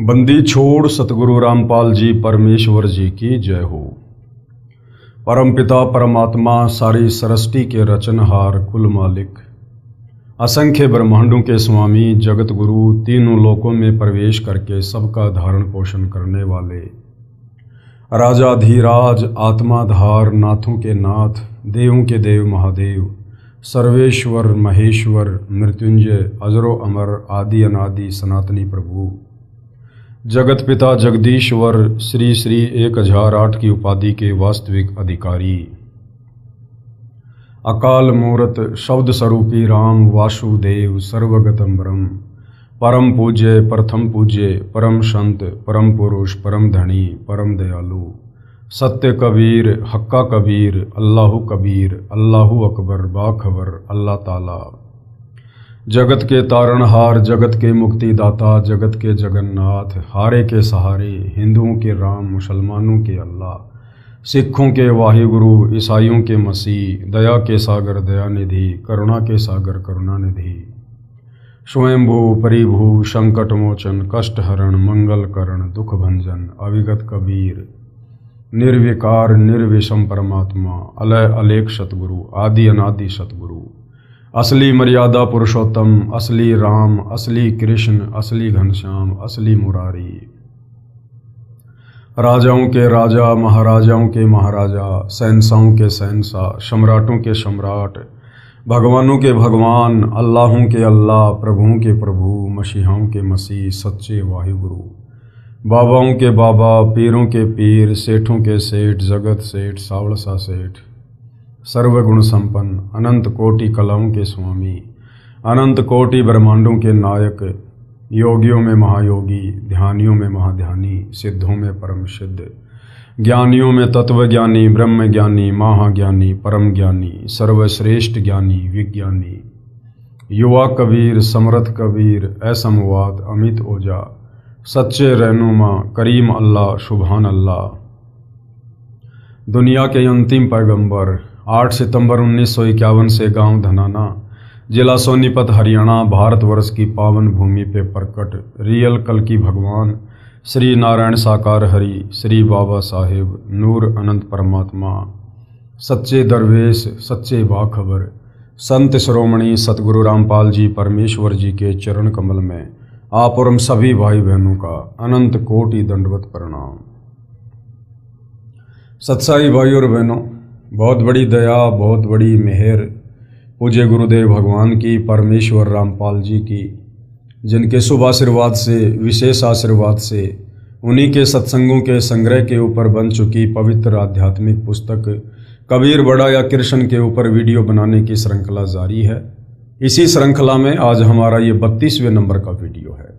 बंदी छोड़ सतगुरु रामपाल जी परमेश्वर जी की जय हो। परमपिता परमात्मा सारी सृष्टि के रचनहार कुल मालिक, असंख्य ब्रह्मांडों के स्वामी, जगत गुरु, तीनों लोकों में प्रवेश करके सबका धारण पोषण करने वाले राजाधीराज, आत्माधार, नाथों के नाथ, देवों के देव महादेव, सर्वेश्वर महेश्वर, मृत्युंजय, अजरो अमर, आदि अनादि सनातनी प्रभु, जगत पिता जगदीश्वर, श्री श्री 1008 की उपाधि के वास्तविक अधिकारी, अकाल मूर्त शब्द स्वरूपी राम वासुदेव, सर्वगतम ब्रह्म, परम पूज्य, प्रथम पूज्य, परम संत, परम पुरुष, परम धनी, परम दयालु, सत्य कबीर, हक्का कबीर, अल्लाहु कबीर, अल्लाहु अकबर, बाखबर, अल्लाह ताला, जगत के तारणहार, जगत के मुक्तिदाता, जगत के जगन्नाथ, हारे के सहारे, हिंदुओं के राम, मुसलमानों के अल्लाह, सिखों के वाहिगुरु, ईसाइयों के मसीह, दया के सागर दयानिधि, करुणा के सागर करुणानिधि, स्वयंभू परिभू, संकट मोचन, कष्ट हरण, मंगल करण, दुख भंजन, अविगत कबीर, निर्विकार निर्विषम परमात्मा, अलय अलेख सतगुरु, आदि अनादि सतगुरु, असली मर्यादा पुरुषोत्तम, असली राम, असली कृष्ण, असली घनश्याम, असली मुरारी, राजाओं के राजा, महाराजाओं के महाराजा, शहंशाहों के शहंशाह, सम्राटों के सम्राट, भगवानों के भगवान, अल्लाहों के अल्लाह, प्रभुओं के प्रभु, मसीहाओं के मसीह, सच्चे वाहिगुरु, बाबाओं के बाबा, पीरों के पीर, सेठों के सेठ, जगत सेठ, सावड़सा सेठ, सर्वगुण संपन्न, अनंत कोटि कलाओं के स्वामी, अनंत कोटि ब्रह्मांडों के नायक, योगियों में महायोगी, ध्यानियों में महाध्यानी, सिद्धों में परम सिद्ध, ज्ञानियों में तत्वज्ञानी, ब्रह्म ज्ञानी, महाज्ञानी, परम ज्ञानी, सर्वश्रेष्ठ ज्ञानी, विज्ञानी, युवा कबीर, समर्थ कबीर, असमवाद, अमित ओझा, सच्चे रहनुमा, करीम अल्लाह, सुभान अल्लाह, दुनिया के अंतिम पैगंबर, 8 सितंबर 1951 से गांव धनाना, जिला सोनीपत, हरियाणा, भारतवर्ष की पावन भूमि पे प्रकट रियल कल की भगवान श्री नारायण साकार हरि, श्री बाबा साहेब, नूर अनंत परमात्मा, सच्चे दरवेश, सच्चे बाखबर, संत शिरोमणि सतगुरु रामपाल जी परमेश्वर जी के चरण कमल में आप और हम सभी भाई बहनों का अनंत कोटि दंडवत प्रणाम। सत्साई भाई और बहनों, बहुत बड़ी दया, बहुत बड़ी मेहर पूज्य गुरुदेव भगवान की, परमेश्वर रामपाल जी की, जिनके शुभ आशीर्वाद से, विशेष आशीर्वाद से, उन्हीं के सत्संगों के संग्रह के ऊपर बन चुकी पवित्र आध्यात्मिक पुस्तक कबीर बड़ा या कृष्ण के ऊपर वीडियो बनाने की श्रृंखला जारी है। इसी श्रृंखला में आज हमारा ये 32वें नंबर का वीडियो है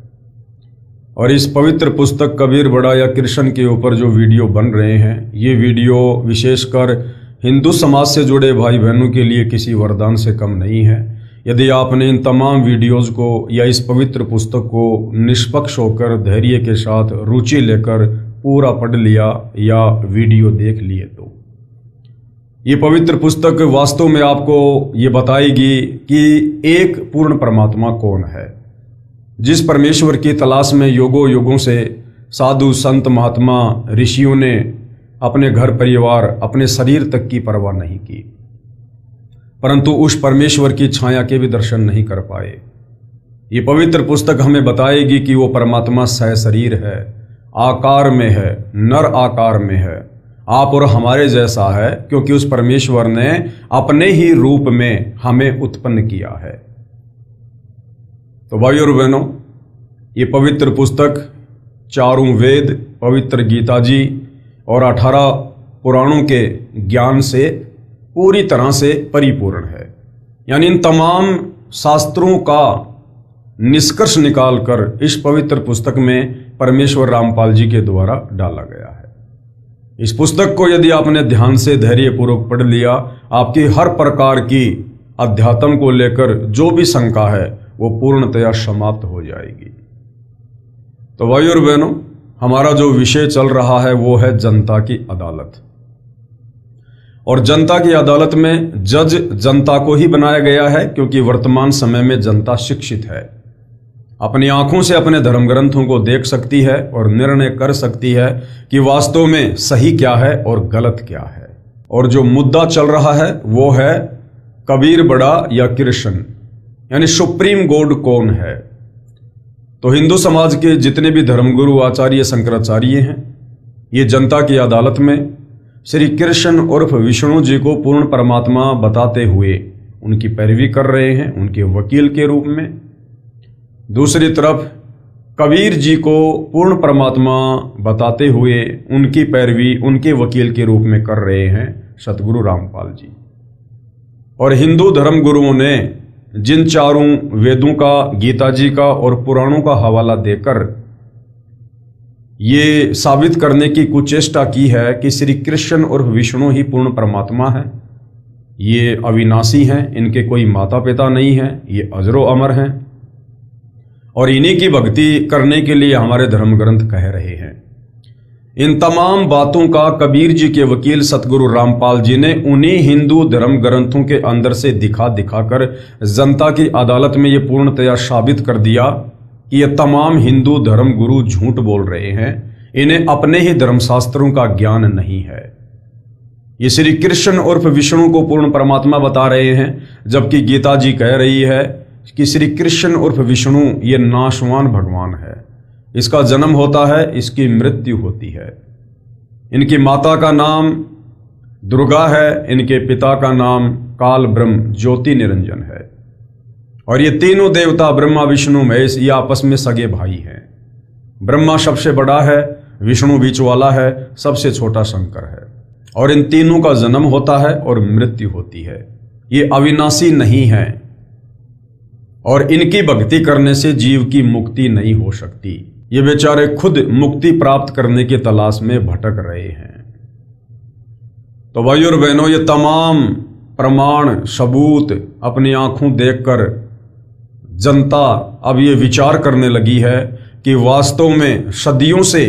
और इस पवित्र पुस्तक कबीर बड़ा या कृष्ण के ऊपर जो वीडियो बन रहे हैं, ये वीडियो विशेषकर हिंदू समाज से जुड़े भाई बहनों के लिए किसी वरदान से कम नहीं है। यदि आपने इन तमाम वीडियोज़ को या इस पवित्र पुस्तक को निष्पक्ष होकर, धैर्य के साथ, रुचि लेकर पूरा पढ़ लिया या वीडियो देख लिए तो ये पवित्र पुस्तक वास्तव में आपको ये बताएगी कि एक पूर्ण परमात्मा कौन है, जिस परमेश्वर की तलाश में युगों युगों से साधु संत महात्मा ऋषियों ने अपने घर परिवार, अपने शरीर तक की परवाह नहीं की, परंतु उस परमेश्वर की छाया के भी दर्शन नहीं कर पाए। ये पवित्र पुस्तक हमें बताएगी कि वो परमात्मा सहशरीर है, आकार में है, नर आकार में है, आप और हमारे जैसा है, क्योंकि उस परमेश्वर ने अपने ही रूप में हमें उत्पन्न किया है। तो भाई और बहनों, ये पवित्र पुस्तक चारों वेद, पवित्र गीता जी और 18 पुराणों के ज्ञान से पूरी तरह से परिपूर्ण है। यानी इन तमाम शास्त्रों का निष्कर्ष निकालकर इस पवित्र पुस्तक में परमेश्वर रामपाल जी के द्वारा डाला गया है। इस पुस्तक को यदि आपने ध्यान से, धैर्यपूर्वक पढ़ लिया, आपकी हर प्रकार की अध्यात्म को लेकर जो भी शंका है वो पूर्णतया समाप्त हो जाएगी। तो भाई और बहनों, हमारा जो विषय चल रहा है वो है जनता की अदालत। और जनता की अदालत में जज जनता को ही बनाया गया है, क्योंकि वर्तमान समय में जनता शिक्षित है। अपनी आंखों से अपने धर्म ग्रंथों को देख सकती है और निर्णय कर सकती है कि वास्तव में सही क्या है और गलत क्या है। और जो मुद्दा चल रहा है वो है कबीर बड़ा या कृष्ण, यानी सुप्रीम गॉड कौन है। तो हिंदू समाज के जितने भी धर्मगुरु आचार्य शंकराचार्य हैं, ये जनता की अदालत में श्री कृष्ण उर्फ विष्णु जी को पूर्ण परमात्मा बताते हुए उनकी पैरवी कर रहे हैं, उनके वकील के रूप में। दूसरी तरफ कबीर जी को पूर्ण परमात्मा बताते हुए उनकी पैरवी उनके वकील के रूप में कर रहे हैं सतगुरु रामपाल जी। और हिंदू धर्म गुरुओं ने जिन चारों वेदों का, गीता जी का और पुराणों का हवाला देकर ये साबित करने की कुचेष्टा की है कि श्री कृष्ण और विष्णु ही पूर्ण परमात्मा है, ये अविनाशी हैं, इनके कोई माता पिता नहीं हैं, ये अजरो अमर हैं और इन्हीं की भक्ति करने के लिए हमारे धर्म ग्रंथ कह रहे हैं। इन तमाम बातों का कबीर जी के वकील सतगुरु रामपाल जी ने उन्हीं हिंदू धर्म ग्रंथों के अंदर से दिखा दिखाकर जनता की अदालत में ये पूर्णतया साबित कर दिया कि ये तमाम हिंदू धर्म गुरु झूठ बोल रहे हैं, इन्हें अपने ही धर्मशास्त्रों का ज्ञान नहीं है। ये श्री कृष्ण उर्फ विष्णु को पूर्ण परमात्मा बता रहे हैं, जबकि गीता जी कह रही है कि श्री कृष्ण उर्फ विष्णु ये नाशवान भगवान है, इसका जन्म होता है, इसकी मृत्यु होती है। इनकी माता का नाम दुर्गा है, इनके पिता का नाम काल ब्रह्म ज्योति निरंजन है। और ये तीनों देवता ब्रह्मा विष्णु महेश ये आपस में सगे भाई हैं। ब्रह्मा सबसे बड़ा है, विष्णु बीच वाला है, सबसे छोटा शंकर है। और इन तीनों का जन्म होता है और मृत्यु होती है। ये अविनाशी नहीं है और इनकी भक्ति करने से जीव की मुक्ति नहीं हो सकती। ये बेचारे खुद मुक्ति प्राप्त करने की तलाश में भटक रहे हैं। तो भाइयों और बहनों, ये तमाम प्रमाण सबूत अपनी आंखों देखकर जनता अब ये विचार करने लगी है कि वास्तव में सदियों से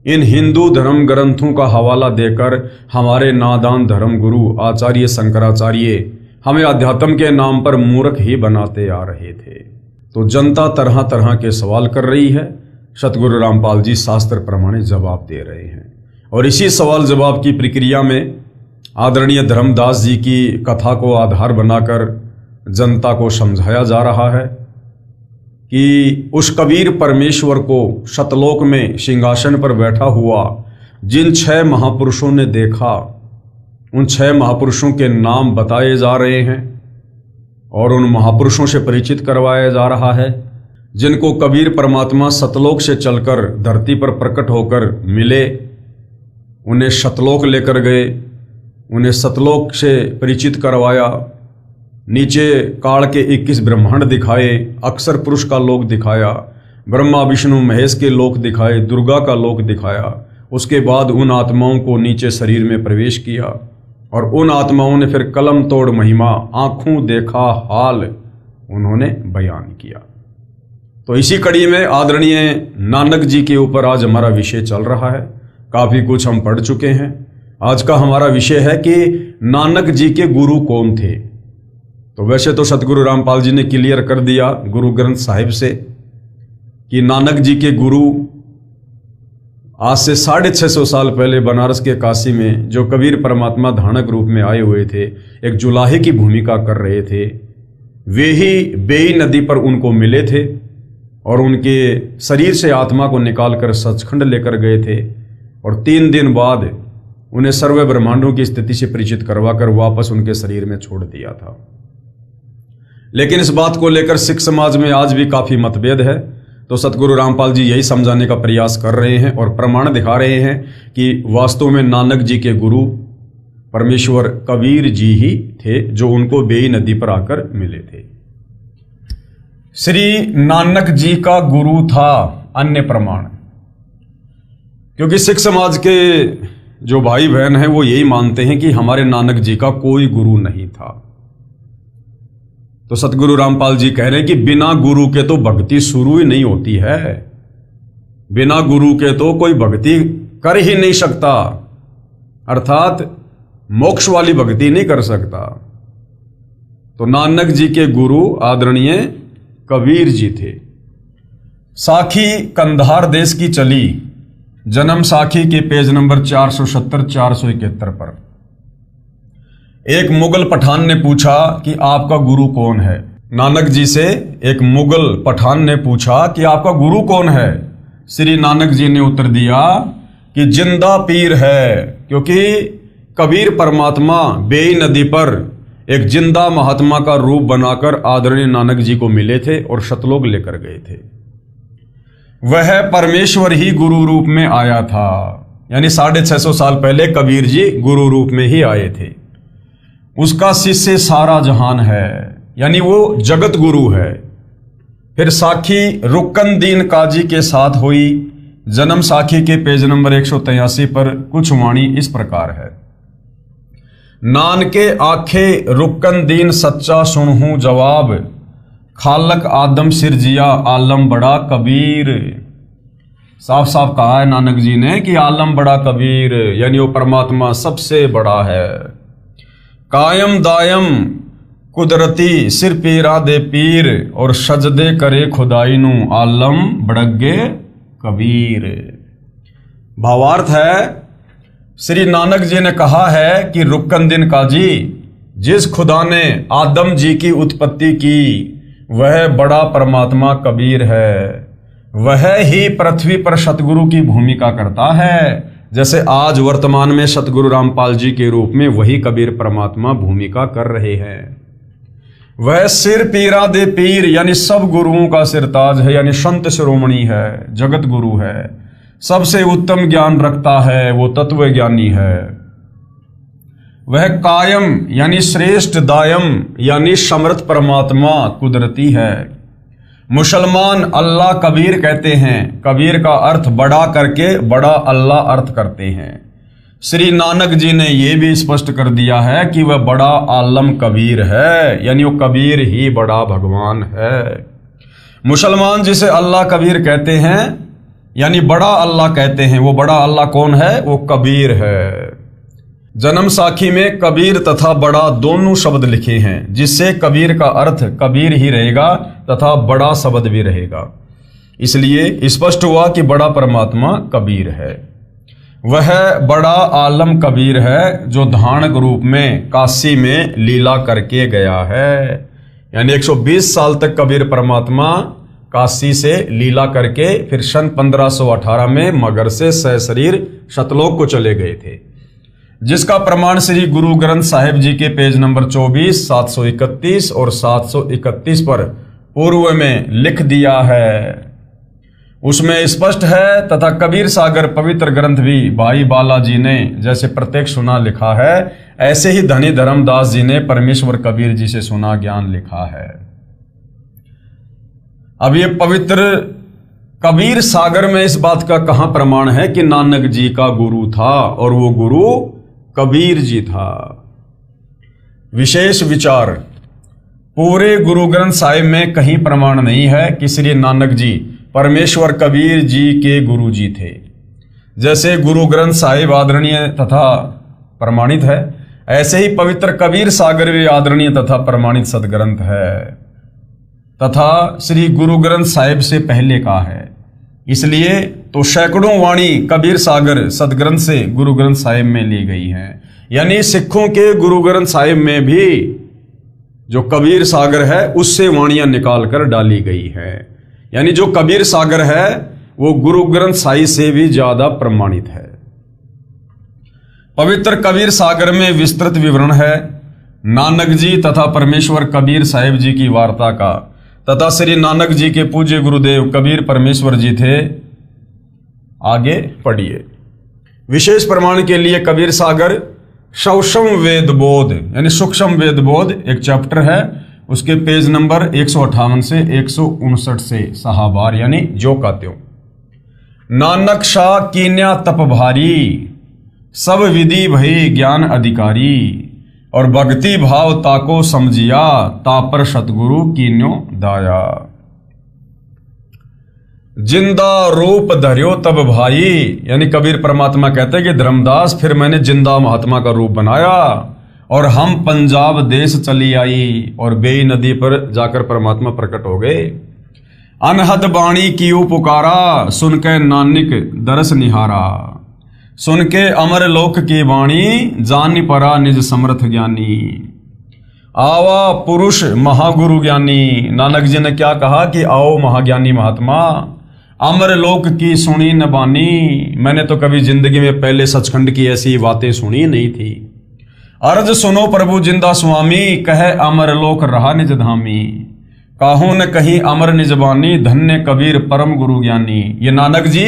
इन हिंदू धर्म ग्रंथों का हवाला देकर हमारे नादान धर्म गुरु आचार्य शंकराचार्य हमें अध्यात्म के नाम पर मूर्ख ही बनाते आ रहे थे। तो जनता तरह तरह के सवाल कर रही है, सतगुरु रामपाल जी शास्त्र प्रमाणित जवाब दे रहे हैं। और इसी सवाल जवाब की प्रक्रिया में आदरणीय धर्मदास जी की कथा को आधार बनाकर जनता को समझाया जा रहा है कि उस कबीर परमेश्वर को सतलोक में सिंहासन पर बैठा हुआ जिन 6 महापुरुषों ने देखा, उन 6 महापुरुषों के नाम बताए जा रहे हैं और उन महापुरुषों से परिचित करवाया जा रहा है, जिनको कबीर परमात्मा सतलोक से चलकर धरती पर प्रकट होकर मिले, उन्हें सतलोक लेकर गए, उन्हें सतलोक से परिचित करवाया, नीचे काल के 21 ब्रह्मांड दिखाए, अक्षर पुरुष का लोक दिखाया, ब्रह्मा विष्णु महेश के लोक दिखाए, दुर्गा का लोक दिखाया। उसके बाद उन आत्माओं को नीचे शरीर में प्रवेश किया और उन आत्माओं ने फिर कलम तोड़ महिमा, आंखों देखा हाल उन्होंने बयान किया। तो इसी कड़ी में आदरणीय नानक जी के ऊपर आज हमारा विषय चल रहा है। काफ़ी कुछ हम पढ़ चुके हैं। आज का हमारा विषय है कि नानक जी के गुरु कौन थे। तो वैसे तो सतगुरु रामपाल जी ने क्लियर कर दिया गुरु ग्रंथ साहिब से कि नानक जी के गुरु आज से 650 साल पहले बनारस के काशी में जो कबीर परमात्मा धानक रूप में आए हुए थे, एक जुलाहे की भूमिका कर रहे थे, वे ही बेई नदी पर उनको मिले थे और उनके शरीर से आत्मा को निकालकर सचखंड लेकर गए थे और 3 दिन बाद उन्हें सर्व ब्रह्मांडों की स्थिति से परिचित करवाकर वापस उनके शरीर में छोड़ दिया था। लेकिन इस बात को लेकर सिख समाज में आज भी काफ़ी मतभेद है। तो सतगुरु रामपाल जी यही समझाने का प्रयास कर रहे हैं और प्रमाण दिखा रहे हैं कि वास्तव में नानक जी के गुरु परमेश्वर कबीर जी ही थे, जो उनको बेई नदी पर आकर मिले थे। श्री नानक जी का गुरु था अन्य प्रमाण, क्योंकि सिख समाज के जो भाई बहन हैं वो यही मानते हैं कि हमारे नानक जी का कोई गुरु नहीं था। तो सतगुरु रामपाल जी कह रहे हैं कि बिना गुरु के तो भक्ति शुरू ही नहीं होती है, बिना गुरु के तो कोई भक्ति कर ही नहीं सकता, अर्थात मोक्ष वाली भक्ति नहीं कर सकता। तो नानक जी के गुरु आदरणीय कबीर जी थे साखी कंधार देश की चली, जन्म साखी के पेज नंबर 470-471 पर। एक मुगल पठान ने पूछा कि आपका गुरु कौन है। नानक जी से एक मुगल पठान ने पूछा कि आपका गुरु कौन है। श्री नानक जी ने उत्तर दिया कि जिंदा पीर है, क्योंकि कबीर परमात्मा बेई नदी पर एक जिंदा महात्मा का रूप बनाकर आदरणीय नानक जी को मिले थे और शतलोक लेकर गए थे। वह परमेश्वर ही गुरु रूप में आया था, यानी 650 साल पहले कबीर जी गुरु रूप में ही आए थे। उसका शिष्य सारा जहान है, यानी वो जगत गुरु है। फिर साखी रुकनदीन काजी के साथ हुई, जन्म साखी के पेज नंबर 183 पर कुछ वाणी इस प्रकार है। नान के आखे रुकनदीन सच्चा सुनहूं जवाब, खालक आदम सिरजिया आलम बड़ा कबीर। साफ साफ कहा है नानक जी ने कि आलम बड़ा कबीर, यानी वो परमात्मा सबसे बड़ा है। कायम दायम कुदरती सिर पीरा दे पीर, और सजदे करे खुदाई नू आलम बड़गे कबीर। भावार्थ है, श्री नानक जी ने कहा है कि रुकनदीन काजी, जिस खुदा ने आदम जी की उत्पत्ति की वह बड़ा परमात्मा कबीर है। वह ही पृथ्वी पर सतगुरु की भूमिका करता है, जैसे आज वर्तमान में सतगुरु रामपाल जी के रूप में वही कबीर परमात्मा भूमिका कर रहे हैं। वह सिर पीरा दे पीर, यानी सब गुरुओं का सिरताज है, यानी संत शिरोमणि है, जगत गुरु है, सबसे उत्तम ज्ञान रखता है, वो तत्व ज्ञानी है। वह कायम यानी श्रेष्ठ, दायम यानी समर्थ परमात्मा कुदरती है। मुसलमान अल्लाह कबीर कहते हैं, कबीर का अर्थ बड़ा करके बड़ा अल्लाह अर्थ करते हैं। श्री नानक जी ने यह भी स्पष्ट कर दिया है कि वह बड़ा आलम कबीर है, यानी वो कबीर ही बड़ा भगवान है। मुसलमान जिसे अल्लाह कबीर कहते हैं, यानी बड़ा अल्लाह कहते हैं, वो बड़ा अल्लाह कौन है? वो कबीर है। जन्म साखी में कबीर तथा बड़ा दोनों शब्द लिखे हैं, जिससे कबीर का अर्थ कबीर ही रहेगा तथा बड़ा शब्द भी रहेगा। इसलिए स्पष्ट हुआ कि बड़ा परमात्मा कबीर है। वह बड़ा आलम कबीर है जो धारणक रूप में काशी में लीला करके गया है, यानी 120 साल तक कबीर परमात्मा काशी से लीला करके फिर सन 1518 में मगर से सशरीर सतलोक को चले गए थे, जिसका प्रमाण श्री गुरु ग्रंथ साहिब जी के पेज नंबर 24, 731 और 731 पर पूर्व में लिख दिया है। उसमें स्पष्ट है तथा कबीर सागर पवित्र ग्रंथ भी भाई बालाजी ने जैसे प्रत्यक्ष सुना लिखा है, ऐसे ही धनी धर्मदास जी ने परमेश्वर कबीर जी से सुना ज्ञान लिखा है। अब ये पवित्र कबीर सागर में इस बात का कहां प्रमाण है कि नानक जी का गुरु था और वो गुरु कबीर जी था। विशेष विचार, पूरे गुरु ग्रंथ साहिब में कहीं प्रमाण नहीं है कि श्री नानक जी परमेश्वर कबीर जी के गुरु जी थे। जैसे गुरु ग्रंथ साहिब आदरणीय तथा प्रमाणित है, ऐसे ही पवित्र कबीर सागर भी आदरणीय तथा प्रमाणित सदग्रंथ है तथा श्री गुरु ग्रंथ साहिब से पहले का है। इसलिए तो सैकड़ों वाणी कबीर सागर सदग्रंथ से गुरु ग्रंथ साहिब में ली गई हैं, यानी सिखों के गुरु ग्रंथ साहिब में भी जो कबीर सागर है उससे वाणियां निकाल कर डाली गई है, यानी जो कबीर सागर है वो गुरु ग्रंथ साहिब से भी ज्यादा प्रमाणित है। पवित्र कबीर सागर में विस्तृत विवरण है नानक जी तथा परमेश्वर कबीर साहिब जी की वार्ता का, तथा श्री नानक जी के पूज्य गुरुदेव कबीर परमेश्वर जी थे। आगे पढ़िए। विशेष प्रमाण के लिए कबीर सागर सूक्ष्म वेद बोध यानी सूक्ष्म वेद बोध एक चैप्टर है, उसके पेज नंबर 158 से 159 से सहाबार यानी जो का त्यों। नानक शाह कीन्या तप भारी, सब विधि भई ज्ञान अधिकारी, और भक्ति भाव ताको समझिया, तापर सतगुरु कीन्यो दाया। जिंदा रूप धर्यो तब भाई, यानी कबीर परमात्मा कहते हैं कि धर्मदास फिर मैंने जिंदा महात्मा का रूप बनाया और हम पंजाब देश चली आई और बेई नदी पर जाकर परमात्मा प्रकट हो गए। अनहद बाणी कीऊ पुकारा, सुन के नानक दरस निहारा। सुन के अमर लोक की वाणी, जान परा निज समर्थ ज्ञानी। आवा पुरुष महागुरु ज्ञानी। नानक जी ने क्या कहा कि आओ महाज्ञानी महात्मा, अमर लोक की सुनी न बानी। मैंने तो कभी जिंदगी में पहले सचखंड की ऐसी बातें सुनी नहीं थी। अर्ज सुनो प्रभु जिंदा स्वामी, कहे अमर लोक रहा निज धामी। काहू न कहीं अमर निज बानी, धन्य कबीर परम गुरु ज्ञानी। ये नानक जी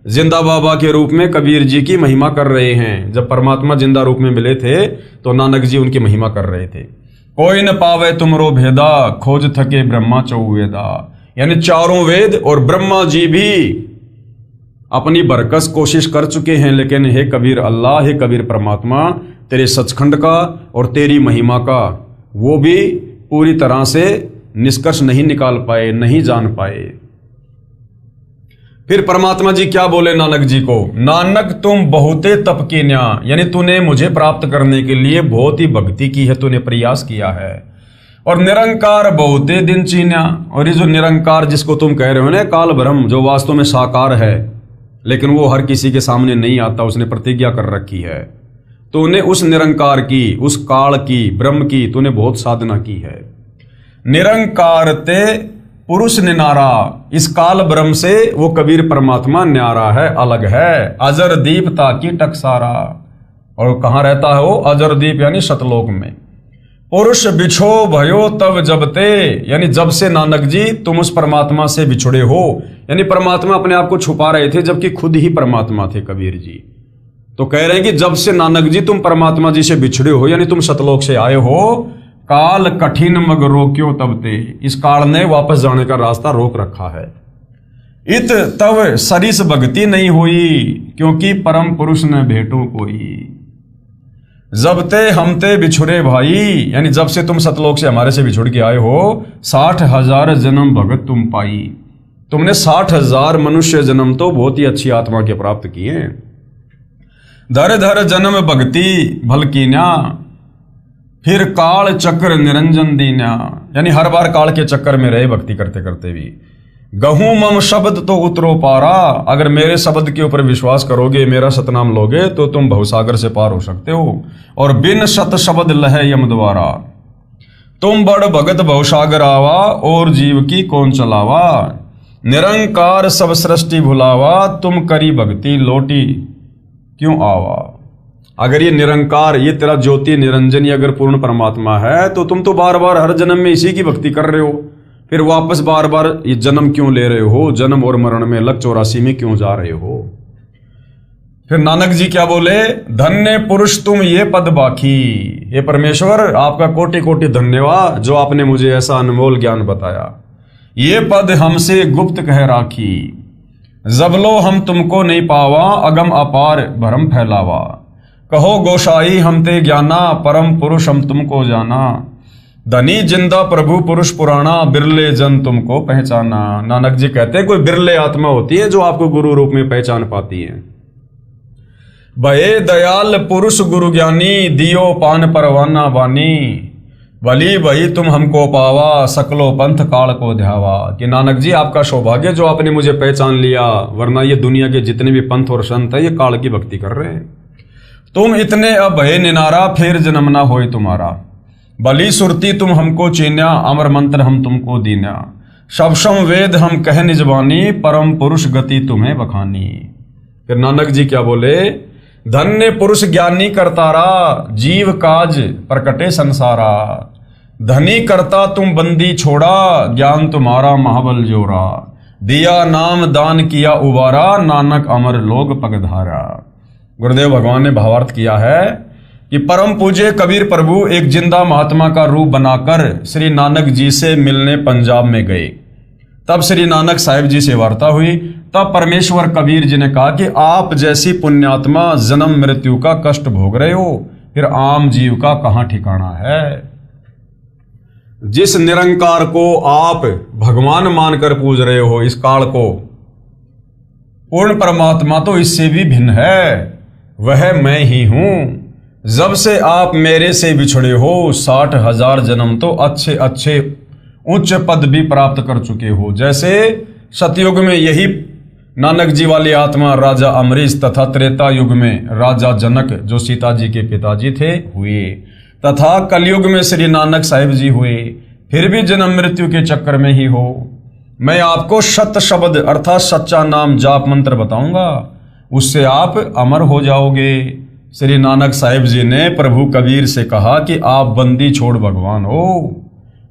जिंदा बाबा के रूप में कबीर जी की महिमा कर रहे हैं। जब परमात्मा जिंदा रूप में मिले थे तो नानक जी उनकी महिमा कर रहे थे। कोई न पावे तुमरो भेदा, खोज थके ब्रह्मा चौवेदा। यानी चारों वेद और ब्रह्मा जी भी अपनी बरकस कोशिश कर चुके हैं, लेकिन हे कबीर अल्लाह, हे कबीर परमात्मा, तेरे सचखंड का और तेरी महिमा का वो भी पूरी तरह से निष्कर्ष नहीं निकाल पाए, नहीं जान पाए। फिर परमात्मा जी क्या बोले नानक जी को, नानक तुम बहुते तप कीन्या, यानी तूने मुझे प्राप्त करने के लिए बहुत ही भक्ति की है, तूने प्रयास किया है। और निरंकार बहुते दिन चीन्या, और ये जो निरंकार जिसको तुम कह रहे हो ना, काल ब्रह्म, जो वास्तव में साकार है लेकिन वो हर किसी के सामने नहीं आता, उसने प्रतिज्ञा कर रखी है। तूने उस निरंकार की, उस काल की, ब्रह्म की तूने बहुत साधना की है। निरंकार ते पुरुष निनारा, इस काल ब्रह्म से वो कबीर परमात्मा न्यारा है, अलग है। अजर दीप ताकि टकसारा, और कहाँ रहता है वो अजर दीप, यानी सतलोक में। पुरुष बिछो भयो तब जब ते, यानी जब से नानक जी तुम उस परमात्मा से बिछुड़े हो, यानी परमात्मा अपने आप को छुपा रहे थे जबकि खुद ही परमात्मा थे कबीर जी। तो कह रहे हैं कि जब से नानक जी तुम परमात्मा जी से बिछड़े हो, यानी तुम सतलोक से आए हो, काल कठिन मग रोक्यो तब ते, इस काल ने वापस जाने का रास्ता रोक रखा है। इत तब सरिस भक्ति नहीं हुई, क्योंकि परम पुरुष न भेटो कोई। जब ते हम ते बिछुड़े भाई, यानी जब से तुम सतलोक से हमारे से बिछुड़ के आए हो, 60,000 जन्म भगत तुम पाई। तुमने 60,000 मनुष्य जन्म तो बहुत ही अच्छी आत्मा के प्राप्त किए। धर धर जन्म भक्ति भल कीन्या, फिर काल चक्र निरंजन दीन्या, यानी हर बार काल के चक्कर में रहे भक्ति करते करते भी। गहूं मम शब्द तो उतरो पारा, अगर मेरे शब्द के ऊपर विश्वास करोगे, मेरा सतनाम लोगे, तो तुम भवसागर से पार हो सकते हो। और बिन सत शब्द लह यम द्वारा, तुम बड़ भगत भवसागर आवा, और जीव की कौन चलावा। निरंकार सब सृष्टि भुलावा, तुम करी भक्ति लोटी क्यों आवा। अगर ये निरंकार, ये तेरा ज्योति निरंजन, ये अगर पूर्ण परमात्मा है, तो तुम तो बार बार हर जन्म में इसी की भक्ति कर रहे हो, फिर वापस बार बार ये जन्म क्यों ले रहे हो, जन्म और मरण में लग 84 में क्यों जा रहे हो। फिर नानक जी क्या बोले, धन्य पुरुष तुम ये पद बाकी। ये परमेश्वर आपका कोटि कोटि धन्यवाद, जो आपने मुझे ऐसा अनमोल ज्ञान बताया। ये पद हमसे गुप्त कह राखी, जबलो हम तुमको नहीं पावा, अगम अपार भरम फैलावा। कहो गोसाई हम ते ज्ञाना, परम पुरुष हम तुमको जाना। धनी जिंदा प्रभु पुरुष पुराना, बिरले जन तुमको पहचाना। नानक जी कहते हैं कोई बिरले आत्मा होती है जो आपको गुरु रूप में पहचान पाती है। भये दयाल पुरुष गुरु ज्ञानी, दियो पान परवाना बानी। भली भई तुम हमको पावा, सकलो पंथ काल को ध्यावा। कि नानक जी आपका सौभाग्य जो आपने मुझे पहचान लिया, वरना ये दुनिया के जितने भी पंथ और संत है ये काल की भक्ति कर रहे हैं। तुम इतने अब भय निनारा, फिर जन्म ना होए तुम्हारा। भली सुरती तुम हमको चीन्या, अमर मंत्र हम तुमको दीन्या। शबशम वेद हम कह निजबानी, परम पुरुष गति तुम्हें बखानी। फिर नानक जी क्या बोले, धन्य पुरुष ज्ञानी करतारा, जीव काज प्रकटे संसारा। धनी करता तुम बंदी छोड़ा, ज्ञान तुम्हारा महाबल जोरा। दिया नाम दान किया उबारा, नानक अमर लोग पगधारा। गुरुदेव भगवान ने भावार्थ किया है कि परम पूज्य कबीर प्रभु एक जिंदा महात्मा का रूप बनाकर श्री नानक जी से मिलने पंजाब में गए। तब श्री नानक साहिब जी से वार्ता हुई। तब परमेश्वर कबीर जी ने कहा कि आप जैसी पुण्यात्मा जन्म मृत्यु का कष्ट भोग रहे हो, फिर आम जीव का कहां ठिकाना है। जिस निरंकार को आप भगवान मानकर पूज रहे हो, इस काल को, पूर्ण परमात्मा तो इससे भी भिन्न है, वह मैं ही हूं। जब से आप मेरे से बिछड़े हो, 60,000 जन्म तो अच्छे अच्छे उच्च पद भी प्राप्त कर चुके हो। जैसे सतयुग में यही नानक जी वाली आत्मा राजा अमरीश तथा त्रेता युग में राजा जनक जो सीता जी के पिताजी थे हुए, तथा कलयुग में श्री नानक साहिब जी हुए। फिर भी जन्म मृत्यु के चक्कर में ही हो। मैं आपको सत्य शब्द अर्थात सच्चा नाम जाप मंत्र बताऊंगा, उससे आप अमर हो जाओगे। श्री नानक साहिब जी ने प्रभु कबीर से कहा कि आप बंदी छोड़ भगवान हो।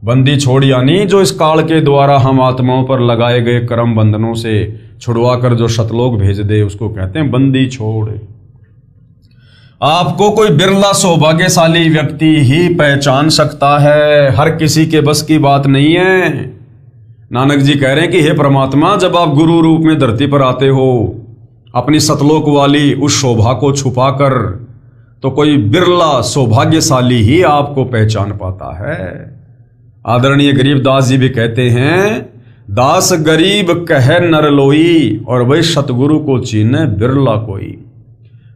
बंदी छोड़ यानी जो इस काल के द्वारा हम आत्माओं पर लगाए गए कर्म बंधनों से छुड़वाकर जो सतलोक भेज दे, उसको कहते हैं बंदी छोड़। आपको कोई बिरला सौभाग्यशाली व्यक्ति ही पहचान सकता है, हर किसी के बस की बात नहीं है। नानक जी कह रहे हैं कि हे परमात्मा, जब आप गुरु रूप में धरती पर आते हो अपनी सतलोक वाली उस शोभा को छुपाकर, तो कोई बिरला सौभाग्यशाली ही आपको पहचान पाता है। आदरणीय गरीबदास जी भी कहते हैं, दास गरीब कहे नर लोई और वही सतगुरु को चीने बिरला कोई।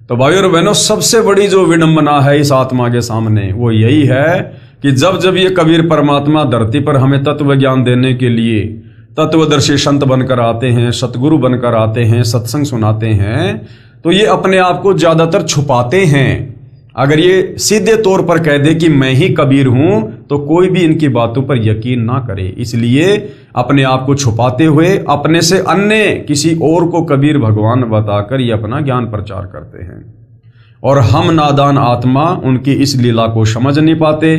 तो भाई और बहनों, सबसे बड़ी जो विडंबना है इस आत्मा के सामने वो यही है कि जब जब ये कबीर परमात्मा धरती पर हमें तत्व ज्ञान देने के लिए तत्वदर्शी संत बनकर आते हैं, सतगुरु बनकर आते हैं, सत्संग सुनाते हैं, तो ये अपने आप को ज्यादातर छुपाते हैं। अगर ये सीधे तौर पर कह दे कि मैं ही कबीर हूं, तो कोई भी इनकी बातों पर यकीन ना करे। इसलिए अपने आप को छुपाते हुए अपने से अन्य किसी और को कबीर भगवान बताकर ये अपना ज्ञान प्रचार करते हैं। और हम नादान आत्मा उनकी इस लीला को समझ नहीं पाते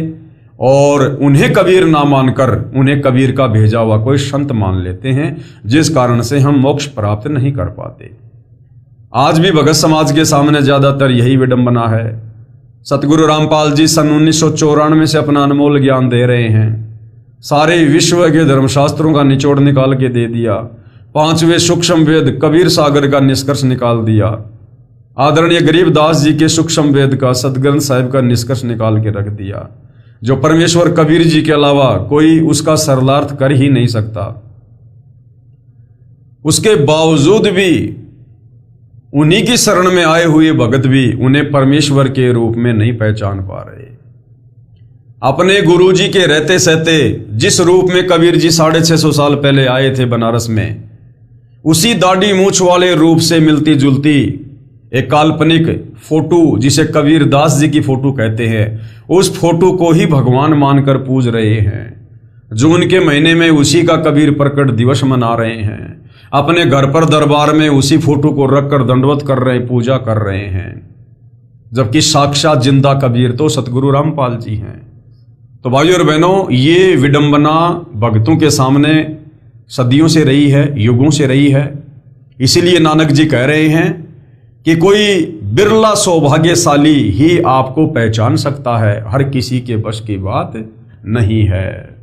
और उन्हें कबीर ना मानकर उन्हें कबीर का भेजा हुआ कोई संत मान लेते हैं, जिस कारण से हम मोक्ष प्राप्त नहीं कर पाते। आज भी भगत समाज के सामने ज्यादातर यही विडंबना है। सतगुरु रामपाल जी सन 1994 से अपना अनमोल ज्ञान दे रहे हैं। सारे विश्व के धर्मशास्त्रों का निचोड़ निकाल के दे दिया। 5वें सूक्ष्म वेद कबीर सागर का निष्कर्ष निकाल दिया। आदरणीय गरीबदास जी के सूक्ष्म वेद का सतग्रंथ साहिब का निष्कर्ष निकाल के रख दिया, जो परमेश्वर कबीर जी के अलावा कोई उसका सरलार्थ कर ही नहीं सकता। उसके बावजूद भी उन्हीं की शरण में आए हुए भगत भी उन्हें परमेश्वर के रूप में नहीं पहचान पा रहे। अपने गुरु जी के रहते सहते जिस रूप में कबीर जी 650 साल पहले आए थे बनारस में, उसी दाढ़ी मूछ वाले रूप से मिलती जुलती एक काल्पनिक फोटो जिसे कबीर दास जी की फोटो कहते हैं, उस फोटो को ही भगवान मानकर पूज रहे हैं। जून के महीने में उसी का कबीर प्रकट दिवस मना रहे हैं। अपने घर पर दरबार में उसी फोटो को रखकर दंडवत कर रहे, पूजा कर रहे हैं, जबकि साक्षात जिंदा कबीर तो सतगुरु रामपाल जी हैं। तो भाइयों और बहनों, ये विडंबना भक्तों के सामने सदियों से रही है, युगों से रही है। इसीलिए नानक जी कह रहे हैं कि कोई बिरला सौभाग्यशाली ही आपको पहचान सकता है, हर किसी के बस की बात नहीं है।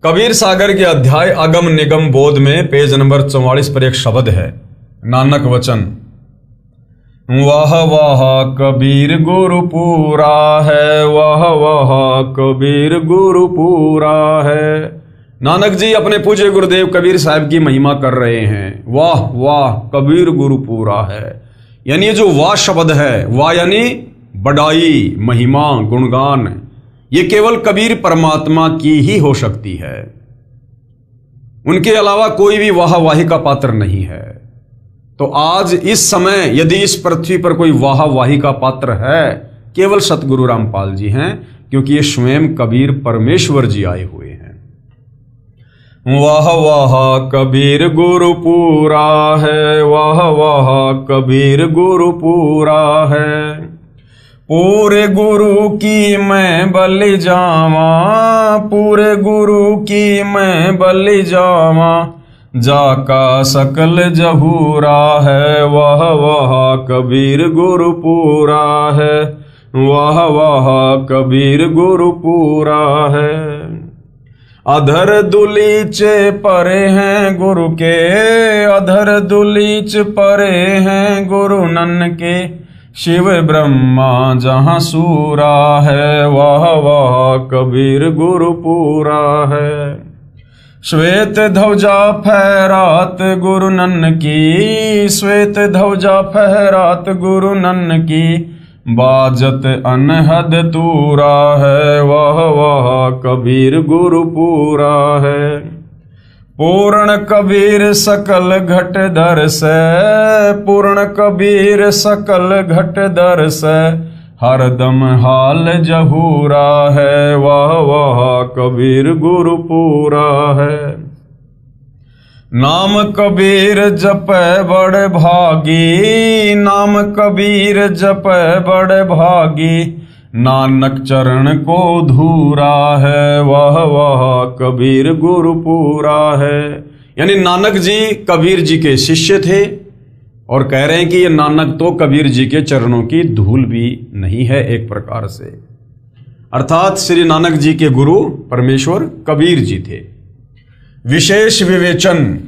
कबीर सागर के अध्याय अगम निगम बोध में पेज नंबर 44 पर एक शब्द है, नानक वचन, वाह वाह कबीर गुरु पूरा है, वाह वाह कबीर गुरु पूरा है। नानक जी अपने पूज्य गुरुदेव कबीर साहब की महिमा कर रहे हैं। वाह वाह कबीर गुरु पूरा है, यानी ये जो वाह शब्द है, वाह यानी बड़ाई, महिमा, गुणगान, ये केवल कबीर परमात्मा की ही हो सकती है। उनके अलावा कोई भी वाहवाही का पात्र नहीं है। तो आज इस समय यदि इस पृथ्वी पर कोई वाहवाही का पात्र है, केवल सतगुरु रामपाल जी हैं, क्योंकि ये स्वयं कबीर परमेश्वर जी आए हुए हैं। वाह वाह कबीर गुरु पूरा है, वाह वाह कबीर गुरु पूरा है। पूरे गुरु की मैं बलि जावा, पूरे गुरु की मैं बलि जावा, जाका सकल जहूरा है, वाह वाह कबीर गुरु पूरा है, वाह वाह कबीर गुरु पूरा है। अधर दुलीच परे हैं गुरु के, अधर दुलीच परे हैं गुरु नन के, शिव ब्रह्मा जहाँ सूरा है, वाह वाह कबीर गुरु पूरा है। श्वेत ध्वजा फहरात गुरु नन की, श्वेत ध्वजा फहरात गुरु नन की, बाजत अनहद तूरा है, वह वह कबीर गुरु पूरा है। पूर्ण कबीर सकल घट धर से, पूर्ण कबीर सकल घट धर से, हरदम हाल जहूरा है, वह वह कबीर गुरु पूरा है। नाम कबीर जपै बड़ भागी, नाम कबीर जपै बड़ भागी, नानक चरण को धूरा है, वह वह कबीर गुरु पूरा है। यानी नानक जी कबीर जी के शिष्य थे और कह रहे हैं कि ये नानक तो कबीर जी के चरणों की धूल भी नहीं है एक प्रकार से। अर्थात श्री नानक जी के गुरु परमेश्वर कबीर जी थे। विशेष विवेचन,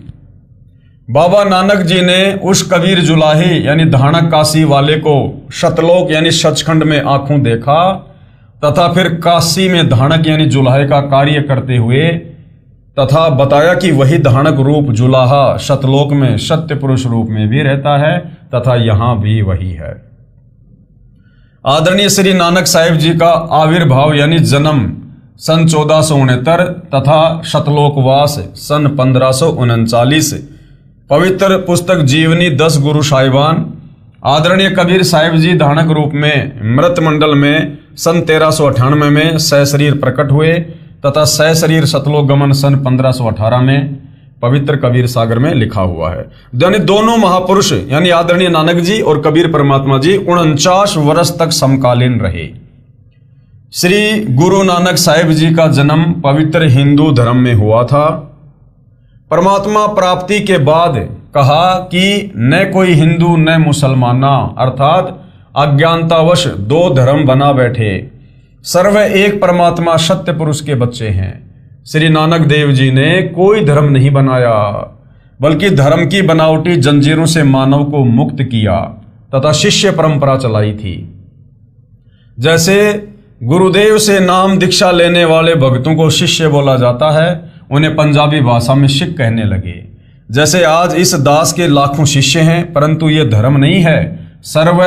बाबा नानक जी ने उस कबीर जुलाही यानी धानक काशी वाले को शतलोक यानी सचखंड में आंखों देखा तथा फिर काशी में धानक यानी जुलाहे का कार्य करते हुए तथा बताया कि वही धानक रूप जुलाहा शतलोक में सत्य पुरुष रूप में भी रहता है तथा यहां भी वही है। आदरणीय श्री नानक साहिब जी का आविर्भाव यानी जन्म सन 1469 तथा शतलोकवास सन 1539। पवित्र पुस्तक जीवनी 10 गुरु साहिबान। आदरणीय कबीर साहिब जी धानक रूप में मृत मंडल में सन 1398 में सहशरीर प्रकट हुए तथा सहशरीर शतलोक गमन सन 1518 में पवित्र कबीर सागर में लिखा हुआ है। यानी दोनों महापुरुष यानी आदरणीय नानक जी और कबीर परमात्मा जी 49 वर्ष तक समकालीन रहे। श्री गुरु नानक साहिब जी का जन्म पवित्र हिंदू धर्म में हुआ था। परमात्मा प्राप्ति के बाद कहा कि न कोई हिंदू न मुसलमाना, अर्थात अज्ञानतावश दो धर्म बना बैठे, सर्व एक परमात्मा सत्य पुरुष के बच्चे हैं। श्री नानक देव जी ने कोई धर्म नहीं बनाया बल्कि धर्म की बनावटी जंजीरों से मानव को मुक्त किया तथा शिष्य परंपरा चलाई थी। जैसे गुरुदेव से नाम दीक्षा लेने वाले भक्तों को शिष्य बोला जाता है, उन्हें पंजाबी भाषा में सिख कहने लगे। जैसे आज इस दास के लाखों शिष्य हैं, परंतु ये धर्म नहीं है, सर्व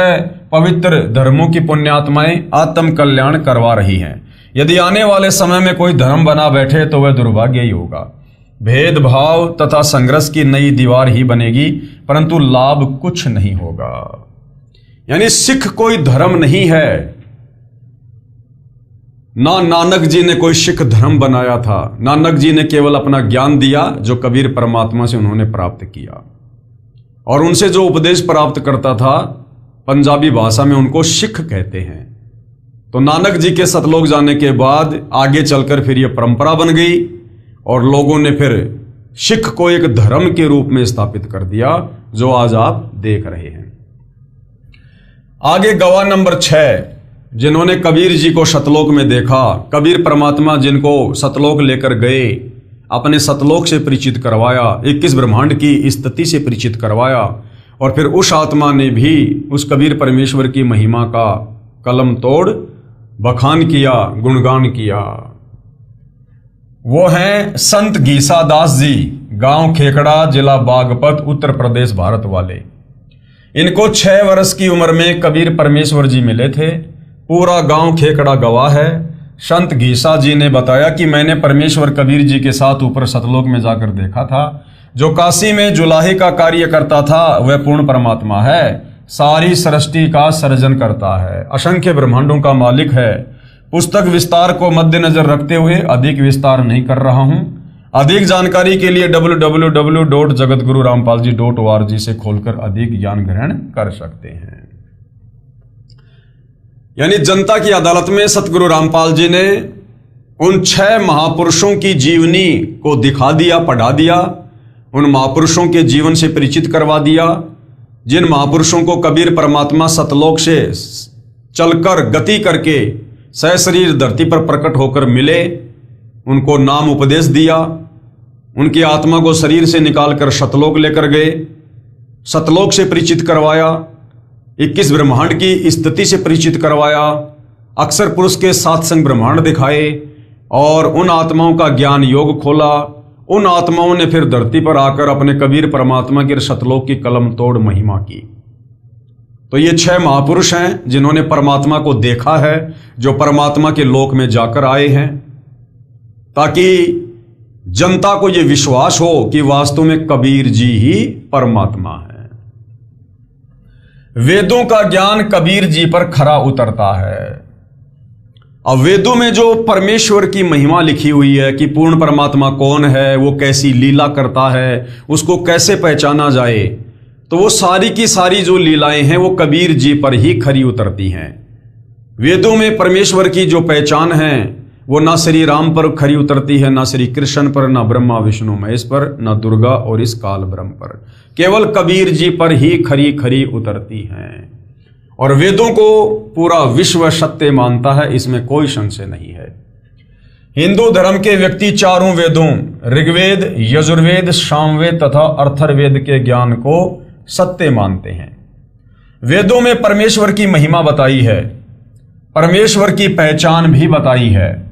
पवित्र धर्मों की पुण्यात्माएं आत्म कल्याण करवा रही हैं। यदि आने वाले समय में कोई धर्म बना बैठे तो वह दुर्भाग्य ही होगा। भेदभाव तथा संघर्ष की नई दीवार ही बनेगी, परंतु लाभ कुछ नहीं होगा। यानी सिख कोई धर्म नहीं है, ना नानक जी ने कोई सिख धर्म बनाया था। नानक जी ने केवल अपना ज्ञान दिया जो कबीर परमात्मा से उन्होंने प्राप्त किया, और उनसे जो उपदेश प्राप्त करता था पंजाबी भाषा में उनको सिख कहते हैं। तो नानक जी के सतलोक जाने के बाद आगे चलकर फिर यह परंपरा बन गई और लोगों ने फिर सिख को एक धर्म के रूप में स्थापित कर दिया, जो आज आप देख रहे हैं। आगे गवाह नंबर 6, जिन्होंने कबीर जी को सतलोक में देखा, कबीर परमात्मा जिनको सतलोक लेकर गए, अपने सतलोक से परिचित करवाया, 21 ब्रह्मांड की स्थिति से परिचित करवाया, और फिर उस आत्मा ने भी उस कबीर परमेश्वर की महिमा का कलम तोड़ बखान किया, गुणगान किया। वो हैं संत घीसा दास जी, गांव खेकड़ा, जिला बागपत, उत्तर प्रदेश, भारत वाले। इनको 6 वर्ष की उम्र में कबीर परमेश्वर जी मिले थे। पूरा गांव खेकड़ा गवाह है। संत घीसा जी ने बताया कि मैंने परमेश्वर कबीर जी के साथ ऊपर सतलोक में जाकर देखा था। जो काशी में जुलाहे का कार्य करता था वह पूर्ण परमात्मा है, सारी सृष्टि का सर्जन करता है, असंख्य ब्रह्मांडों का मालिक है। पुस्तक विस्तार को मद्देनजर रखते हुए अधिक विस्तार नहीं कर रहा हूं। अधिक जानकारी के लिए www.jagatgururampalji.org से खोलकर अधिक ज्ञान ग्रहण कर सकते हैं। यानी जनता की अदालत में सतगुरु रामपाल जी ने उन 6 महापुरुषों की जीवनी को दिखा दिया, पढ़ा दिया, उन महापुरुषों के जीवन से परिचित करवा दिया, जिन महापुरुषों को कबीर परमात्मा सतलोक से चलकर गति करके सहशरीर धरती पर प्रकट होकर मिले, उनको नाम उपदेश दिया, उनकी आत्मा को शरीर से निकालकर सतलोक लेकर गए, सतलोक से परिचित करवाया, 21 ब्रह्मांड की स्थिति से परिचित करवाया, अक्षर पुरुष के 7 संग ब्रह्मांड दिखाए और उन आत्माओं का ज्ञान योग खोला। उन आत्माओं ने फिर धरती पर आकर अपने कबीर परमात्मा के सतलोक की कलम तोड़ महिमा की। तो ये 6 महापुरुष हैं जिन्होंने परमात्मा को देखा है, जो परमात्मा के लोक में जाकर आए हैं, ताकि जनता को यह विश्वास हो कि वास्तव में कबीर जी ही परमात्मा है। वेदों का ज्ञान कबीर जी पर खरा उतरता है। अब वेदों में जो परमेश्वर की महिमा लिखी हुई है कि पूर्ण परमात्मा कौन है, वो कैसी लीला करता है, उसको कैसे पहचाना जाए, तो वो सारी की सारी जो लीलाएं हैं वो कबीर जी पर ही खरी उतरती हैं। वेदों में परमेश्वर की जो पहचान है वो ना श्री राम पर खरी उतरती है, ना श्री कृष्ण पर, ना ब्रह्मा विष्णु महेश पर, ना दुर्गा और इस काल ब्रह्म पर। केवल कबीर जी पर ही खरी खरी उतरती हैं। और वेदों को पूरा विश्व सत्य मानता है, इसमें कोई संशय नहीं है। हिंदू धर्म के व्यक्ति चारों वेदों ऋग्वेद, यजुर्वेद, सामवेद तथा अथर्ववेद के ज्ञान को सत्य मानते हैं। वेदों में परमेश्वर की महिमा बताई है, परमेश्वर की पहचान भी बताई है।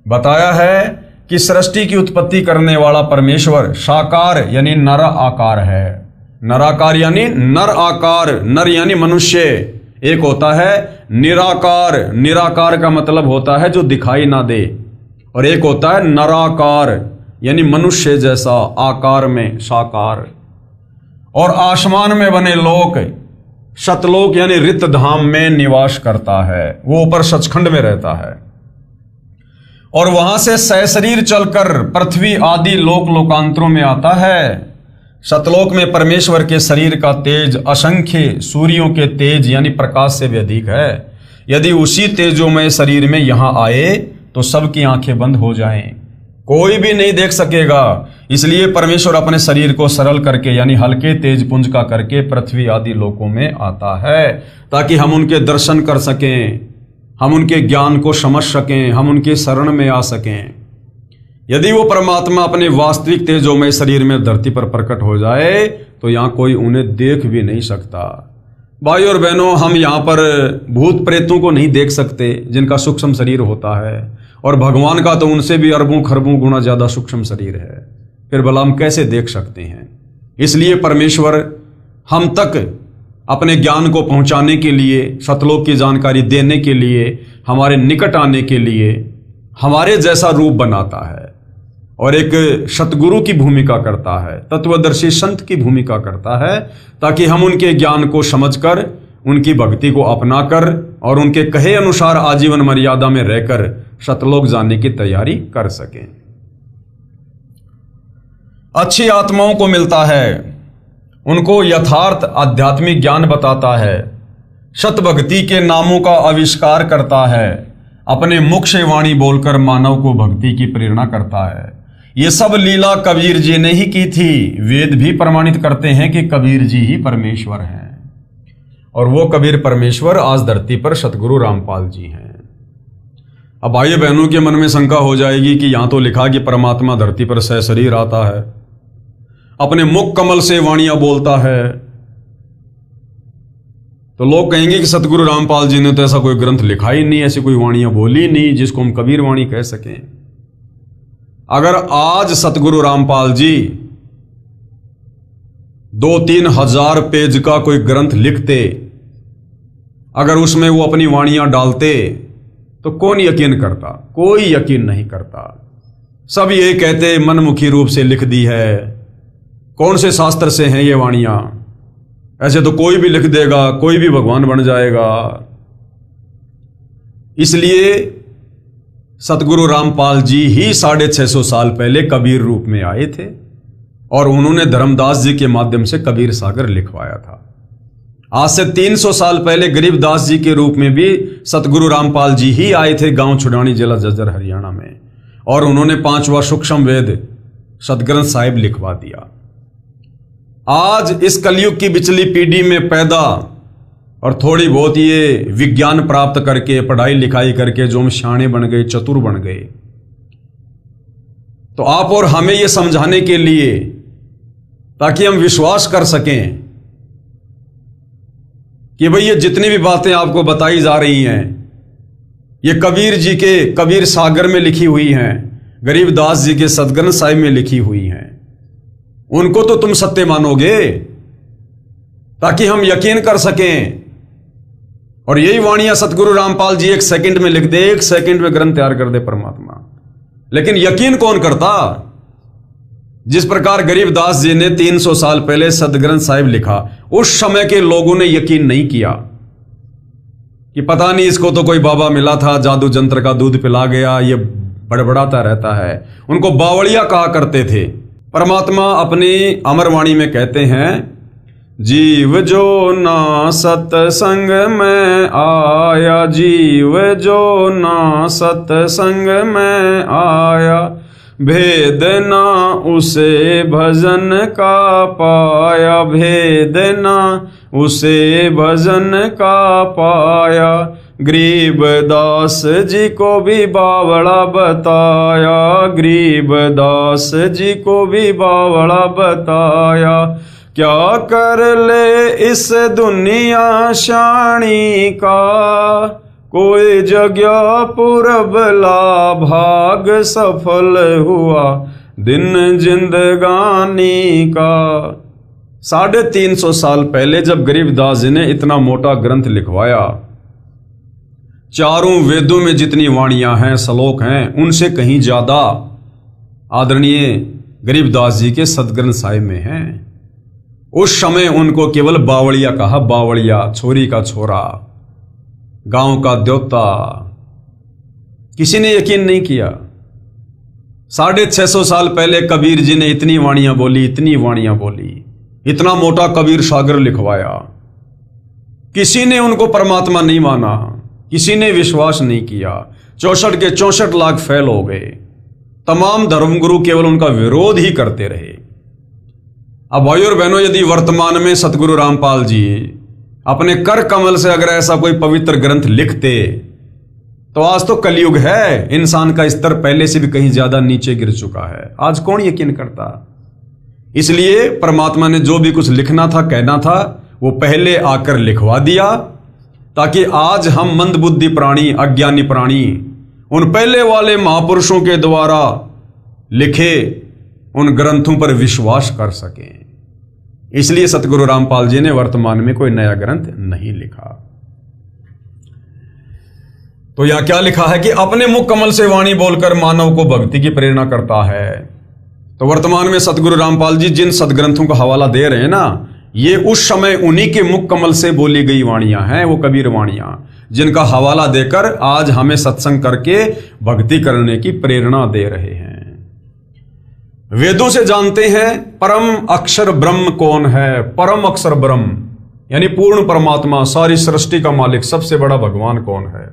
बताया है कि सृष्टि की उत्पत्ति करने वाला परमेश्वर साकार यानी नर आकार है। नराकार यानी नर आकार, नर यानी मनुष्य। एक होता है निराकार, निराकार का मतलब होता है जो दिखाई ना दे, और एक होता है नराकार यानी मनुष्य जैसा आकार में साकार। और आसमान में बने लोक, सतलोक यानी रित धाम में निवास करता है, वो ऊपर सचखंड में रहता है। और वहां से सशरीर चलकर पृथ्वी आदि लोक लोकांतरों में आता है। सतलोक में परमेश्वर के शरीर का तेज असंख्य सूर्यों के तेज यानी प्रकाश से भी अधिक है। यदि उसी तेजोमय शरीर में यहां आए तो सबकी आंखें बंद हो जाएं, कोई भी नहीं देख सकेगा। इसलिए परमेश्वर अपने शरीर को सरल करके यानी हल्के तेज पुंज का करके पृथ्वी आदि लोकों में आता है, ताकि हम उनके दर्शन कर सकें, हम उनके ज्ञान को समझ सकें, हम उनके शरण में आ सकें। यदि वो परमात्मा अपने वास्तविक तेजोमय शरीर में धरती पर प्रकट हो जाए तो यहां कोई उन्हें देख भी नहीं सकता। भाई और बहनों, हम यहाँ पर भूत प्रेतों को नहीं देख सकते जिनका सूक्ष्म शरीर होता है, और भगवान का तो उनसे भी अरबों खरबों गुना ज्यादा सूक्ष्म शरीर है। फिर भला हम कैसे देख सकते हैं? इसलिए परमेश्वर हम तक अपने ज्ञान को पहुंचाने के लिए, सतलोक की जानकारी देने के लिए, हमारे निकट आने के लिए हमारे जैसा रूप बनाता है और एक सतगुरु की भूमिका करता है, तत्वदर्शी संत की भूमिका करता है, ताकि हम उनके ज्ञान को समझकर, उनकी भक्ति को अपनाकर और उनके कहे अनुसार आजीवन मर्यादा में रहकर सतलोक जाने की तैयारी कर सकें। अच्छी आत्माओं को मिलता है, उनको यथार्थ आध्यात्मिक ज्ञान बताता है, सत भक्ति के नामों का आविष्कार करता है, अपने मुख से वाणी बोलकर मानव को भक्ति की प्रेरणा करता है। ये सब लीला कबीर जी ने ही की थी। वेद भी प्रमाणित करते हैं कि कबीर जी ही परमेश्वर हैं, और वो कबीर परमेश्वर आज धरती पर सतगुरु रामपाल जी हैं। अब भाई बहनों के मन में शंका हो जाएगी कि यहां तो लिखा कि परमात्मा धरती पर सशरीर आता है, अपने मुख कमल से वाणियां बोलता है, तो लोग कहेंगे कि सतगुरु रामपाल जी ने तो ऐसा कोई ग्रंथ लिखा ही नहीं, ऐसी कोई वाणियां बोली नहीं जिसको हम कबीर वाणी कह सकें। अगर आज सतगुरु रामपाल जी 2-3 हजार पेज का कोई ग्रंथ लिखते, अगर उसमें वो अपनी वाणियां डालते, तो कौन यकीन करता? कोई यकीन नहीं करता। सब ये कहते मनमुखी रूप से लिख दी है, कौन से शास्त्र से हैं ये वाणियां, ऐसे तो कोई भी लिख देगा, कोई भी भगवान बन जाएगा। इसलिए सतगुरु रामपाल जी ही 650 साल पहले कबीर रूप में आए थे, और उन्होंने धर्मदास जी के माध्यम से कबीर सागर लिखवाया था। आज से 300 साल पहले गरीबदास जी के रूप में भी सतगुरु रामपाल जी ही आए थे गांव छुड़ानी जिला जज्जर हरियाणा में, और उन्होंने 5वां सूक्ष्म वेद सतग्रंथ साहिब लिखवा दिया। आज इस कलयुग की बिचली पीढ़ी में पैदा और थोड़ी बहुत ये विज्ञान प्राप्त करके, पढ़ाई लिखाई करके जो हम शाणे बन गए, चतुर बन गए, तो आप और हमें ये समझाने के लिए, ताकि हम विश्वास कर सकें कि भाई ये जितनी भी बातें आपको बताई जा रही हैं ये कबीर जी के कबीर सागर में लिखी हुई हैं, गरीबदास जी के सतग्रंथ साहिब में लिखी हुई हैं, उनको तो तुम सत्य मानोगे, ताकि हम यकीन कर सकें और यही वाणियां सतगुरु रामपाल जी 1 सेकंड में लिख दे, 1 सेकंड में ग्रंथ तैयार कर दे परमात्मा। लेकिन यकीन कौन करता? जिस प्रकार गरीबदास जी ने 300 साल पहले सदग्रंथ साहिब लिखा, उस समय के लोगों ने यकीन नहीं किया कि पता नहीं इसको तो कोई बाबा मिला था, जादू जंत्र का दूध पिला गया, ये बड़बड़ाता रहता है। उनको बावड़िया कहा करते थे। परमात्मा अपनी अमरवाणी में कहते हैं, जीव जो ना सत्संग में आया, जीव जो ना सत्संग में आया, भेद ना उसे भजन का पाया, भेद ना उसे भजन का पाया। गरीबदास जी को भी बावड़ा बताया, गरीबदास जी को भी बावड़ा बताया। क्या कर ले इस दुनिया शानी का, कोई जगह पूरब ला भाग सफल हुआ दिन जिंदगानी का। 350 साल पहले जब गरीबदास जी ने इतना मोटा ग्रंथ लिखवाया, चारों वेदों में जितनी वाणियां हैं, श्लोक हैं, उनसे कहीं ज्यादा आदरणीय गरीबदास जी के सदग्रंथ साहिब में हैं। उस समय उनको केवल बावड़िया कहा, बावड़िया, छोरी का छोरा, गांव का द्योता। किसी ने यकीन नहीं किया। 650 साल पहले कबीर जी ने इतनी वाणियां बोली, इतनी वाणियां बोली, इतना मोटा कबीर सागर लिखवाया। किसी ने उनको परमात्मा नहीं माना, किसी ने विश्वास नहीं किया। 64 के 64 लाख फैल हो गए। तमाम धर्मगुरु केवल उनका विरोध ही करते रहे। अब भाई और बहनों, यदि वर्तमान में सतगुरु रामपाल जी अपने कर कमल से अगर ऐसा कोई पवित्र ग्रंथ लिखते, तो आज तो कलयुग है, इंसान का स्तर पहले से भी कहीं ज्यादा नीचे गिर चुका है। आज कौन यकीन करता? इसलिए परमात्मा ने जो भी कुछ लिखना था, कहना था, वो पहले आकर लिखवा दिया, ताकि आज हम मंदबुद्धि प्राणी, अज्ञानी प्राणी, उन पहले वाले महापुरुषों के द्वारा लिखे उन ग्रंथों पर विश्वास कर सकें। इसलिए सतगुरु रामपाल जी ने वर्तमान में कोई नया ग्रंथ नहीं लिखा। तो यह क्या लिखा है कि अपने मुख कमल से वाणी बोलकर मानव को भक्ति की प्रेरणा करता है। तो वर्तमान में सतगुरु रामपाल जी जिन सदग्रंथों का हवाला दे रहे हैं ना, ये उस समय उन्हीं के मुख कमल से बोली गई वाणियां हैं, वो कबीर वाणियां, जिनका हवाला देकर आज हमें सत्संग करके भक्ति करने की प्रेरणा दे रहे हैं। वेदों से जानते हैं परम अक्षर ब्रह्म कौन है। परम अक्षर ब्रह्म यानी पूर्ण परमात्मा, सारी सृष्टि का मालिक, सबसे बड़ा भगवान कौन है।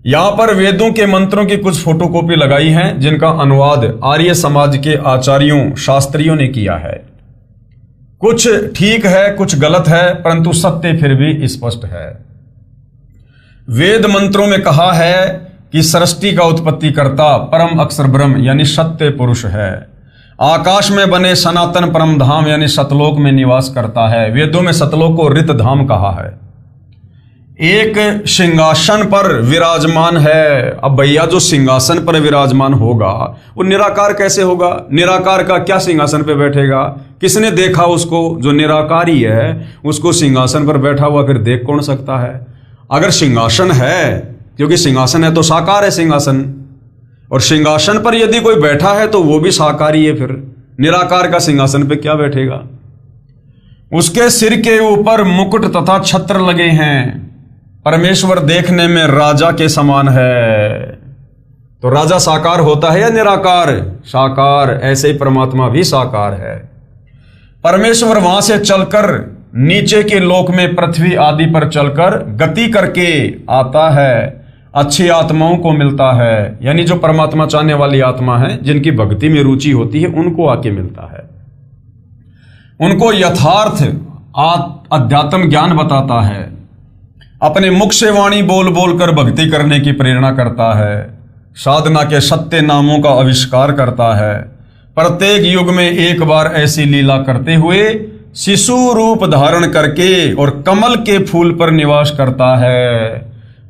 यहां पर वेदों के मंत्रों की कुछ फोटोकॉपी लगाई है, जिनका अनुवाद आर्य समाज के आचार्यों, शास्त्रियों ने किया है। कुछ ठीक है, कुछ गलत है, परंतु सत्य फिर भी स्पष्ट है। वेद मंत्रों में कहा है कि सृष्टि का उत्पत्ति करता परम अक्षर ब्रह्म यानी सत्य पुरुष है। आकाश में बने सनातन परम धाम यानी सतलोक में निवास करता है। वेदों में सतलोक को रित धाम कहा है। एक सिंहासन पर विराजमान है। अब भैया, जो सिंहासन पर विराजमान होगा वो निराकार कैसे होगा? निराकार का क्या सिंहासन पर बैठेगा? किसने देखा उसको? जो निराकारी है उसको सिंहासन पर बैठा हुआ फिर देख कौन सकता है? अगर सिंहासन है, क्योंकि सिंहासन है तो साकार है सिंहासन, और सिंहासन पर यदि कोई बैठा है तो वो भी साकारी है, फिर निराकार का सिंहासन पे क्या बैठेगा? उसके सिर के ऊपर मुकुट तथा छत्र लगे हैं। परमेश्वर देखने में राजा के समान है। तो राजा साकार होता है या निराकार? साकार। ऐसे ही परमात्मा भी साकार है। परमेश्वर वहां से चलकर नीचे के लोक में पृथ्वी आदि पर चलकर गति करके आता है, अच्छी आत्माओं को मिलता है। यानी जो परमात्मा चाहने वाली आत्मा है, जिनकी भक्ति में रुचि होती है, उनको आके मिलता है। उनको यथार्थ अध्यात्म ज्ञान बताता है। अपने मुख से वाणी बोल बोल कर भक्ति करने की प्रेरणा करता है। साधना के सत्य नामों का आविष्कार करता है। प्रत्येक युग में एक बार ऐसी लीला करते हुए शिशु रूप धारण करके और कमल के फूल पर निवास करता है।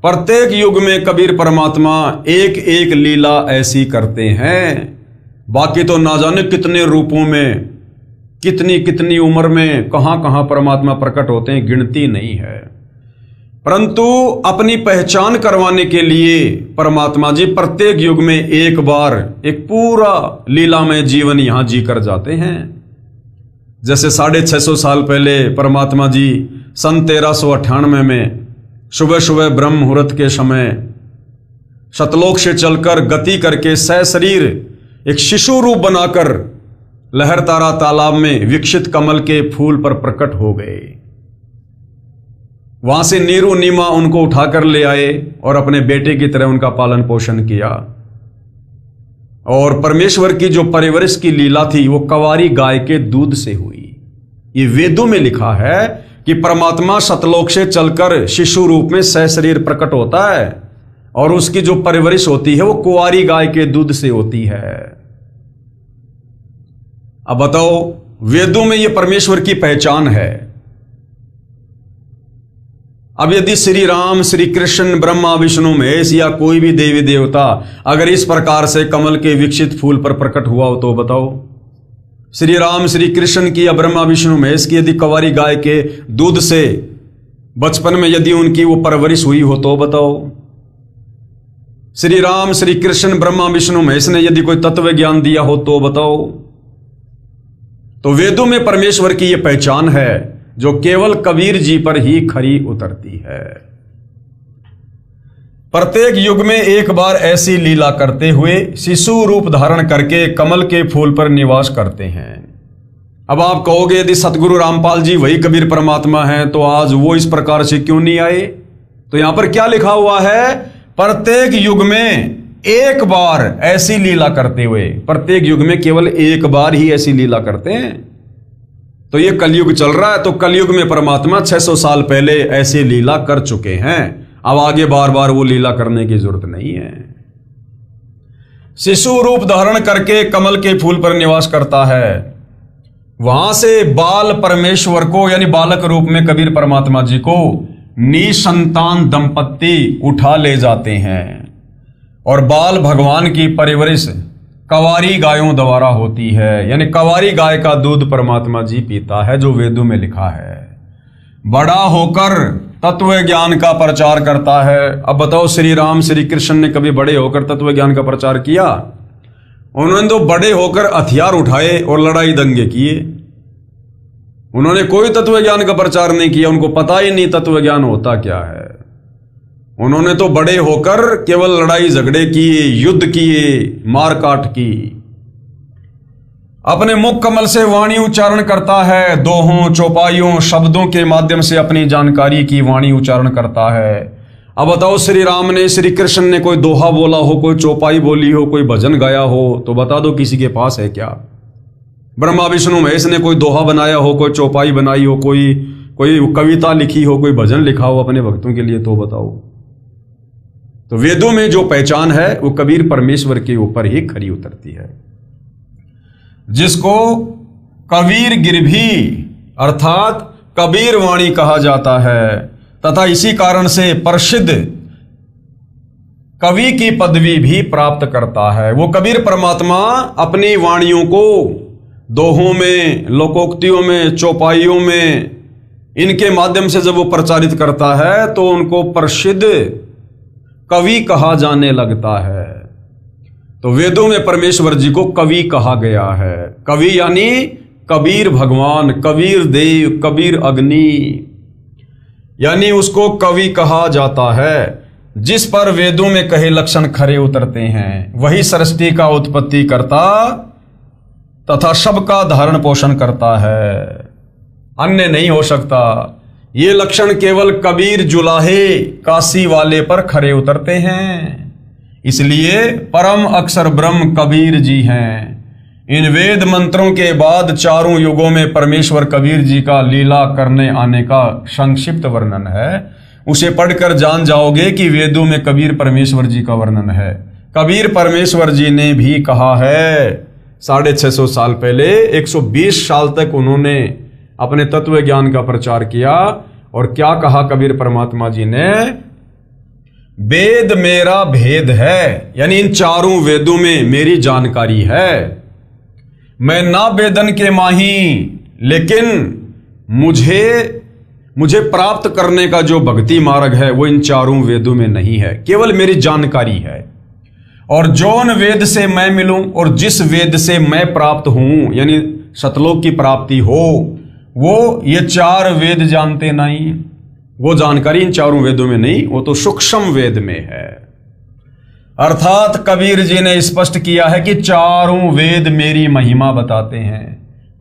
प्रत्येक युग में कबीर परमात्मा एक एक लीला ऐसी करते हैं। बाकी तो ना जाने कितने रूपों में, कितनी कितनी उम्र में, कहां कहां परमात्मा प्रकट होते हैं, गिनती नहीं है। परंतु अपनी पहचान करवाने के लिए परमात्मा जी प्रत्येक युग में एक बार एक पूरा लीलामय जीवन यहां जीकर जाते हैं। जैसे 650 साल पहले परमात्मा जी सन 1398 में सुबह सुबह ब्रह्म मुहूर्त के समय सतलोक से चलकर गति करके सशरीर एक शिशु रूप बनाकर लहरतारा तालाब में विकसित कमल के फूल पर प्रकट हो गए। वहां से नीरू नीमा उनको उठाकर ले आए और अपने बेटे की तरह उनका पालन पोषण किया। और परमेश्वर की जो परवरिश की लीला थी वो कवारी गाय के दूध से हुई। ये वेदों में लिखा है कि परमात्मा सतलोक से चलकर शिशु रूप में सशरीर प्रकट होता है और उसकी जो परवरिश होती है वो कुंवारी गाय के दूध से होती है। अब बताओ, वेदों में ये परमेश्वर की पहचान है। अब यदि श्री राम, श्री कृष्ण, ब्रह्मा, विष्णु, महेश या कोई भी देवी देवता अगर इस प्रकार से कमल के विकसित फूल पर प्रकट हुआ हो तो बताओ, श्री राम, श्री कृष्ण की या ब्रह्मा, विष्णु, महेश की यदि कवारी गाय के दूध से बचपन में यदि उनकी वो परवरिश हुई हो तो बताओ, श्री राम, श्री कृष्ण, ब्रह्मा, विष्णु, महेश ने यदि कोई तत्व ज्ञान दिया हो तो बताओ। तो वेदों में परमेश्वर की यह पहचान है जो केवल कबीर जी पर ही खरी उतरती है। प्रत्येक युग में एक बार ऐसी लीला करते हुए शिशु रूप धारण करके कमल के फूल पर निवास करते हैं। अब आप कहोगे यदि सतगुरु रामपाल जी वही कबीर परमात्मा हैं तो आज वो इस प्रकार से क्यों नहीं आए? तो यहां पर क्या लिखा हुआ है? प्रत्येक युग में एक बार ऐसी लीला करते हुए, प्रत्येक युग में केवल एक बार ही ऐसी लीला करते हैं। तो ये कलयुग चल रहा है, तो कलयुग में परमात्मा 600 साल पहले ऐसी लीला कर चुके हैं। अब आगे बार बार वो लीला करने की जरूरत नहीं है। शिशु रूप धारण करके कमल के फूल पर निवास करता है। वहां से बाल परमेश्वर को यानी बालक रूप में कबीर परमात्मा जी को निसंतान दंपत्ति उठा ले जाते हैं और बाल भगवान की परवरिश कवारी गायों द्वारा होती है। यानी कवारी गाय का दूध परमात्मा जी पीता है, जो वेदों में लिखा है। बड़ा होकर तत्व ज्ञान का प्रचार करता है। अब बताओ, श्री राम, श्री कृष्ण ने कभी बड़े होकर तत्व ज्ञान का प्रचार किया? उन्होंने तो बड़े होकर हथियार उठाए और लड़ाई दंगे किए। उन्होंने कोई तत्व ज्ञान का प्रचार नहीं किया, उनको पता ही नहीं तत्व ज्ञान होता क्या है। उन्होंने तो बड़े होकर केवल लड़ाई झगड़े किए, युद्ध किए, मार काट की। अपने मुख कमल से वाणी उच्चारण करता है, दोहों, चौपाइयों, शब्दों के माध्यम से अपनी जानकारी की वाणी उच्चारण करता है। अब बताओ, श्री राम ने, श्री कृष्ण ने कोई दोहा बोला हो, कोई चौपाई बोली हो, कोई भजन गाया हो तो बता दो किसी के पास है क्या? ब्रह्मा, विष्णु, महेश ने कोई दोहा बनाया हो, कोई चौपाई बनाई हो, कोई कविता लिखी हो, कोई भजन लिखा हो अपने भक्तों के लिए तो बताओ। तो वेदों में जो पहचान है वो कबीर परमेश्वर के ऊपर ही खरी उतरती है, जिसको कबीर गिरभी अर्थात कबीर वाणी कहा जाता है तथा इसी कारण से प्रसिद्ध कवि की पदवी भी प्राप्त करता है। वो कबीर परमात्मा अपनी वाणियों को दोहों में, लोकोक्तियों में, चौपाइयों में, इनके माध्यम से जब वो प्रचारित करता है तो उनको प्रसिद्ध कवि कहा जाने लगता है। तो वेदों में परमेश्वर जी को कवि कहा गया है। कवि यानी कबीर भगवान, कबीर देव, कबीर अग्नि, यानी उसको कवि कहा जाता है। जिस पर वेदों में कहे लक्षण खरे उतरते हैं, वही सृष्टि का उत्पत्ति करता तथा सबका धारण पोषण करता है, अन्य नहीं हो सकता। ये लक्षण केवल कबीर जुलाहे काशी वाले पर खरे उतरते हैं। इसलिए परम अक्षर ब्रह्म कबीर जी हैं। इन वेद मंत्रों के बाद चारों युगों में परमेश्वर कबीर जी का लीला करने आने का संक्षिप्त वर्णन है। उसे पढ़कर जान जाओगे कि वेदों में कबीर परमेश्वर जी का वर्णन है। कबीर परमेश्वर जी ने भी कहा है 650 साल पहले, 120 साल तक उन्होंने अपने तत्व ज्ञान का प्रचार किया। और क्या कहा कबीर परमात्मा जी ने? वेद मेरा भेद है, यानी इन चारों वेदों में मेरी जानकारी है। मैं ना वेदन के माही, लेकिन मुझे मुझे प्राप्त करने का जो भक्ति मार्ग है वो इन चारों वेदों में नहीं है, केवल मेरी जानकारी है। और जौन वेद से मैं मिलूं और जिस वेद से मैं प्राप्त हूं, यानी सतलोक की प्राप्ति हो, वो ये चार वेद जानते नहीं। वो जानकारी इन चारों वेदों में नहीं, वो तो सूक्ष्म वेद में है। अर्थात कबीर जी ने स्पष्ट किया है कि चारों वेद मेरी महिमा बताते हैं,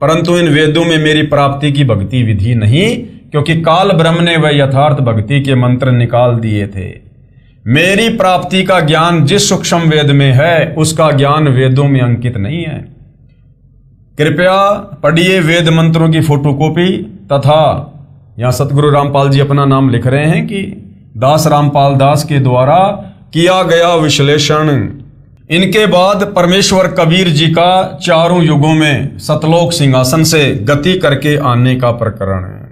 परंतु इन वेदों में मेरी प्राप्ति की भक्ति विधि नहीं, क्योंकि काल ब्रह्म ने वह यथार्थ भक्ति के मंत्र निकाल दिए थे। मेरी प्राप्ति का ज्ञान जिस सूक्ष्म वेद में है, उसका ज्ञान वेदों में अंकित नहीं है। कृपया पढ़िए वेद मंत्रों की फोटोकॉपी, तथा यहां सतगुरु रामपाल जी अपना नाम लिख रहे हैं कि दास रामपाल दास के द्वारा किया गया विश्लेषण। इनके बाद परमेश्वर कबीर जी का चारों युगों में सतलोक सिंहासन से गति करके आने का प्रकरण है।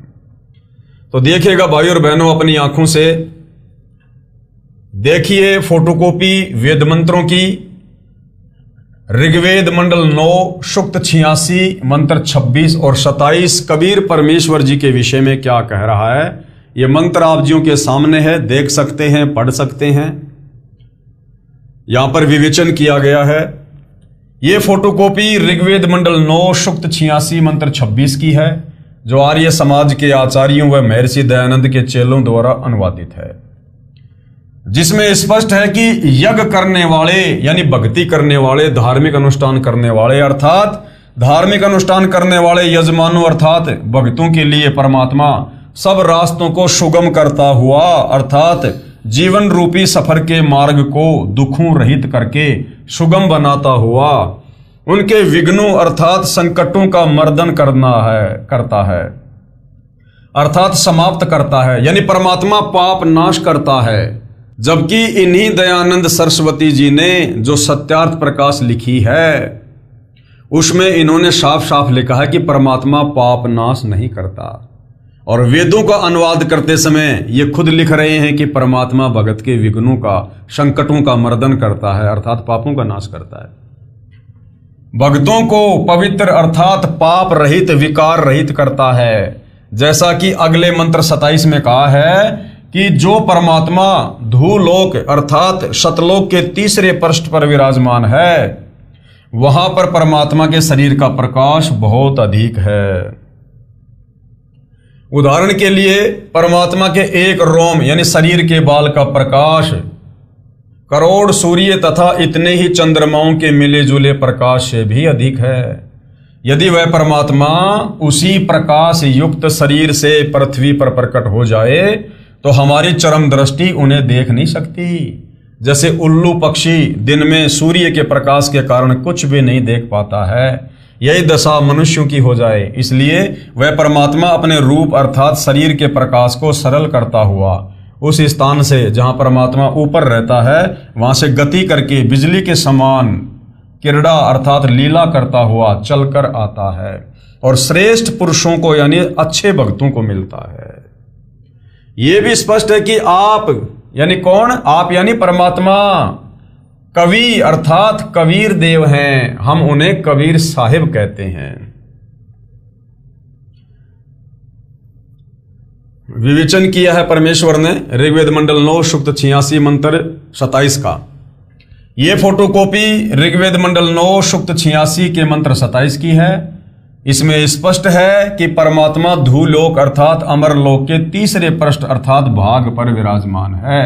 तो देखिएगा भाई और बहनों, अपनी आंखों से देखिए फोटोकॉपी वेद मंत्रों की। ऋग्वेद मंडल 9 सूक्त 86 मंत्र 26 और 27 कबीर परमेश्वर जी के विषय में क्या कह रहा है, ये मंत्र आप जियों के सामने है, देख सकते हैं, पढ़ सकते हैं। यहां पर विवेचन किया गया है। ये फोटोकॉपी ऋग्वेद मंडल 9 सूक्त 86 मंत्र 26 की है, जो आर्य समाज के आचार्यों व महर्षि दयानंद के चेलों द्वारा अनुवादित है, जिसमें स्पष्ट है कि यज्ञ करने वाले यानी भक्ति करने वाले, धार्मिक अनुष्ठान करने वाले, अर्थात धार्मिक अनुष्ठान करने वाले यजमानों अर्थात भक्तों के लिए परमात्मा सब रास्तों को सुगम करता हुआ, अर्थात जीवन रूपी सफर के मार्ग को दुखों रहित करके सुगम बनाता हुआ उनके विघ्नों अर्थात संकटों का मर्दन करता है, अर्थात समाप्त करता है, यानी परमात्मा पाप नाश करता है। जबकि इन्हीं दयानंद सरस्वती जी ने जो सत्यार्थ प्रकाश लिखी है, उसमें इन्होंने साफ साफ लिखा है कि परमात्मा पाप नाश नहीं करता। और वेदों का अनुवाद करते समय ये खुद लिख रहे हैं कि परमात्मा भगत के विघ्नों का, संकटों का मर्दन करता है, अर्थात पापों का नाश करता है। भक्तों को पवित्र अर्थात पाप रहित, विकार रहित करता है। जैसा कि अगले मंत्र 27 में कहा है कि जो परमात्मा धूलोक अर्थात सतलोक के तीसरे पृष्ठ पर विराजमान है, वहां पर परमात्मा के शरीर का प्रकाश बहुत अधिक है। उदाहरण के लिए परमात्मा के एक रोम यानी शरीर के बाल का प्रकाश करोड़ सूर्य तथा इतने ही चंद्रमाओं के मिले जुले प्रकाश से भी अधिक है। यदि वह परमात्मा उसी प्रकाश युक्त शरीर से पृथ्वी पर प्रकट हो जाए तो हमारी चरम दृष्टि उन्हें देख नहीं सकती। जैसे उल्लू पक्षी दिन में सूर्य के प्रकाश के कारण कुछ भी नहीं देख पाता है, यही दशा मनुष्यों की हो जाए। इसलिए वह परमात्मा अपने रूप अर्थात शरीर के प्रकाश को सरल करता हुआ उस स्थान से जहां परमात्मा ऊपर रहता है, वहां से गति करके बिजली के समान क्रीड़ा अर्थात लीला करता हुआ चलकर आता है और श्रेष्ठ पुरुषों को यानी अच्छे भक्तों को मिलता है। यह भी स्पष्ट है कि आप यानी कौन, आप यानी परमात्मा कवि अर्थात कबीर देव हैं, हम उन्हें कबीर साहिब कहते हैं। विवेचन किया है परमेश्वर ने ऋग्वेद मंडल 9 सूक्त 86 मंत्र 27 का। यह फोटोकॉपी ऋग्वेद मंडल 9 सूक्त 86 के मंत्र 27 की है। इसमें स्पष्ट है कि परमात्मा धूलोक अर्थात अमरलोक के तीसरे पृष्ठ अर्थात भाग पर विराजमान है।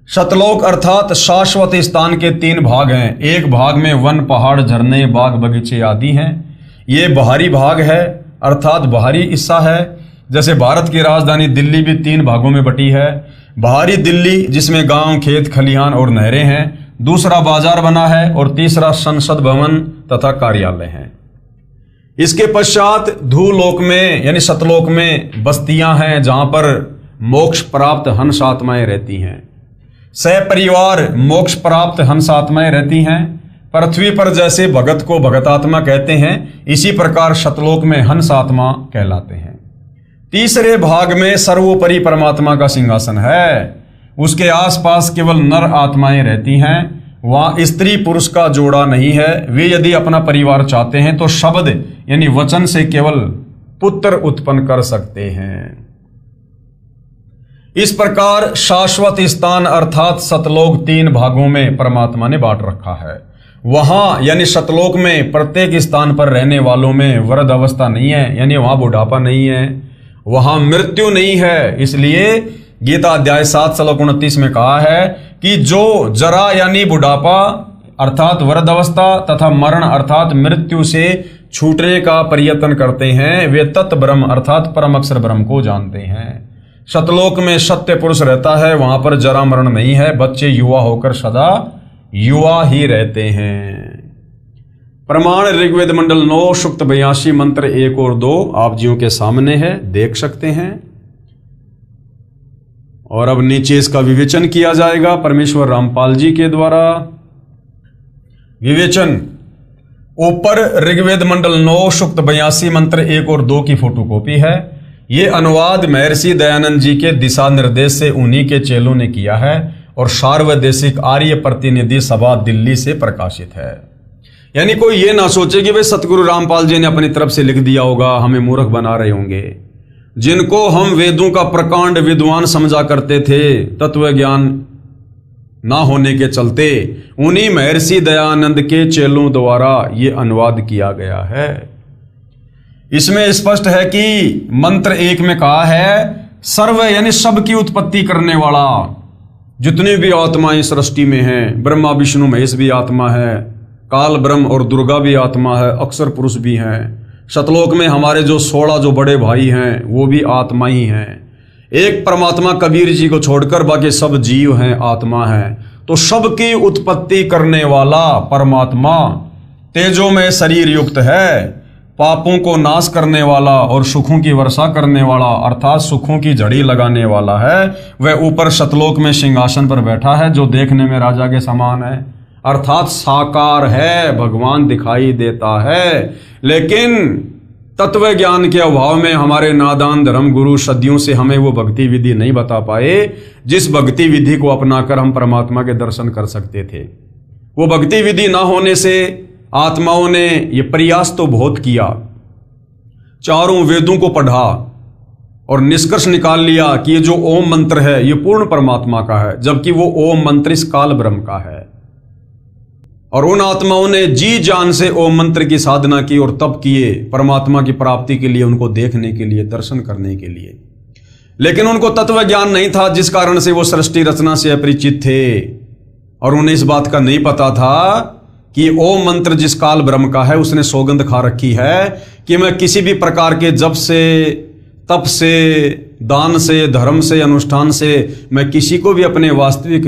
सतलोक अर्थात शाश्वत स्थान के 3 भाग हैं। एक भाग में वन, पहाड़, झरने, बाग बगीचे आदि हैं। ये बाहरी भाग है अर्थात बाहरी हिस्सा है। जैसे भारत की राजधानी दिल्ली भी 3 भागों में बटी है। बाहरी दिल्ली जिसमें गांव, खेत, खलिहान और नहरें हैं, दूसरा बाजार बना है और तीसरा संसद भवन तथा कार्यालय है। इसके पश्चात धूलोक में यानी सतलोक में बस्तियां हैं जहां पर मोक्ष प्राप्त हंस आत्माएं रहती हैं। सपरिवार मोक्ष प्राप्त हंस आत्माएं रहती हैं। पृथ्वी पर जैसे भगत को भगतात्मा कहते हैं, इसी प्रकार सतलोक में हंस आत्मा कहलाते हैं। तीसरे भाग में सर्वोपरि परमात्मा का सिंहासन है। उसके आसपास केवल नर आत्माएं रहती हैं। वहां स्त्री पुरुष का जोड़ा नहीं है। वे यदि अपना परिवार चाहते हैं तो शब्द यानी वचन से केवल पुत्र उत्पन्न कर सकते हैं। इस प्रकार शाश्वत स्थान अर्थात सतलोक 3 भागों में परमात्मा ने बांट रखा है। वहां यानी सतलोक में प्रत्येक स्थान पर रहने वालों में वृद्ध अवस्था नहीं है, यानी वहां बुढ़ापा नहीं है, वहां मृत्यु नहीं है। इसलिए गीता अध्याय 7 श्लोक 29 में कहा है कि जो जरा यानी बुढ़ापा अर्थात वृद्ध अवस्था तथा मरण अर्थात मृत्यु से छूटने का प्रयत्न करते हैं, वे तत् ब्रह्म अर्थात परम अक्षर ब्रह्म को जानते हैं। सतलोक में सत्य पुरुष रहता है, वहां पर जरा मरण नहीं है, बच्चे युवा होकर सदा युवा ही रहते हैं। प्रमाण ऋग्वेद मंडल 9 सूक्त 82 मंत्र 1 और 2 आप जियों के सामने है, देख सकते हैं। और अब नीचे इसका विवेचन किया जाएगा परमेश्वर रामपाल जी के द्वारा। विवेचन, ऊपर ऋग्वेद मंडल 9 सूक्त 82 मंत्र 1 और 2 की फोटोकॉपी है। ये अनुवाद महर्षि दयानंद जी के दिशा निर्देश से उन्हीं के चेलों ने किया है और सार्वदेशिक आर्य प्रतिनिधि सभा दिल्ली से प्रकाशित है। यानी कोई ये ना सोचे कि भाई सतगुरु रामपाल जी ने अपनी तरफ से लिख दिया होगा, हमें मूर्ख बना रहे होंगे। जिनको हम वेदों का प्रकांड विद्वान समझा करते थे, तत्व ज्ञान ना होने के चलते उन्हीं महर्षि दयानंद के चेलों द्वारा ये अनुवाद किया गया है। इसमें स्पष्ट है कि मंत्र 1 में कहा है सर्व यानी सब की उत्पत्ति करने वाला, जितनी भी आत्माएं सृष्टि में हैं, ब्रह्मा विष्णु महेश भी आत्मा है, काल ब्रह्म और दुर्गा भी आत्मा है, अक्षर पुरुष भी हैं। सतलोक में हमारे जो 16 जो बड़े भाई हैं वो भी आत्मा ही हैं। एक परमात्मा कबीर जी को छोड़कर बाकी सब जीव हैं, आत्मा हैं। तो सबकी उत्पत्ति करने वाला परमात्मा तेजो में शरीर युक्त है, पापों को नाश करने वाला और सुखों की वर्षा करने वाला अर्थात सुखों की झड़ी लगाने वाला है। वह ऊपर सतलोक में सिंहासन पर बैठा है जो देखने में राजा के समान है, अर्थात साकार है, भगवान दिखाई देता है। लेकिन तत्व ज्ञान के अभाव में हमारे नादान धर्म गुरु सदियों से हमें वो भक्ति विधि नहीं बता पाए जिस भक्ति विधि को अपनाकर हम परमात्मा के दर्शन कर सकते थे। वो भक्ति विधि ना होने से आत्माओं ने ये प्रयास तो बहुत किया, चारों वेदों को पढ़ा और निष्कर्ष निकाल लिया कि ये जो ओम मंत्र है ये पूर्ण परमात्मा का है, जबकि वो ओम मंत्र इस काल ब्रह्म का है। और उन आत्माओं ने जी जान से ओम मंत्र की साधना की और तप किए परमात्मा की प्राप्ति के लिए, उनको देखने के लिए, दर्शन करने के लिए। लेकिन उनको तत्व ज्ञान नहीं था, जिस कारण से वो सृष्टि रचना से अपरिचित थे और उन्हें इस बात का नहीं पता था कि ओम मंत्र जिस काल ब्रह्म का है उसने सौगंध खा रखी है कि मैं किसी भी प्रकार के जप से, तप से, दान से, धर्म से, अनुष्ठान से मैं किसी को भी अपने वास्तविक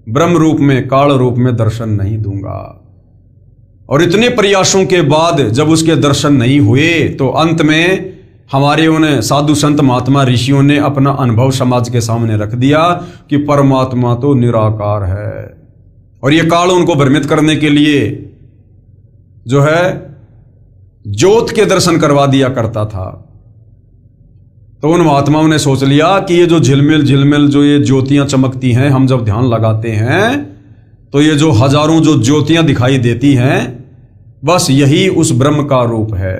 ब्रह्म रूप में, काल रूप में दर्शन नहीं दूंगा। और इतने प्रयासों के बाद जब उसके दर्शन नहीं हुए तो अंत में हमारे उन्हें साधु संत महात्मा ऋषियों ने अपना अनुभव समाज के सामने रख दिया कि परमात्मा तो निराकार है। और ये काल उनको भ्रमित करने के लिए जो है ज्योत के दर्शन करवा दिया करता था। तो उन महात्माओं ने सोच लिया कि ये जो झिलमिल झिलमिल जो ये ज्योतियां चमकती हैं, हम जब ध्यान लगाते हैं तो ये जो हजारों जो ज्योतियां दिखाई देती हैं, बस यही उस ब्रह्म का रूप है।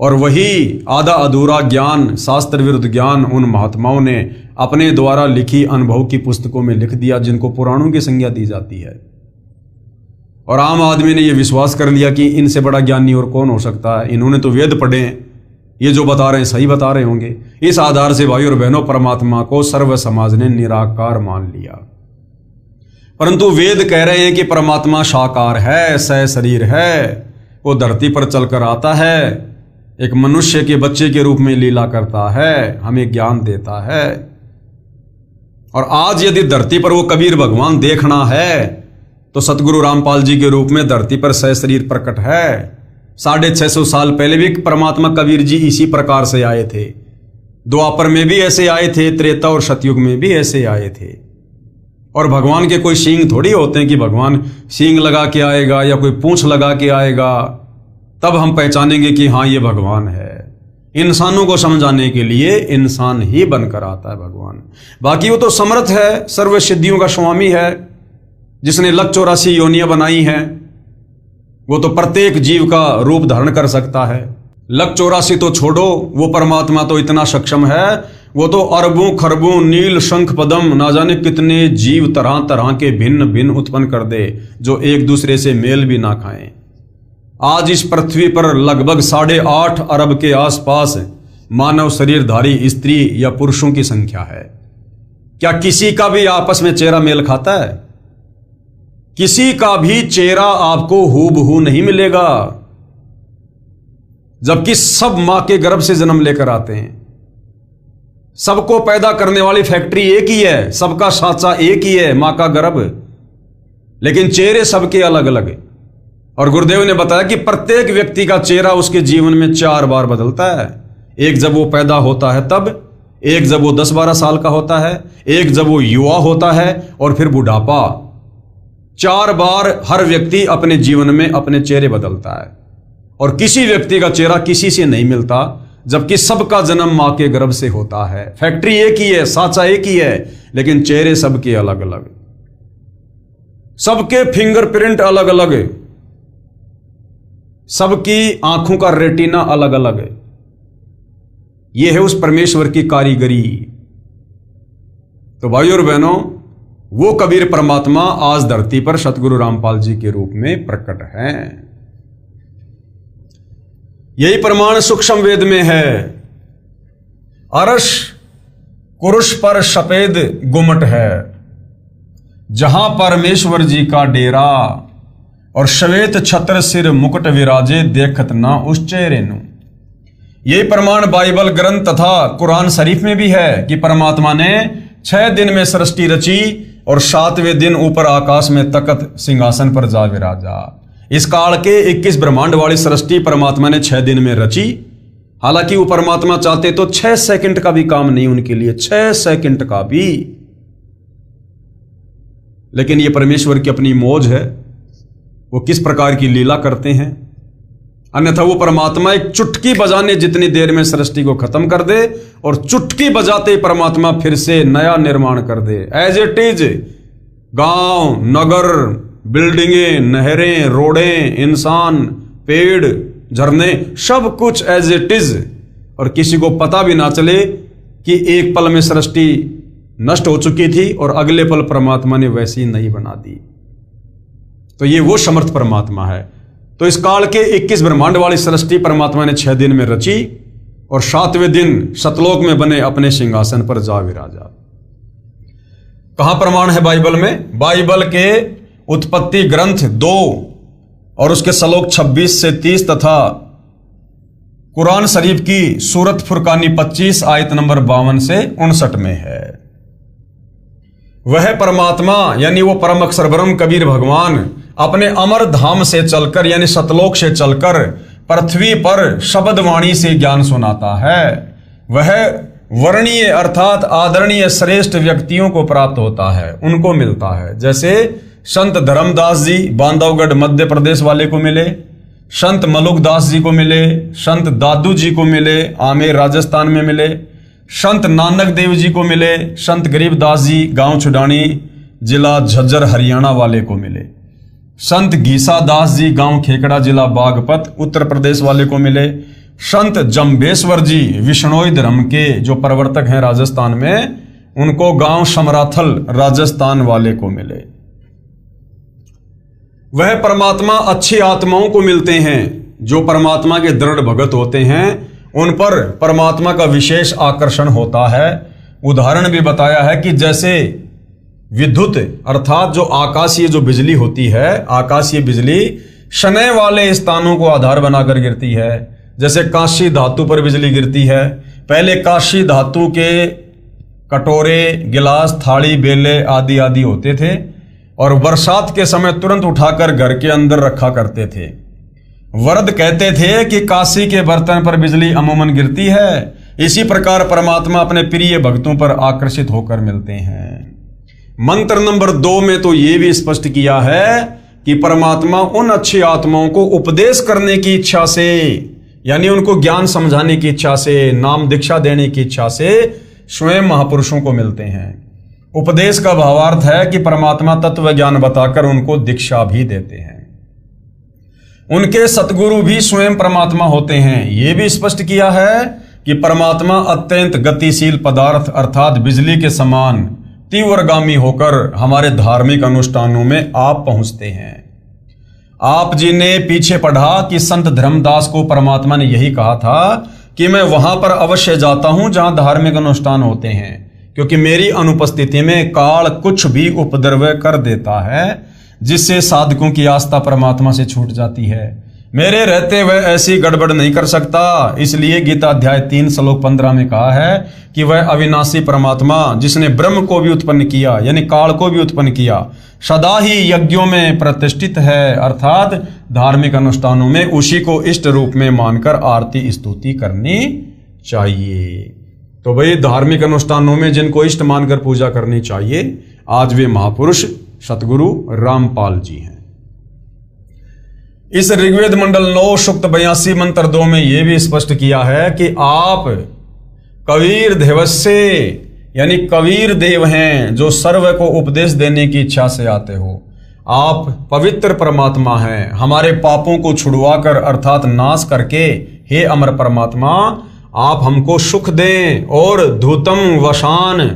और वही आधा अधूरा ज्ञान, शास्त्र विरुद्ध ज्ञान उन महात्माओं ने अपने द्वारा लिखी अनुभव की पुस्तकों में लिख दिया, जिनको पुराणों की संज्ञा दी जाती है। और आम आदमी ने यह विश्वास कर लिया कि इनसे बड़ा ज्ञानी और कौन हो सकता है, इन्होंने तो वेद पढ़े हैं, ये जो बता रहे हैं सही बता रहे होंगे। इस आधार से भाई और बहनों परमात्मा को सर्व समाज ने निराकार मान लिया। परंतु वेद कह रहे हैं कि परमात्मा साकार है, सहशरीर है, वो धरती पर चलकर आता है, एक मनुष्य के बच्चे के रूप में लीला करता है, हमें ज्ञान देता है। और आज यदि धरती पर वो कबीर भगवान देखना है तो सतगुरु रामपाल जी के रूप में धरती पर सहशरीर प्रकट है। 650 साल पहले भी परमात्मा कबीर जी इसी प्रकार से आए थे। द्वापर में भी ऐसे आए थे, त्रेता और सतयुग में भी ऐसे आए थे। और भगवान के कोई सींग थोड़ी होते हैं कि भगवान सींग लगा के आएगा या कोई पूंछ लगा के आएगा तब हम पहचानेंगे कि हाँ ये भगवान है। इंसानों को समझाने के लिए इंसान ही बनकर आता है भगवान। बाकी वो तो समर्थ है, सर्व सिद्धियों का स्वामी है, जिसने 184 योनियां बनाई हैं। वो तो प्रत्येक जीव का रूप धारण कर सकता है। 184 तो छोड़ो, वो परमात्मा तो इतना सक्षम है, वो तो अरबों खरबों नील शंख पदम ना जाने कितने जीव तरह तरह के भिन्न भिन्न उत्पन्न कर दे, जो एक दूसरे से मेल भी ना खाएं। आज इस पृथ्वी पर लगभग 8.5 अरब के आसपास मानव शरीरधारी स्त्री या पुरुषों की संख्या है। क्या किसी का भी आपस में चेहरा मेल खाता है? किसी का भी चेहरा आपको हूबहू नहीं मिलेगा, जबकि सब मां के गर्भ से जन्म लेकर आते हैं। सबको पैदा करने वाली फैक्ट्री एक ही है, सबका साचा एक ही है, मां का गर्भ, लेकिन चेहरे सबके अलग अलग है। और गुरुदेव ने बताया कि प्रत्येक व्यक्ति का चेहरा उसके जीवन में 4 बार बदलता है। एक जब वो पैदा होता है तब, एक जब वो 10-12 साल का होता है, एक जब वो युवा होता है, और फिर बुढ़ापा। 4 बार हर व्यक्ति अपने जीवन में अपने चेहरे बदलता है, और किसी व्यक्ति का चेहरा किसी से नहीं मिलता, जबकि सबका जन्म मां के गर्भ से होता है। फैक्ट्री एक ही है, साचा एक ही है, लेकिन चेहरे सबके अलग अलग, सबके फिंगरप्रिंट अलग अलग, सबकी आंखों का रेटिना अलग अलग है। यह है उस परमेश्वर की कारीगरी। तो भाइयों और बहनों, वो कबीर परमात्मा आज धरती पर सतगुरु रामपाल जी के रूप में प्रकट हैं। यही प्रमाण सूक्ष्म वेद में है। अरश कुरुश पर सफेद गुमट है, जहां परमेश्वर जी का डेरा, और श्वेत छत्र सिर मुकुट विराजे, देखत ना उस चेहरे नु। यही प्रमाण बाइबल ग्रंथ तथा कुरान शरीफ में भी है कि परमात्मा ने 6 दिन में सृष्टि रची और 7वें दिन ऊपर आकाश में तकत सिंहासन पर जा विराजा। इस काल के 21 ब्रह्मांड वाली सृष्टि परमात्मा ने 6 दिन में रची। हालांकि वो परमात्मा चाहते तो 6 सेकंड का भी काम नहीं उनके लिए, 6 सेकंड का भी, लेकिन ये परमेश्वर की अपनी मौज है, वो किस प्रकार की लीला करते हैं। अन्यथा वो परमात्मा एक चुटकी बजाने जितनी देर में सृष्टि को खत्म कर दे, और चुटकी बजाते ही परमात्मा फिर से नया निर्माण कर दे। एज इट इज गांव, नगर, बिल्डिंगें, नहरें, रोडें, इंसान, पेड़, झरने, सब कुछ एज इट इज, और किसी को पता भी ना चले कि एक पल में सृष्टि नष्ट हो चुकी थी और अगले पल परमात्मा ने वैसी नई बना दी। तो ये वो समर्थ परमात्मा है। तो इस काल के 21 ब्रह्मांड वाली सृष्टि परमात्मा ने 6 दिन में रची, और 7वें दिन सतलोक में बने अपने सिंहासन पर जा विराजा। कहां प्रमाण है बाइबल में? बाइबल के उत्पत्ति ग्रंथ 2 और उसके श्लोक 26 से 30 तथा कुरान शरीफ की सूरत फुरकानी 25 आयत नंबर 52 से 59 में है। वह परमात्मा यानी वो परम अक्षर ब्रह्म कबीर भगवान अपने अमर धाम से चलकर यानी सतलोक से चलकर पृथ्वी पर शब्द वाणी से ज्ञान सुनाता है। वह वर्णीय अर्थात आदरणीय श्रेष्ठ व्यक्तियों को प्राप्त होता है, उनको मिलता है। जैसे संत धर्मदास जी बांधवगढ़ मध्य प्रदेश वाले को मिले, संत मलुकदास जी को मिले, संत दादू जी को मिले, आमेर राजस्थान में मिले, संत नानक देव जी को मिले, संत गरीबदास जी गांव छुडानी जिला झज्जर हरियाणा वाले को मिले, संत गीसा दास जी गांव खेकड़ा जिला बागपत उत्तर प्रदेश वाले को मिले, संत जम्बेश्वर जी विष्णोई धर्म के जो प्रवर्तक हैं राजस्थान में, उनको गांव समराथल राजस्थान वाले को मिले। वह परमात्मा अच्छी आत्माओं को मिलते हैं जो परमात्मा के दृढ़ भगत होते हैं, उन पर परमात्मा का विशेष आकर्षण होता है। उदाहरण भी बताया है कि जैसे विद्युत अर्थात जो आकाशीय जो बिजली होती है, आकाशीय बिजली शनै वाले स्थानों को आधार बनाकर गिरती है। जैसे कांसी धातु पर बिजली गिरती है। पहले कांसी धातु के कटोरे, गिलास, थाली, बेले आदि आदि होते थे और बरसात के समय तुरंत उठाकर घर के अंदर रखा करते थे। वरद कहते थे कि काशी के बर्तन पर बिजली अमूमन गिरती है। इसी प्रकार परमात्मा अपने प्रिय भक्तों पर आकर्षित होकर मिलते हैं। मंत्र नंबर 2 में तो यह भी स्पष्ट किया है कि परमात्मा उन अच्छी आत्माओं को उपदेश करने की इच्छा से, यानी उनको ज्ञान समझाने की इच्छा से, नाम दीक्षा देने की इच्छा से स्वयं महापुरुषों को मिलते हैं। उपदेश का भावार्थ है कि परमात्मा तत्व ज्ञान बताकर उनको दीक्षा भी देते हैं। उनके सतगुरु भी स्वयं परमात्मा होते हैं। यह भी स्पष्ट किया है कि परमात्मा अत्यंत गतिशील पदार्थ अर्थात बिजली के समान तीव्रगामी होकर हमारे धार्मिक अनुष्ठानों में आप पहुंचते हैं। आप जी ने पीछे पढ़ा कि संत धर्मदास को परमात्मा ने यही कहा था कि मैं वहां पर अवश्य जाता हूं जहां धार्मिक अनुष्ठान होते हैं, क्योंकि मेरी अनुपस्थिति में काल कुछ भी उपद्रव कर देता है जिससे साधकों की आस्था परमात्मा से छूट जाती है। मेरे रहते वह ऐसी गड़बड़ नहीं कर सकता। इसलिए गीता अध्याय 3 श्लोक 15 में कहा है कि वह अविनाशी परमात्मा जिसने ब्रह्म को भी उत्पन्न किया यानी काल को भी उत्पन्न किया, सदा ही यज्ञों में प्रतिष्ठित है, अर्थात धार्मिक अनुष्ठानों में उसी को इष्ट रूप में मानकर आरती स्तुति करनी चाहिए। तो भाई धार्मिक अनुष्ठानों में जिनको इष्ट मानकर पूजा करनी चाहिए, आज वे महापुरुष सतगुरु रामपाल जी हैं। इस ऋग्वेद मंडल 9 सूक्त 82 मंत्र 2 में यह भी स्पष्ट किया है कि आप कबीर देवस्य यानी कबीर देव हैं जो सर्व को उपदेश देने की इच्छा से आते हो। आप पवित्र परमात्मा हैं, हमारे पापों को छुड़वाकर अर्थात नाश करके हे अमर परमात्मा आप हमको सुख दें और धूतम वशान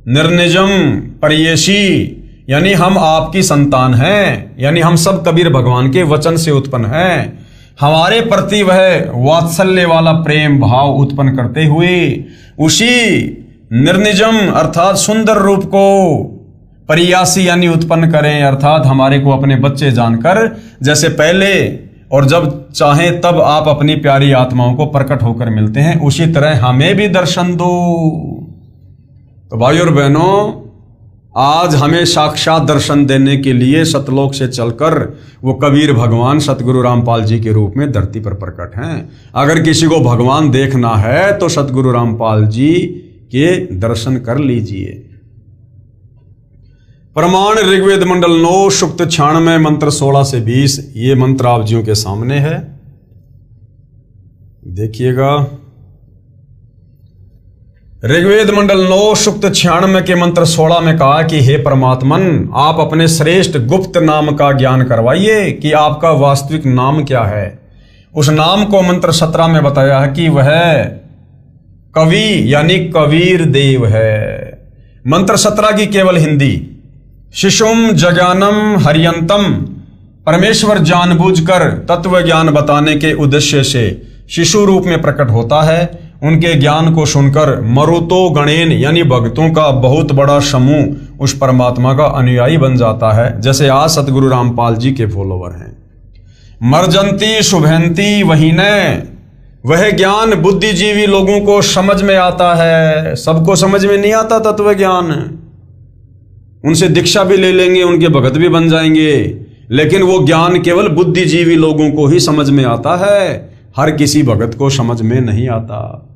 निर्निजम परियेशी यानी हम आपकी संतान हैं, यानी हम सब कबीर भगवान के वचन से उत्पन्न हैं। हमारे प्रति वह वात्सल्य वाला प्रेम भाव उत्पन्न करते हुए उसी निर्निजम अर्थात सुंदर रूप को परियासी यानी उत्पन्न करें, अर्थात हमारे को अपने बच्चे जानकर जैसे पहले और जब चाहें तब आप अपनी प्यारी आत्माओं को प्रकट होकर मिलते हैं, उसी तरह हमें भी दर्शन दो। तो भाइयों और बहनों, आज हमें साक्षात दर्शन देने के लिए सतलोक से चलकर वो कबीर भगवान सतगुरु रामपाल जी के रूप में धरती पर प्रकट हैं। अगर किसी को भगवान देखना है तो सतगुरु रामपाल जी के दर्शन कर लीजिए। प्रमाण ऋग्वेद मंडल 9 सूक्त 96 मंत्र 16 से 20 ये मंत्र आप जियों के सामने है, देखिएगा। ऋग्वेद मंडल 9 सूक्त 96 के मंत्र 16 में कहा कि हे परमात्मन आप अपने श्रेष्ठ गुप्त नाम का ज्ञान करवाइए कि आपका वास्तविक नाम क्या है। उस नाम को मंत्र 17 में बताया है कि वह कवि यानी कबीर देव है। मंत्र 17 की केवल हिंदी, शिशुम जज्ञानम हरियंतम, परमेश्वर जानबूझकर तत्व ज्ञान बताने के उद्देश्य से शिशु रूप में प्रकट होता है। उनके ज्ञान को सुनकर मरुतो गणेन यानी भक्तों का बहुत बड़ा समूह उस परमात्मा का अनुयायी बन जाता है, जैसे आज सतगुरु रामपाल जी के फॉलोवर हैं। मर्जंती शुभंती वही ने, वह ज्ञान बुद्धिजीवी लोगों को समझ में आता है। सबको समझ में नहीं आता तत्व ज्ञान, उनसे दीक्षा भी ले लेंगे, उनके भगत भी बन जाएंगे, लेकिन वो ज्ञान केवल बुद्धिजीवी लोगों को ही समझ में आता है, हर किसी भगत को समझ में नहीं आता।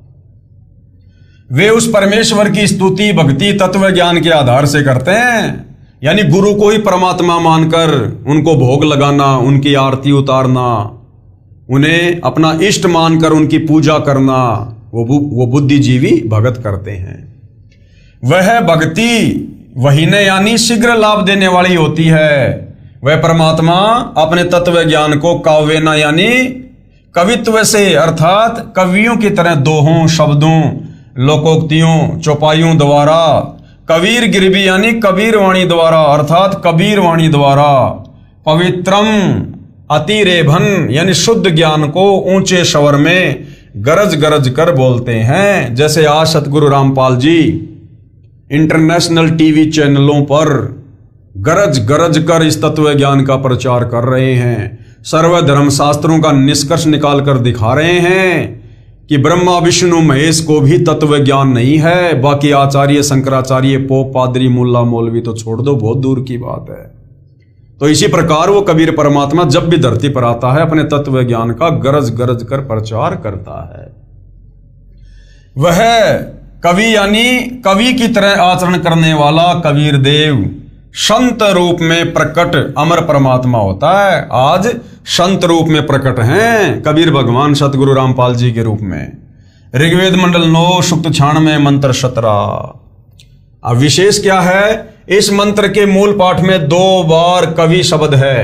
वे उस परमेश्वर की स्तुति भक्ति तत्व ज्ञान के आधार से करते हैं, यानी गुरु को ही परमात्मा मानकर उनको भोग लगाना, उनकी आरती उतारना, उन्हें अपना इष्ट मानकर उनकी पूजा करना, वो बुद्धिजीवी भगत करते हैं। वह भक्ति वही ने यानी शीघ्र लाभ देने वाली होती है। वह परमात्मा अपने तत्व ज्ञान को काव्यना यानी कवित्व से अर्थात कवियों की तरह दोहों शब्दों लोकोक्तियों चौपाइयों द्वारा, कबीर गिरवी यानी कबीर वाणी द्वारा अर्थात कबीर वाणी द्वारा, पवित्रम अतिरेभन यानी शुद्ध ज्ञान को ऊंचे स्वर में गरज गरज कर बोलते हैं। जैसे आज सतगुरु रामपाल जी इंटरनेशनल टीवी चैनलों पर गरज गरज कर इस तत्व ज्ञान का प्रचार कर रहे हैं, सर्वधर्म शास्त्रों का निष्कर्ष निकाल कर दिखा रहे हैं कि ब्रह्मा विष्णु महेश को भी तत्व ज्ञान नहीं है। बाकी आचार्य शंकराचार्य पोप पादरी मुल्ला मौलवी तो छोड़ दो, बहुत दूर की बात है। तो इसी प्रकार वो कबीर परमात्मा जब भी धरती पर आता है अपने तत्व ज्ञान का गरज गरज कर प्रचार करता है। वह कवि यानी कवि की तरह आचरण करने वाला कबीर देव संत रूप में प्रकट अमर परमात्मा होता है। आज संत रूप में प्रकट हैं कबीर भगवान सतगुरु रामपाल जी के रूप में। ऋग्वेद मंडल 9 सूक्त 96 मंत्र 17। अब विशेष क्या है, इस मंत्र के मूल पाठ में 2 बार कवि शब्द है।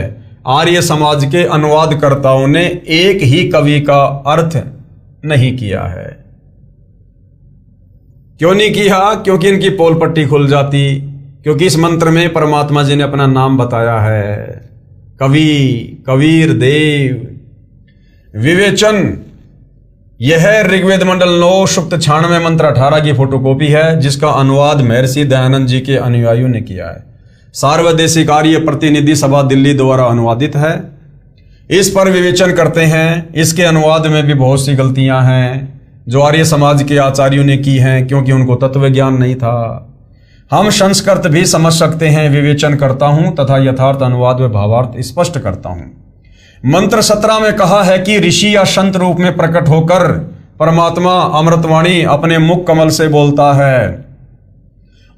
आर्य समाज के अनुवादकर्ताओं ने एक ही कवि का अर्थ नहीं किया है। क्यों नहीं किया? क्योंकि इनकी पोल पट्टी खुल जाती, क्योंकि इस मंत्र में परमात्मा जी ने अपना नाम बताया है, कवि, कबीर देव। विवेचन यह ऋग्वेद मंडल 9 सूक्त 96 मंत्र 18 की फोटोकॉपी है, जिसका अनुवाद महर्षि दयानंद जी के अनुयायियों ने किया है। सार्वदेशिक आर्य प्रतिनिधि सभा दिल्ली द्वारा अनुवादित है। इस पर विवेचन करते हैं। इसके अनुवाद में भी बहुत सी गलतियां हैं जो आर्य समाज के आचार्यों ने की हैं, क्योंकि उनको तत्व ज्ञान नहीं था। हम संस्कृत भी समझ सकते हैं। विवेचन करता हूं तथा यथार्थ अनुवाद व भावार्थ स्पष्ट करता हूं। मंत्र 17 में कहा है कि ऋषि या संत रूप में प्रकट होकर परमात्मा अमृतवाणी अपने मुख कमल से बोलता है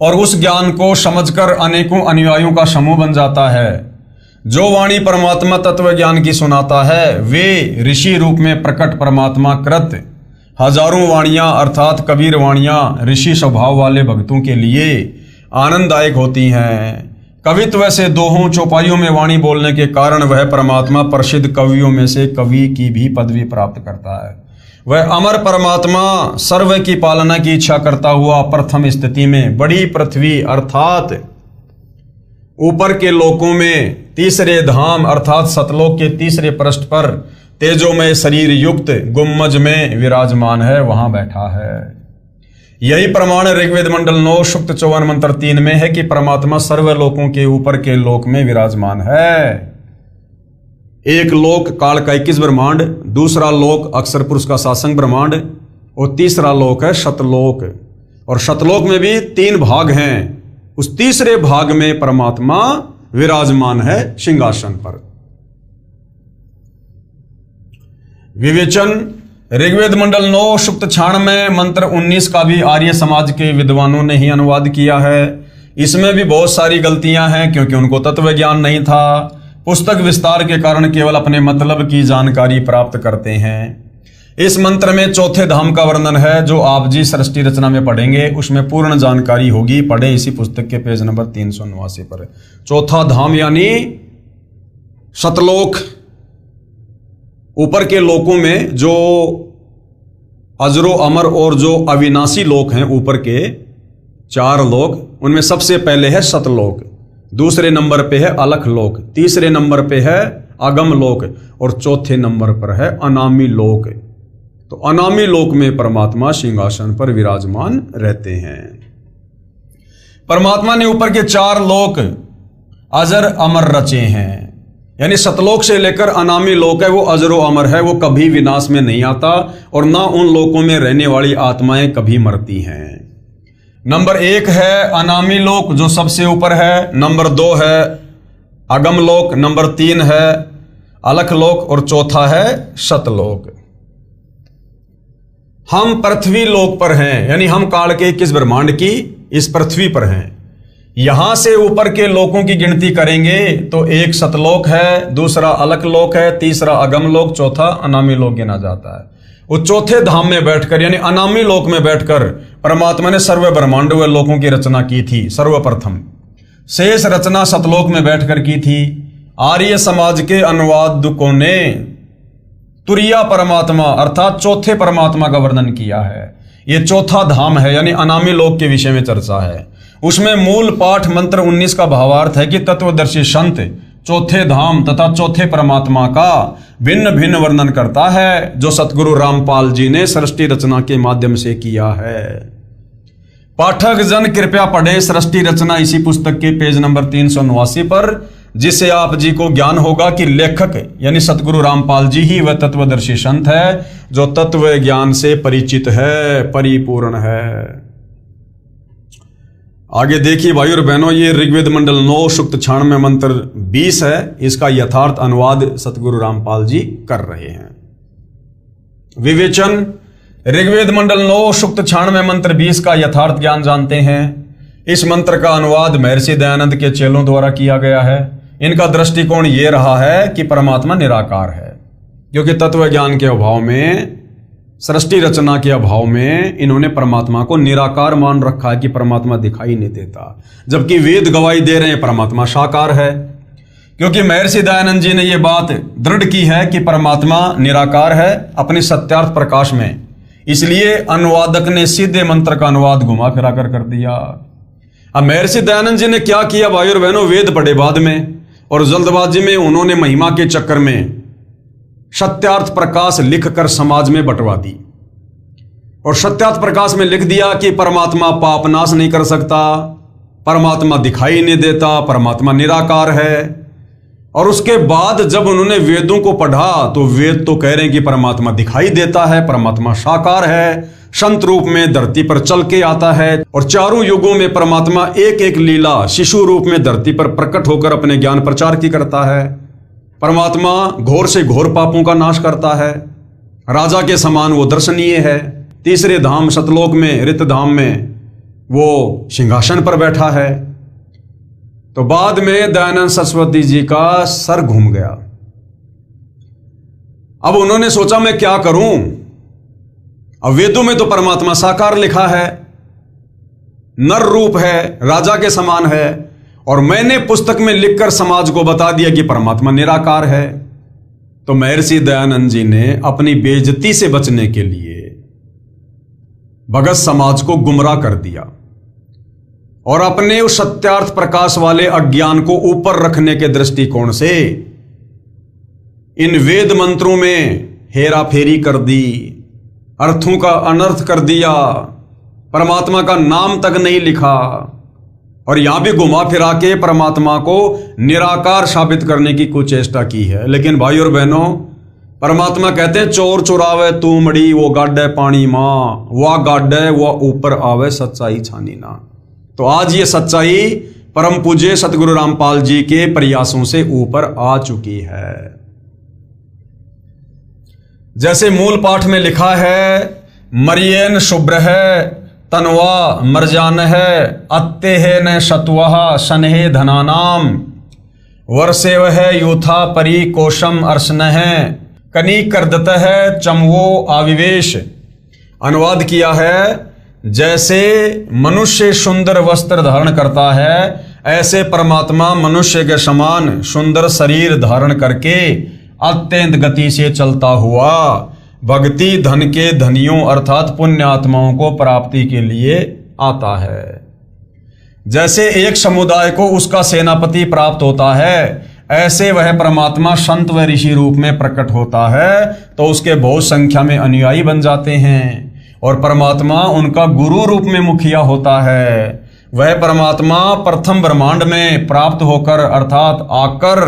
और उस ज्ञान को समझकर अनेकों अनुयायियों का समूह बन जाता है। जो वाणी परमात्मा तत्व ज्ञान की सुनाता है वे ऋषि रूप में प्रकट परमात्मा कृत हजारों वाणियां अर्थात कबीर वाणियां ऋषि स्वभाव वाले भक्तों के लिए आनंददायक होती हैं। कवित्व से दोहों चौपाइयों में वाणी बोलने के कारण वह परमात्मा प्रसिद्ध कवियों में से कवि की भी पदवी प्राप्त करता है। वह अमर परमात्मा सर्व की पालना की इच्छा करता हुआ प्रथम स्थिति में बड़ी पृथ्वी अर्थात ऊपर के लोकों में तीसरे धाम अर्थात सतलोक के तीसरे पृष्ठ पर तेजोमय शरीर युक्त गुम्मज में विराजमान है, वहां बैठा है। यही प्रमाण ऋग्वेद मंडल 9 सूक्त 54 मंत्र 3 में है कि परमात्मा सर्व लोकों के ऊपर के लोक में विराजमान है। एक लोक काल का 21 ब्रह्मांड, दूसरा लोक अक्षर पुरुष का शासंग ब्रह्मांड और तीसरा लोक है शतलोक। और शतलोक में भी 3 भाग हैं। उस तीसरे भाग में परमात्मा विराजमान है सिंहासन पर। विवेचन ऋग्वेद मंडल 9 सूक्त 96 मंत्र 19 का भी आर्य समाज के विद्वानों ने ही अनुवाद किया है। इसमें भी बहुत सारी गलतियां हैं, क्योंकि उनको तत्व ज्ञान नहीं था। पुस्तक विस्तार के कारण केवल अपने मतलब की जानकारी प्राप्त करते हैं। इस मंत्र में चौथे धाम का वर्णन है, जो आप जी सृष्टि रचना में पढ़ेंगे उसमें पूर्ण जानकारी होगी। पढ़े इसी पुस्तक के पेज नंबर 389 पर। चौथा धाम यानी सतलोक, ऊपर के लोकों में जो अजरो अमर और जो अविनाशी लोक हैं, ऊपर के 4 लोक, उनमें सबसे पहले है सतलोक, दूसरे नंबर पे है अलख लोक, तीसरे नंबर पे है अगम लोक और चौथे नंबर पर है अनामी लोक। तो अनामी लोक में परमात्मा सिंहासन पर विराजमान रहते हैं। परमात्मा ने ऊपर के 4 लोक अजर अमर रचे हैं, यानी सतलोक से लेकर अनामी लोक है वो अजरो अमर है, वो कभी विनाश में नहीं आता और ना उन लोकों में रहने वाली आत्माएं कभी मरती हैं। नंबर 1 है अनामी लोक जो सबसे ऊपर है, नंबर 2 है अगम लोक, नंबर 3 है अलख लोक और चौथा है सतलोक। हम पृथ्वी लोक पर हैं, यानी हम काल के 21 ब्रह्मांड की इस पृथ्वी पर हैं। यहां से ऊपर के लोकों की गिनती करेंगे तो एक सतलोक है, दूसरा अलख लोक है, तीसरा अगम लोक, चौथा अनामी लोक गिना जाता है। वो चौथे धाम में बैठकर यानी अनामी लोक में बैठकर परमात्मा ने सर्व ब्रह्मांड व लोकों की रचना की थी सर्वप्रथम। शेष रचना सतलोक में बैठकर की थी। आर्य समाज के अनुवादकों ने तुरिया परमात्मा अर्थात चौथे परमात्मा का वर्णन किया है। ये चौथा धाम है, यानी अनामी लोक के विषय में चर्चा है। उसमें मूल पाठ मंत्र 19 का भावार्थ है कि तत्वदर्शी संत चौथे धाम तथा चौथे परमात्मा का भिन्न भिन्न वर्णन करता है, जो सतगुरु रामपाल जी ने सृष्टि रचना के माध्यम से किया है। पाठक जन कृपया पढ़े सृष्टि रचना इसी पुस्तक के पेज नंबर 389 पर, जिससे आप जी को ज्ञान होगा कि लेखक यानी सतगुरु रामपाल जी ही वह तत्वदर्शी संत है जो तत्व ज्ञान से परिचित है, परिपूर्ण है। आगे देखिए भाई और बहनों, ये ऋग्वेद मंडल 9 सूक्त 96 मंत्र 20 है। इसका यथार्थ अनुवाद सतगुरु रामपाल जी कर रहे हैं। विवेचन ऋग्वेद मंडल 9 सूक्त 96 मंत्र 20 का यथार्थ ज्ञान जानते हैं। इस मंत्र का अनुवाद महर्षि दयानंद के चेलों द्वारा किया गया है। इनका दृष्टिकोण ये रहा है कि परमात्मा निराकार है, क्योंकि तत्व ज्ञान के अभाव में, सृष्टि रचना के अभाव में इन्होंने परमात्मा को निराकार मान रखा है कि परमात्मा दिखाई नहीं देता, जबकि वेद गवाही दे रहे हैं परमात्मा साकार है। क्योंकि महर्षि दयानंद जी ने यह बात दृढ़ की है कि परमात्मा निराकार है अपने सत्यार्थ प्रकाश में, इसलिए अनुवादक ने सीधे मंत्र का अनुवाद घुमा फिरा कर दिया। अब महर्षि दयानंद जी ने क्या किया भाई और बहनों, वेद पढ़े बाद में और जल्दबाजी में उन्होंने महिमा के चक्कर में सत्यार्थ प्रकाश लिखकर समाज में बंटवा दी। और सत्यार्थ प्रकाश में लिख दिया कि परमात्मा पाप नाश नहीं कर सकता, परमात्मा दिखाई नहीं देता, परमात्मा निराकार है। और उसके बाद जब उन्होंने वेदों को पढ़ा तो वेद तो कह रहे हैं कि परमात्मा दिखाई देता है, परमात्मा साकार है, संत रूप में धरती पर चल के आता है और चारों युगों में परमात्मा एक एक लीला शिशु रूप में धरती पर प्रकट होकर अपने ज्ञान प्रचार की करता है। परमात्मा घोर से घोर पापों का नाश करता है, राजा के समान वो दर्शनीय है। तीसरे धाम सतलोक में, रित धाम में वो सिंहासन पर बैठा है। तो बाद में दयानंद सरस्वती जी का सर घूम गया। अब उन्होंने सोचा मैं क्या करूं, अब वेदों में तो परमात्मा साकार लिखा है, नर रूप है, राजा के समान है, और मैंने पुस्तक में लिखकर समाज को बता दिया कि परमात्मा निराकार है। तो महर्षि दयानंद जी ने अपनी बेइज्जती से बचने के लिए भगत समाज को गुमराह कर दिया और अपने उस सत्यार्थ प्रकाश वाले अज्ञान को ऊपर रखने के दृष्टिकोण से इन वेद मंत्रों में हेरा फेरी कर दी, अर्थों का अनर्थ कर दिया, परमात्मा का नाम तक नहीं लिखा और यहां भी घुमा फिरा के परमात्मा को निराकार साबित करने की कुछ चेष्टा की है। लेकिन भाई और बहनों, परमात्मा कहते हैं चोर चुरावे तू मड़ी, वो गाड्डे पानी मां, वह गाड्डे वह ऊपर आवे सच्चाई छानी ना। तो आज ये सच्चाई परम पूज्य सतगुरु रामपाल जी के प्रयासों से ऊपर आ चुकी है। जैसे मूल पाठ में लिखा है, मरियन शुभ्र है तनवा मरजान है, अत्ते है न शतुआ सनहे धनानाम, वर्षे वह यूथा परी कोशम अर्शन है, कनी करदत है चमवो आविवेश। अनुवाद किया है, जैसे मनुष्य सुंदर वस्त्र धारण करता है, ऐसे परमात्मा मनुष्य के समान सुंदर शरीर धारण करके अत्यंत गति से चलता हुआ भक्ति धन के धनियों अर्थात पुण्य आत्माओं को प्राप्ति के लिए आता है। जैसे एक समुदाय को उसका सेनापति प्राप्त होता है, ऐसे वह परमात्मा संत व ऋषि रूप में प्रकट होता है तो उसके बहुत संख्या में अनुयायी बन जाते हैं और परमात्मा उनका गुरु रूप में मुखिया होता है। वह परमात्मा प्रथम ब्रह्मांड में प्राप्त होकर अर्थात आकर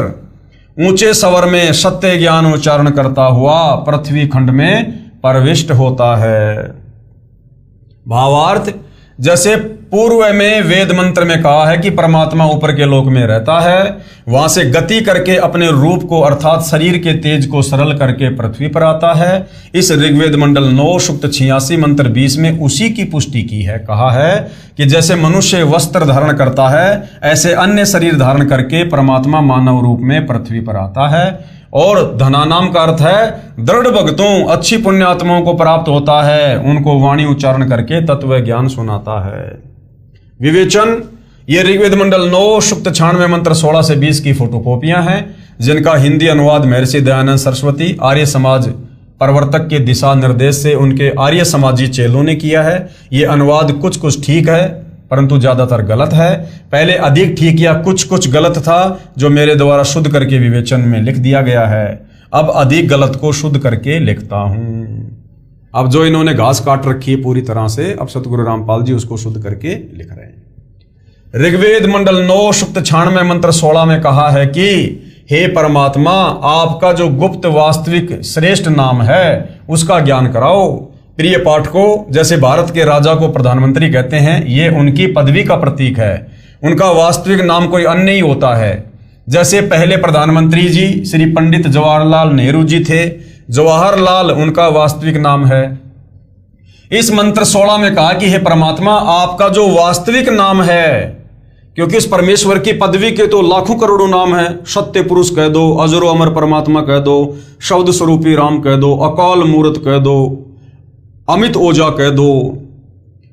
ऊंचे स्वर में सत्य ज्ञान उच्चारण करता हुआ पृथ्वी खंड में प्रविष्ट होता है। भावार्थ, जैसे पूर्व में वेद मंत्र में कहा है कि परमात्मा ऊपर के लोक में रहता है, वहां से गति करके अपने रूप को अर्थात शरीर के तेज को सरल करके पृथ्वी पर आता है। इस ऋग्वेद मंडल 9 सूक्त 86 मंत्र 20 में उसी की पुष्टि की है। कहा है कि जैसे मनुष्य वस्त्र धारण करता है, ऐसे अन्य शरीर धारण करके परमात्मा मानव रूप में पृथ्वी पर आता है। और धनानाम का अर्थ है दृढ़ भक्तों, अच्छी पुण्यात्माओं को प्राप्त होता है, उनको वाणी उच्चारण करके तत्व ज्ञान सुनाता है। विवेचन, ये ऋग्वेद मंडल 9 सूक्त 96 मंत्र 16 से 20 की फोटोकॉपियां हैं, जिनका हिंदी अनुवाद महर्षि दयानंद सरस्वती आर्य समाज प्रवर्तक के दिशा निर्देश से उनके आर्य समाजी चेलों ने किया है। ये अनुवाद कुछ कुछ ठीक है परंतु ज्यादातर गलत है। पहले अधिक ठीक या कुछ कुछ गलत था जो मेरे द्वारा शुद्ध करके विवेचन में लिख दिया गया है। अब अधिक गलत को शुद्ध करके लिखता हूं। अब जो इन्होंने घास काट रखी है पूरी तरह से, अब सतगुरु रामपाल जी उसको शुद्ध करके लिख रहे हैं। ऋग्वेद मंडल 9 सूक्त 96 मंत्र 16 में कहा है कि हे परमात्मा, आपका जो गुप्त वास्तविक श्रेष्ठ नाम है उसका ज्ञान कराओ। प्रिय पाठकों, जैसे भारत के राजा को प्रधानमंत्री कहते हैं, ये उनकी पदवी का प्रतीक है। उनका वास्तविक नाम कोई अन्य ही होता है। जैसे पहले प्रधानमंत्री जी श्री पंडित जवाहरलाल नेहरू जी थे, जवाहरलाल उनका वास्तविक नाम है। इस मंत्र 16 में कहा कि हे परमात्मा, आपका जो वास्तविक नाम है, क्योंकि इस परमेश्वर की पदवी के तो लाखों करोड़ों नाम है। सत्य पुरुष कह दो, अजरो अमर परमात्मा कह दो, शब्द स्वरूपी राम कह दो, अकाल मूर्त कह दो, अमित ओजा कह दो,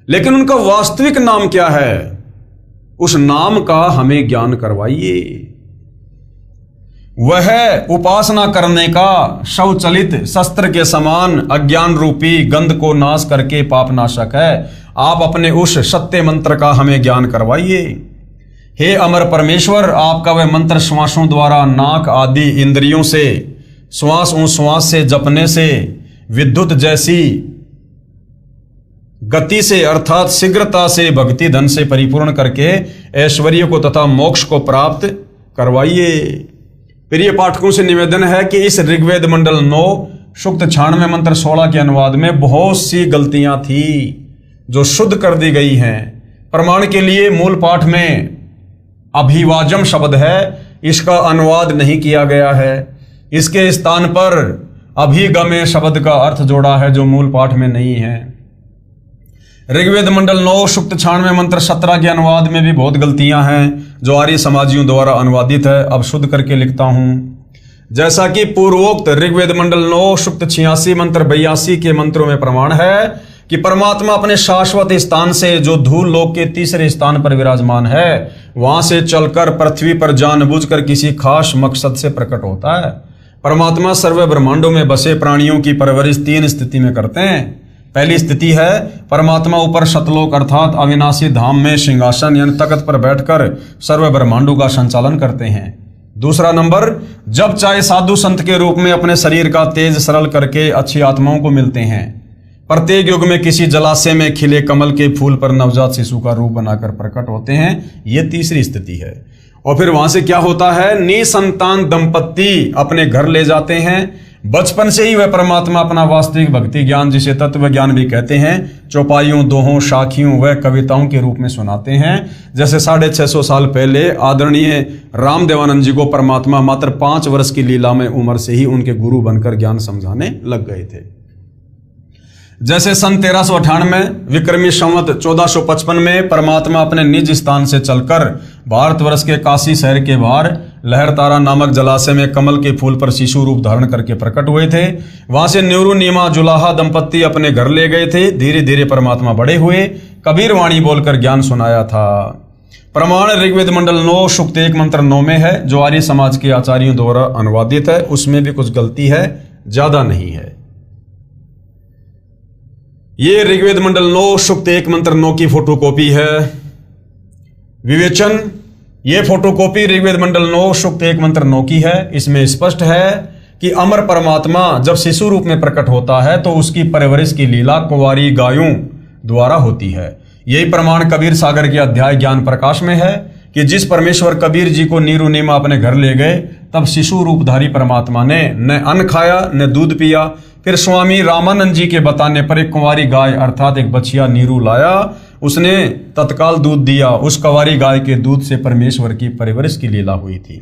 लेकिन उनका वास्तविक नाम क्या है? उस नाम का हमें ज्ञान करवाइए। वह उपासना करने का शवचलित शस्त्र के समान अज्ञान रूपी गंध को नाश करके पाप नाशक है। आप अपने उस सत्य मंत्र का हमें ज्ञान करवाइए। हे अमर परमेश्वर, आपका वह मंत्र श्वासों द्वारा नाक आदि इंद्रियों से श्वास श्वास से जपने से विद्युत जैसी गति से अर्थात शीघ्रता से भक्ति धन से परिपूर्ण करके ऐश्वर्य को तथा मोक्ष को प्राप्त करवाइए। प्रिय पाठकों से निवेदन है कि इस ऋग्वेद मंडल 9 सूक्त 96 मंत्र 16 के अनुवाद में बहुत सी गलतियां थी जो शुद्ध कर दी गई हैं। प्रमाण के लिए मूल पाठ में अभिवाजम शब्द है, इसका अनुवाद नहीं किया गया है। इसके स्थान पर अभिगमे शब्द का अर्थ जोड़ा है जो मूल पाठ में नहीं है। ऋग्वेद मंडल 9 सूक्त 96 मंत्र 17 के अनुवाद में भी बहुत गलतियां हैं जो आर्य समाजियों द्वारा अनुवादित है। अब शुद्ध करके लिखता हूं। जैसा कि पूर्वोक्त ऋग्वेद मंडल 9 सूक्त 86 मंत्र 82 के मंत्रों में प्रमाण है कि परमात्मा अपने शाश्वत स्थान से जो धूल लोक के तीसरे स्थान पर विराजमान है वहां से चलकर पृथ्वी पर जानबूझकर किसी खास मकसद से प्रकट होता है। परमात्मा सर्व ब्रह्मांडों में बसे प्राणियों की परवरिश 3 स्थिति में करते हैं। पहली स्थिति है परमात्मा ऊपर सतलोक अर्थात अविनाशी धाम में सिंहासन यानी तख्त पर बैठकर सर्व ब्रह्मांडों का संचालन करते हैं। दूसरा नंबर, जब चाहे साधु संत के रूप में अपने शरीर का तेज सरल करके अच्छी आत्माओं को मिलते हैं। प्रत्येक युग में किसी जलाशय में खिले कमल के फूल पर नवजात शिशु का रूप बनाकर प्रकट होते हैं। ये तीसरी स्थिति है। और फिर वहां से क्या होता है, निसंतान दंपत्ति अपने घर ले जाते हैं। बचपन से ही वह परमात्मा अपना वास्तविक भक्ति ज्ञान, जिसे तत्व ज्ञान भी कहते हैं, चौपाइयों, दोहों, साखियों व कविताओं के रूप में सुनाते हैं। जैसे 650 साल पहले आदरणीय रामदेवानंद जी को परमात्मा मात्र 5 वर्ष की लीला में उम्र से ही उनके गुरु बनकर ज्ञान समझाने लग गए थे। जैसे सन 1398 विक्रमी संवत 1455 में परमात्मा अपने निज स्थान से चलकर भारतवर्ष के काशी शहर के बाहर लहरतारा नामक जलाशय में कमल के फूल पर शिशु रूप धारण करके प्रकट हुए थे। वहां से न्यूरू नीमा जुलाहा दंपत्ति अपने घर ले गए थे। धीरे धीरे परमात्मा बड़े हुए, कबीर वाणी बोलकर ज्ञान सुनाया था। प्रमाण ऋग्वेद मंडल 9 सूक्त 1 मंत्र 9 में है जो आर्य समाज के आचार्यों द्वारा अनुवादित है। उसमें भी कुछ गलती है, ज्यादा नहीं है। ये ऋग्वेद मंडल 9 सूक्त 1 मंत्र 9 की फोटोकॉपी है। विवेचन, ये फोटोकॉपी ऋग्वेद मंडल 9 सूक्त 1 मंत्र 9 की है। इसमें स्पष्ट है कि अमर परमात्मा जब शिशु रूप में प्रकट होता है तो उसकी परवरिश की लीला कुंवारी गायों द्वारा होती है। यही प्रमाण कबीर सागर के अध्याय ज्ञान प्रकाश में है कि जिस परमेश्वर कबीर जी को नीरू नीमा अपने घर ले गए, तब शिशु रूपधारी परमात्मा ने न अन्न खाया न दूध पिया। फिर स्वामी रामानंद जी के बताने पर एक कुंवारी गाय अर्थात एक बछिया नीरू लाया। उसने तत्काल दूध दिया। उस कुंवारी गाय के दूध से परमेश्वर की परवरिश की लीला हुई थी।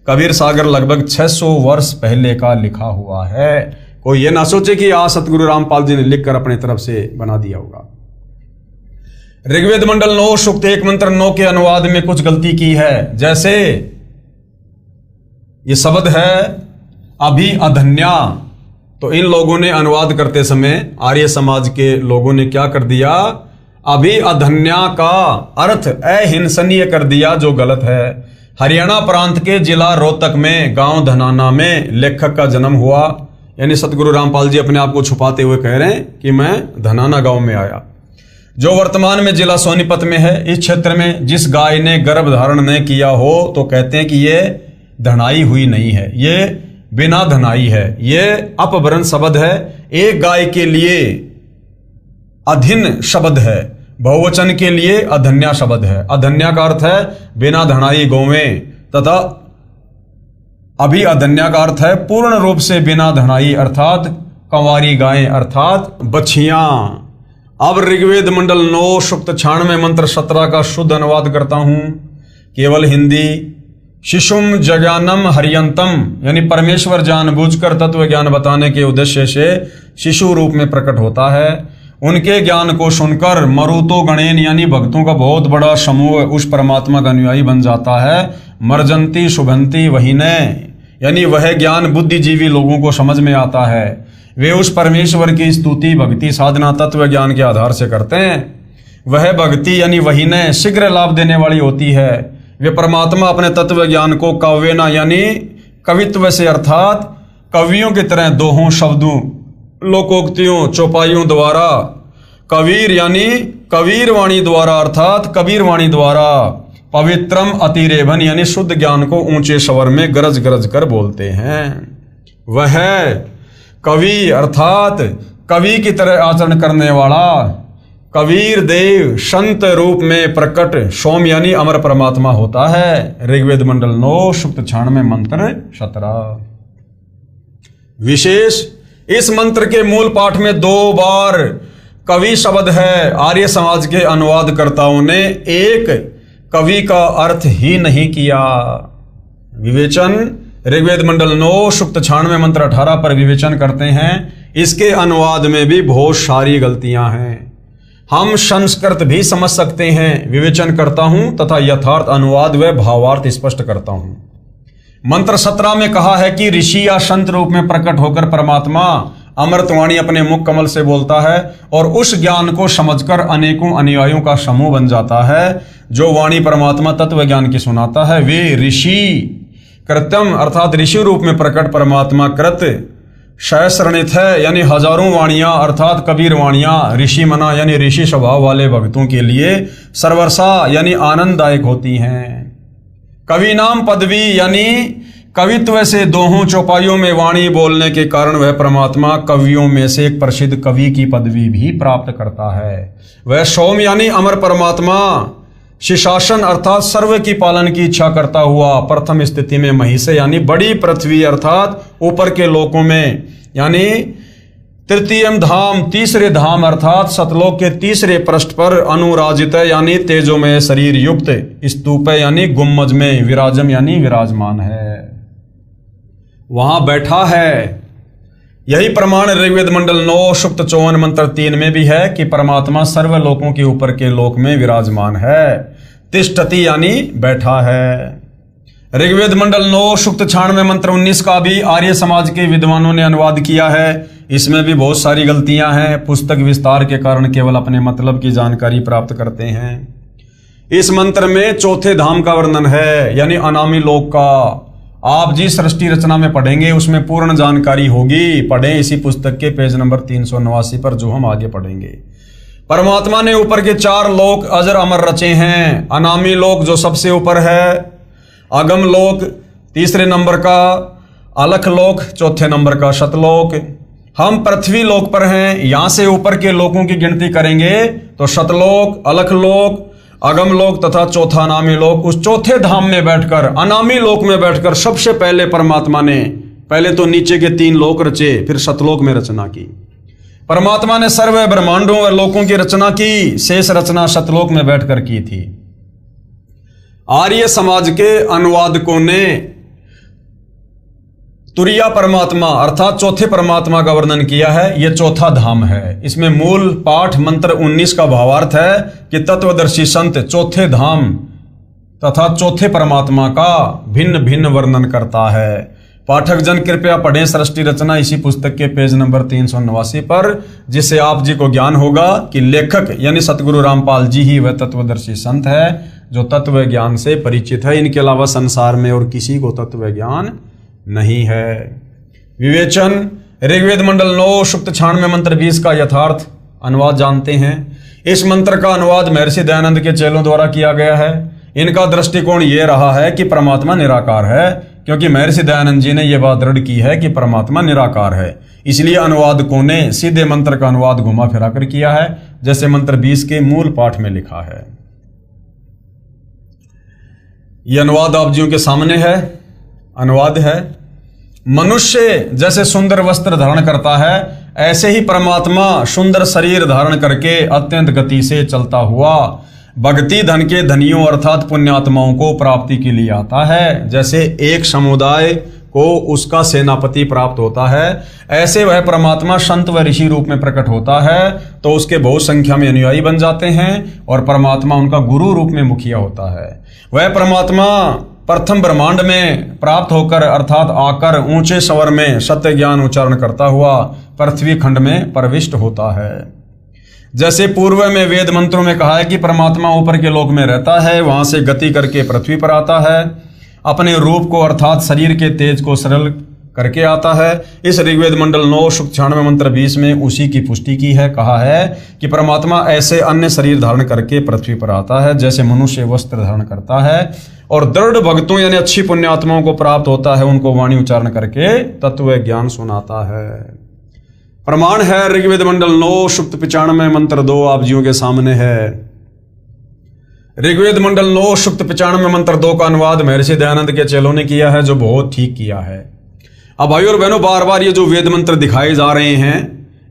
कबीर सागर लगभग 600 वर्ष पहले का लिखा हुआ है। कोई ये ना सोचे कि आज सतगुरु रामपाल जी ने लिखकर अपने तरफ से बना दिया होगा। ऋग्वेद मंडल 9 सूक्त 1 मंत्र 9 के अनुवाद में कुछ गलती की है। जैसे ये शब्द है अभी अधन्या, तो इन लोगों ने अनुवाद करते समय आर्य समाज के लोगों ने क्या कर दिया, अभी अधन्या का अर्थ अहिंसनीय कर दिया, जो गलत है। हरियाणा प्रांत के जिला रोहतक में गांव धनाना में लेखक का जन्म हुआ। यानी सतगुरु रामपाल जी अपने आप को छुपाते हुए कह रहे हैं कि मैं धनाना गांव में आया, जो वर्तमान में जिला सोनीपत में है। इस क्षेत्र में जिस गाय ने गर्भ धारण न किया हो तो कहते हैं कि ये धनाई हुई नहीं है, ये बिना धनाई है। ये अपभ्रंश शब्द है। एक गाय के लिए अधीन शब्द है, बहुवचन के लिए अधन्या शब्द है। अधन्या का अर्थ है बिना धनाई गौवें, तथा अभी अधन्या का अर्थ है पूर्ण रूप से बिना धनाई अर्थात कंवारी गायें अर्थात बछियां। अब ऋग्वेद मंडल 9 सूक्त 96 मंत्र 17 का शुद्ध अनुवाद करता हूं, केवल हिंदी। शिशुम जज्ञानम हरियंतम, यानी परमेश्वर जानबूझकर तत्व ज्ञान बताने के उद्देश्य से शिशु रूप में प्रकट होता है। उनके ज्ञान को सुनकर मरुतो गणेन यानी भक्तों का बहुत बड़ा समूह उस परमात्मा का अनुयायी बन जाता है। मर्जंती शुभंती वहीने, यानी वह ज्ञान बुद्धिजीवी लोगों को समझ में आता है। वे उस परमेश्वर की स्तुति भक्ति साधना तत्व ज्ञान के आधार से करते हैं। वह भक्ति यानी वहीने शीघ्र लाभ देने वाली होती है। वे परमात्मा अपने तत्व ज्ञान को काव्यना यानी कवित्व से अर्थात कवियों की तरह दोहों, शब्दों, लोकोक्तियों, चौपाइयों द्वारा, कबीर यानी कबीर वाणी द्वारा अर्थात कबीर वाणी द्वारा, पवित्रम अतिरेवन यानी शुद्ध ज्ञान को ऊंचे स्वर में गरज गरज कर बोलते हैं। वह कवि अर्थात कवि की तरह आचरण करने वाला कबीर देव संत रूप में प्रकट सोम यानी अमर परमात्मा होता है। ऋग्वेद मंडल 9 सूक्त 96 मंत्र 17। विशेष इस मंत्र के मूल पाठ में 2 बार कवि शब्द है। आर्य समाज के अनुवादकर्ताओं ने एक कवि का अर्थ ही नहीं किया। विवेचन ऋग्वेद मंडल 9 सूक्त 96 मंत्र 18 पर विवेचन करते हैं। इसके अनुवाद में भी बहुत सारी गलतियां हैं। हम संस्कृत भी समझ सकते हैं, विवेचन करता हूं तथा यथार्थ अनुवाद व भावार्थ स्पष्ट करता हूं। मंत्र 17 में कहा है कि ऋषि या संत रूप में प्रकट होकर परमात्मा अमृतवाणी अपने मुख कमल से बोलता है और उस ज्ञान को समझकर अनेकों अनुयायियों का समूह बन जाता है। जो वाणी परमात्मा तत्व ज्ञान की सुनाता है वे ऋषि कृत्यम अर्थात ऋषि रूप में प्रकट परमात्मा कृत सहस्रणित है यानी हजारों वाणियां अर्थात कबीर वाणियां ऋषि मना यानी ऋषि स्वभाव वाले भक्तों के लिए सर्वर्षा यानी आनंददायक होती हैं। कवि नाम पदवी यानी कवित्व से दोहों चौपाइयों में वाणी बोलने के कारण वह परमात्मा कवियों में से एक प्रसिद्ध कवि की पदवी भी प्राप्त करता है। वह सोम यानी अमर परमात्मा शिशासन अर्थात सर्व की पालन की इच्छा करता हुआ प्रथम स्थिति में महिषे यानी बड़ी पृथ्वी अर्थात ऊपर के लोकों में यानी तृतीयम धाम तीसरे धाम अर्थात सतलोक के तीसरे पृष्ठ पर अनुराजित यानी तेजोमय शरीर युक्त स्तूप यानी गुम्मज में विराजम यानी विराजमान है, वहां बैठा है। यही प्रमाण ऋग्वेद मंडल 9 सूक्त 54 मंत्र 3 में भी है कि परमात्मा सर्व लोकों के ऊपर के लोक में विराजमान है। तिष्ठति यानी बैठा है। ऋग्वेद मंडल 9 सूक्त 96 मंत्र 19 का भी आर्य समाज के विद्वानों ने अनुवाद किया है। इसमें भी बहुत सारी गलतियां हैं। पुस्तक विस्तार के कारण केवल अपने मतलब की जानकारी प्राप्त करते हैं। इस मंत्र में चौथे धाम का वर्णन है यानी अनामी लोक का। आप जिस सृष्टि रचना में पढ़ेंगे उसमें पूर्ण जानकारी होगी। पढ़ें इसी पुस्तक के पेज नंबर 389 पर जो हम आगे पढ़ेंगे। परमात्मा ने ऊपर के 4 लोक अजर अमर रचे हैं। अनामी लोक जो सबसे ऊपर है, अगम लोक तीसरे नंबर का, अलख लोक चौथे नंबर का, शतलोक। हम पृथ्वी लोक पर हैं। यहां से ऊपर के लोकों की गिनती करेंगे तो शतलोक, अलख लोक, अगम लोक तथा चौथा अनामी लोक। उस चौथे धाम में बैठकर अनामी लोक में बैठकर सबसे पहले परमात्मा ने पहले तो नीचे के 3 लोक रचे, फिर शतलोक में रचना की। परमात्मा ने सर्व ब्रह्मांडों व लोकों की रचना की। शेष रचना शतलोक में बैठकर की थी। आर्य समाज के अनुवादकों ने तुरिया परमात्मा अर्थात चौथे परमात्मा का वर्णन किया है। यह चौथा धाम है। इसमें मूल पाठ मंत्र 19 का भावार्थ है कि तत्वदर्शी संत चौथे धाम तथा चौथे परमात्मा का भिन्न भिन्न वर्णन करता है। पाठक जन कृपया पढ़ें सृष्टि रचना इसी पुस्तक के पेज नंबर 389 पर, जिससे आप जी को ज्ञान होगा कि लेखक यानी सतगुरु रामपाल जी ही वह तत्वदर्शी संत है जो तत्व ज्ञान से परिचित है। इनके अलावा संसार में और किसी को तत्व ज्ञान नहीं है। विवेचन ऋग्वेद मंडल 9 सूक्त 96 मंत्र 20 का यथार्थ अनुवाद जानते हैं। इस मंत्र का अनुवाद महर्षि दयानंद के चेलों द्वारा किया गया है। इनका दृष्टिकोण यह रहा है कि परमात्मा निराकार है, क्योंकि महर्षि दयानंद जी ने यह बात दृढ़ की है कि परमात्मा निराकार है। इसलिए अनुवादकों ने सीधे मंत्र का अनुवाद घुमा फिरा कर किया है, जैसे मंत्र 20 के मूल पाठ में लिखा है। यह अनुवाद आप जियों के सामने है। अनुवाद है, मनुष्य जैसे सुंदर वस्त्र धारण करता है ऐसे ही परमात्मा सुंदर शरीर धारण करके अत्यंत गति से चलता हुआ भक्ति धन के धनियों अर्थात पुण्यात्माओं को प्राप्ति के लिए आता है। जैसे एक समुदाय को उसका सेनापति प्राप्त होता है, ऐसे वह परमात्मा संत व ऋषि रूप में प्रकट होता है तो उसके बहुत संख्या में अनुयायी बन जाते हैं और परमात्मा उनका गुरु रूप में मुखिया होता है। वह परमात्मा प्रथम ब्रह्मांड में प्राप्त होकर अर्थात आकर ऊंचे स्वर में सत्य ज्ञान उच्चारण करता हुआ पृथ्वी खंड में प्रविष्ट होता है। जैसे पूर्व में वेद मंत्रों में कहा है कि परमात्मा ऊपर के लोक में रहता है, वहां से गति करके पृथ्वी पर आता है अपने रूप को अर्थात शरीर के तेज को सरल करके आता है। इस ऋग्वेद मंडल 9 सूक्त 96 मंत्र 20 में उसी की पुष्टि की है। कहा है कि परमात्मा ऐसे अन्य शरीर धारण करके पृथ्वी पर आता है जैसे मनुष्य वस्त्र धारण करता है, और दृढ़ भक्तों यानी अच्छी पुण्यात्माओं को प्राप्त होता है, उनको वाणी उच्चारण करके तत्व ज्ञान सुनाता है। प्रमाण है ऋग्वेद मंडल 9 सूक्त 95 मंत्र 2 आप जियों के सामने है। ऋग्वेद मंडल 9 सूक्त 95 मंत्र 2 का अनुवाद महर्षि दयानंद के चेलों ने किया है, जो बहुत ठीक किया है। अब भाई और बहनों, बार बार ये जो वेद मंत्र दिखाए जा रहे हैं,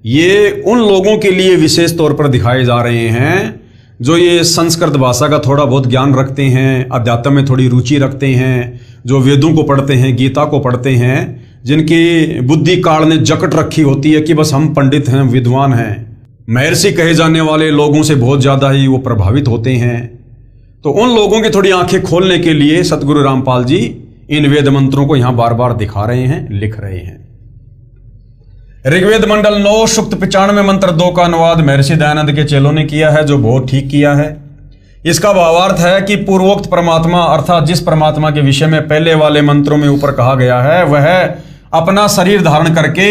ये उन लोगों के लिए विशेष तौर पर दिखाए जा रहे हैं जो ये संस्कृत भाषा का थोड़ा बहुत ज्ञान रखते हैं, अध्यात्म में थोड़ी रुचि रखते हैं, जो वेदों को पढ़ते हैं, गीता को पढ़ते हैं, जिनकी बुद्धि काल ने जकट रखी होती है कि बस हम पंडित हैं, विद्वान हैं, महर्षि कहे जाने वाले लोगों से बहुत ज्यादा ही वो प्रभावित होते हैं। तो उन लोगों की थोड़ी आंखें खोलने के लिए सतगुरु रामपाल जी इन वेद मंत्रों को यहां बार बार दिखा रहे हैं, लिख रहे हैं। ऋग्वेद मंडल 9 सूक्त 95 मंत्र 2 का अनुवाद महर्षि दयानंद के चेलों ने किया है, जो बहुत ठीक किया है। इसका भावार्थ है कि पूर्वोक्त परमात्मा अर्थात जिस परमात्मा के विषय में पहले वाले मंत्रों में ऊपर कहा गया है, वह अपना शरीर धारण करके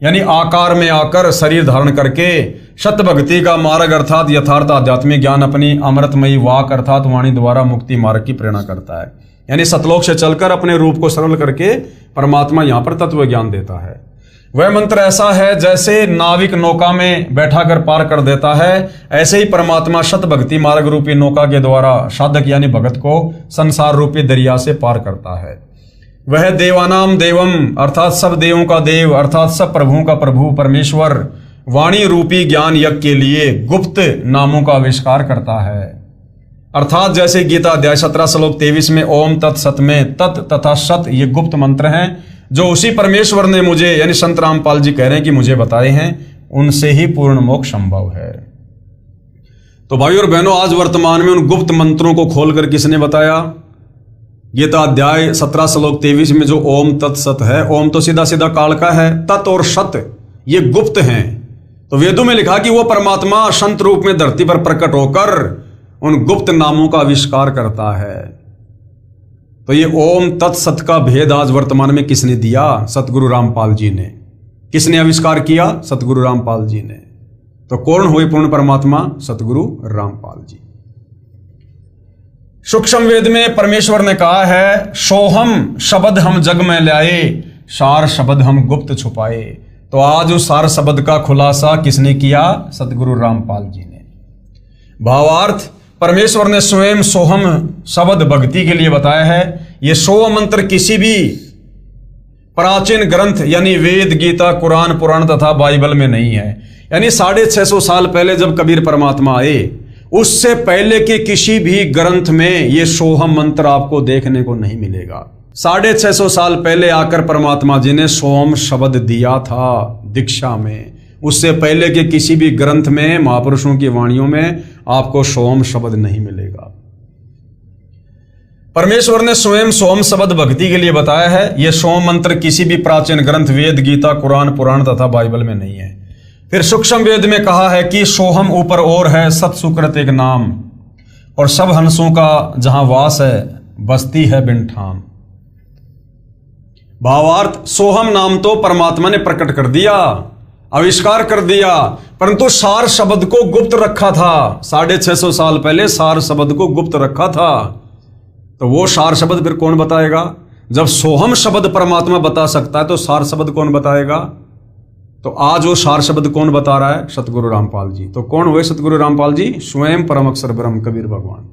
यानी आकार में आकर शरीर धारण करके शत भक्ति का मार्ग अर्थात यथार्थ आध्यात्मिक ज्ञान अपनी अमृतमयी वाक अर्थात वाणी द्वारा मुक्ति मार्ग की प्रेरणा करता है। यानी सतलोक से चलकर अपने रूप को सरल करके परमात्मा यहां पर तत्व ज्ञान देता है। वह मंत्र ऐसा है जैसे नाविक नौका में बैठाकर पार कर देता है, ऐसे ही परमात्मा शत भक्ति मार्ग रूपी नौका के द्वारा साधक यानी भगत को संसार रूपी दरिया से पार करता है। वह देवानाम देवम अर्थात सब देवों का देव अर्थात सब प्रभुओं का प्रभु परमेश्वर वाणी रूपी ज्ञान यज्ञ के लिए गुप्त नामों का आविष्कार करता है। अर्थात जैसे गीता अध्याय 17 श्लोक 23 में ओम तत् सत में तत् तथा सत ये गुप्त मंत्र हैं, जो उसी परमेश्वर ने मुझे यानी संत रामपाल जी कह रहे हैं कि मुझे बताए हैं, उनसे ही पूर्ण मोक्ष संभव है। तो भाई और बहनों, आज वर्तमान में उन गुप्त मंत्रों को खोलकर किसने बताया? गीता अध्याय 17 श्लोक 23 में जो ओम तत् सत है, ओम तो सीधा सीधा काल का है, तत् और सत ये गुप्त हैं। तो वेदों में लिखा कि वो परमात्मा संत रूप में धरती पर प्रकट होकर उन गुप्त नामों का आविष्कार करता है। तो ये ओम तत्सत का भेद आज वर्तमान में किसने दिया? सतगुरु रामपाल जी ने। किसने आविष्कार किया? सतगुरु रामपाल जी ने। तो कौन हुए पूर्ण परमात्मा? सतगुरु रामपाल जी। सूक्ष्म वेद में परमेश्वर ने कहा है, सोहम शब्द हम जग में लाए, सार शब्द हम गुप्त छुपाए। तो आज उस सार शब्द का खुलासा किसने किया? सतगुरु रामपाल जी ने। भावार्थ, परमेश्वर ने स्वयं सोहम शब्द भक्ति के लिए बताया है। यह सोहम मंत्र किसी भी प्राचीन ग्रंथ यानी वेद, गीता, कुरान, पुराण तथा बाइबल में नहीं है। यानी 650 साल पहले जब कबीर परमात्मा आए, उससे पहले के किसी भी ग्रंथ में यह सोहम मंत्र आपको देखने को नहीं मिलेगा। 650 साल पहले आकर परमात्मा जी ने सोहम शब्द दिया था दीक्षा में। उससे पहले के किसी भी ग्रंथ में, महापुरुषों की वाणियों में आपको सोहम शब्द नहीं मिलेगा। परमेश्वर ने स्वयं सोहम शब्द भक्ति के लिए बताया है। यह सोहम मंत्र किसी भी प्राचीन ग्रंथ वेद, गीता, कुरान, पुराण तथा बाइबल में नहीं है। फिर सूक्ष्म वेद में कहा है कि सोहम ऊपर और है सत सुकृत एक नाम, और सब हंसों का जहां वास है बस्ती है बिन ठाम। भावार्थ, सोहम नाम तो परमात्मा ने प्रकट कर दिया, आविष्कार कर दिया, परंतु सार शब्द को गुप्त रखा था। 650 साल पहले सार शब्द को गुप्त रखा था। तो वो सार शब्द फिर कौन बताएगा? जब सोहम शब्द परमात्मा बता सकता है तो सार शब्द कौन बताएगा? तो आज वो सार शब्द कौन बता रहा है? सतगुरु रामपाल जी। तो कौन हुए सतगुरु रामपाल जी? स्वयं परम अक्षर ब्रह्म कबीर भगवान।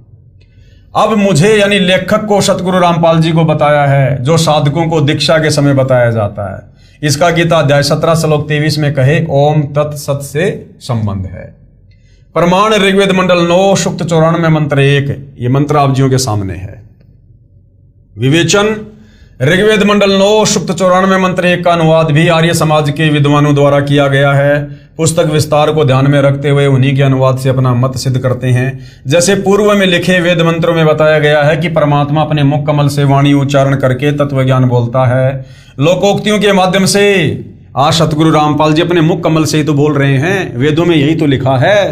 अब मुझे यानी लेखक को सतगुरु रामपाल जी को बताया है, जो साधकों को दीक्षा के समय बताया जाता है। इसका गीता अध्याय 17 श्लोक 23 में कहे ओम तत् सत से संबंध है। प्रमाण ऋग्वेद मंडल 9 सूक्त 94 मंत्र 1, ये मंत्र आप जियों के सामने है। विवेचन, ऋग्वेद मंडल 9 सूक्त 94 मंत्र 1 का अनुवाद भी आर्य समाज के विद्वानों द्वारा किया गया है। पुस्तक विस्तार को ध्यान में रखते हुए उन्हीं के अनुवाद से अपना मत सिद्ध करते हैं। जैसे पूर्व में लिखे वेद मंत्रों में बताया गया है कि परमात्मा अपने मुख कमल से वाणी उच्चारण करके तत्व ज्ञान बोलता है। लोकोक्तियों के माध्यम से आज सतगुरु रामपाल जी अपने मुख कमल से ही तो बोल रहे हैं। वेदों में यही तो लिखा है।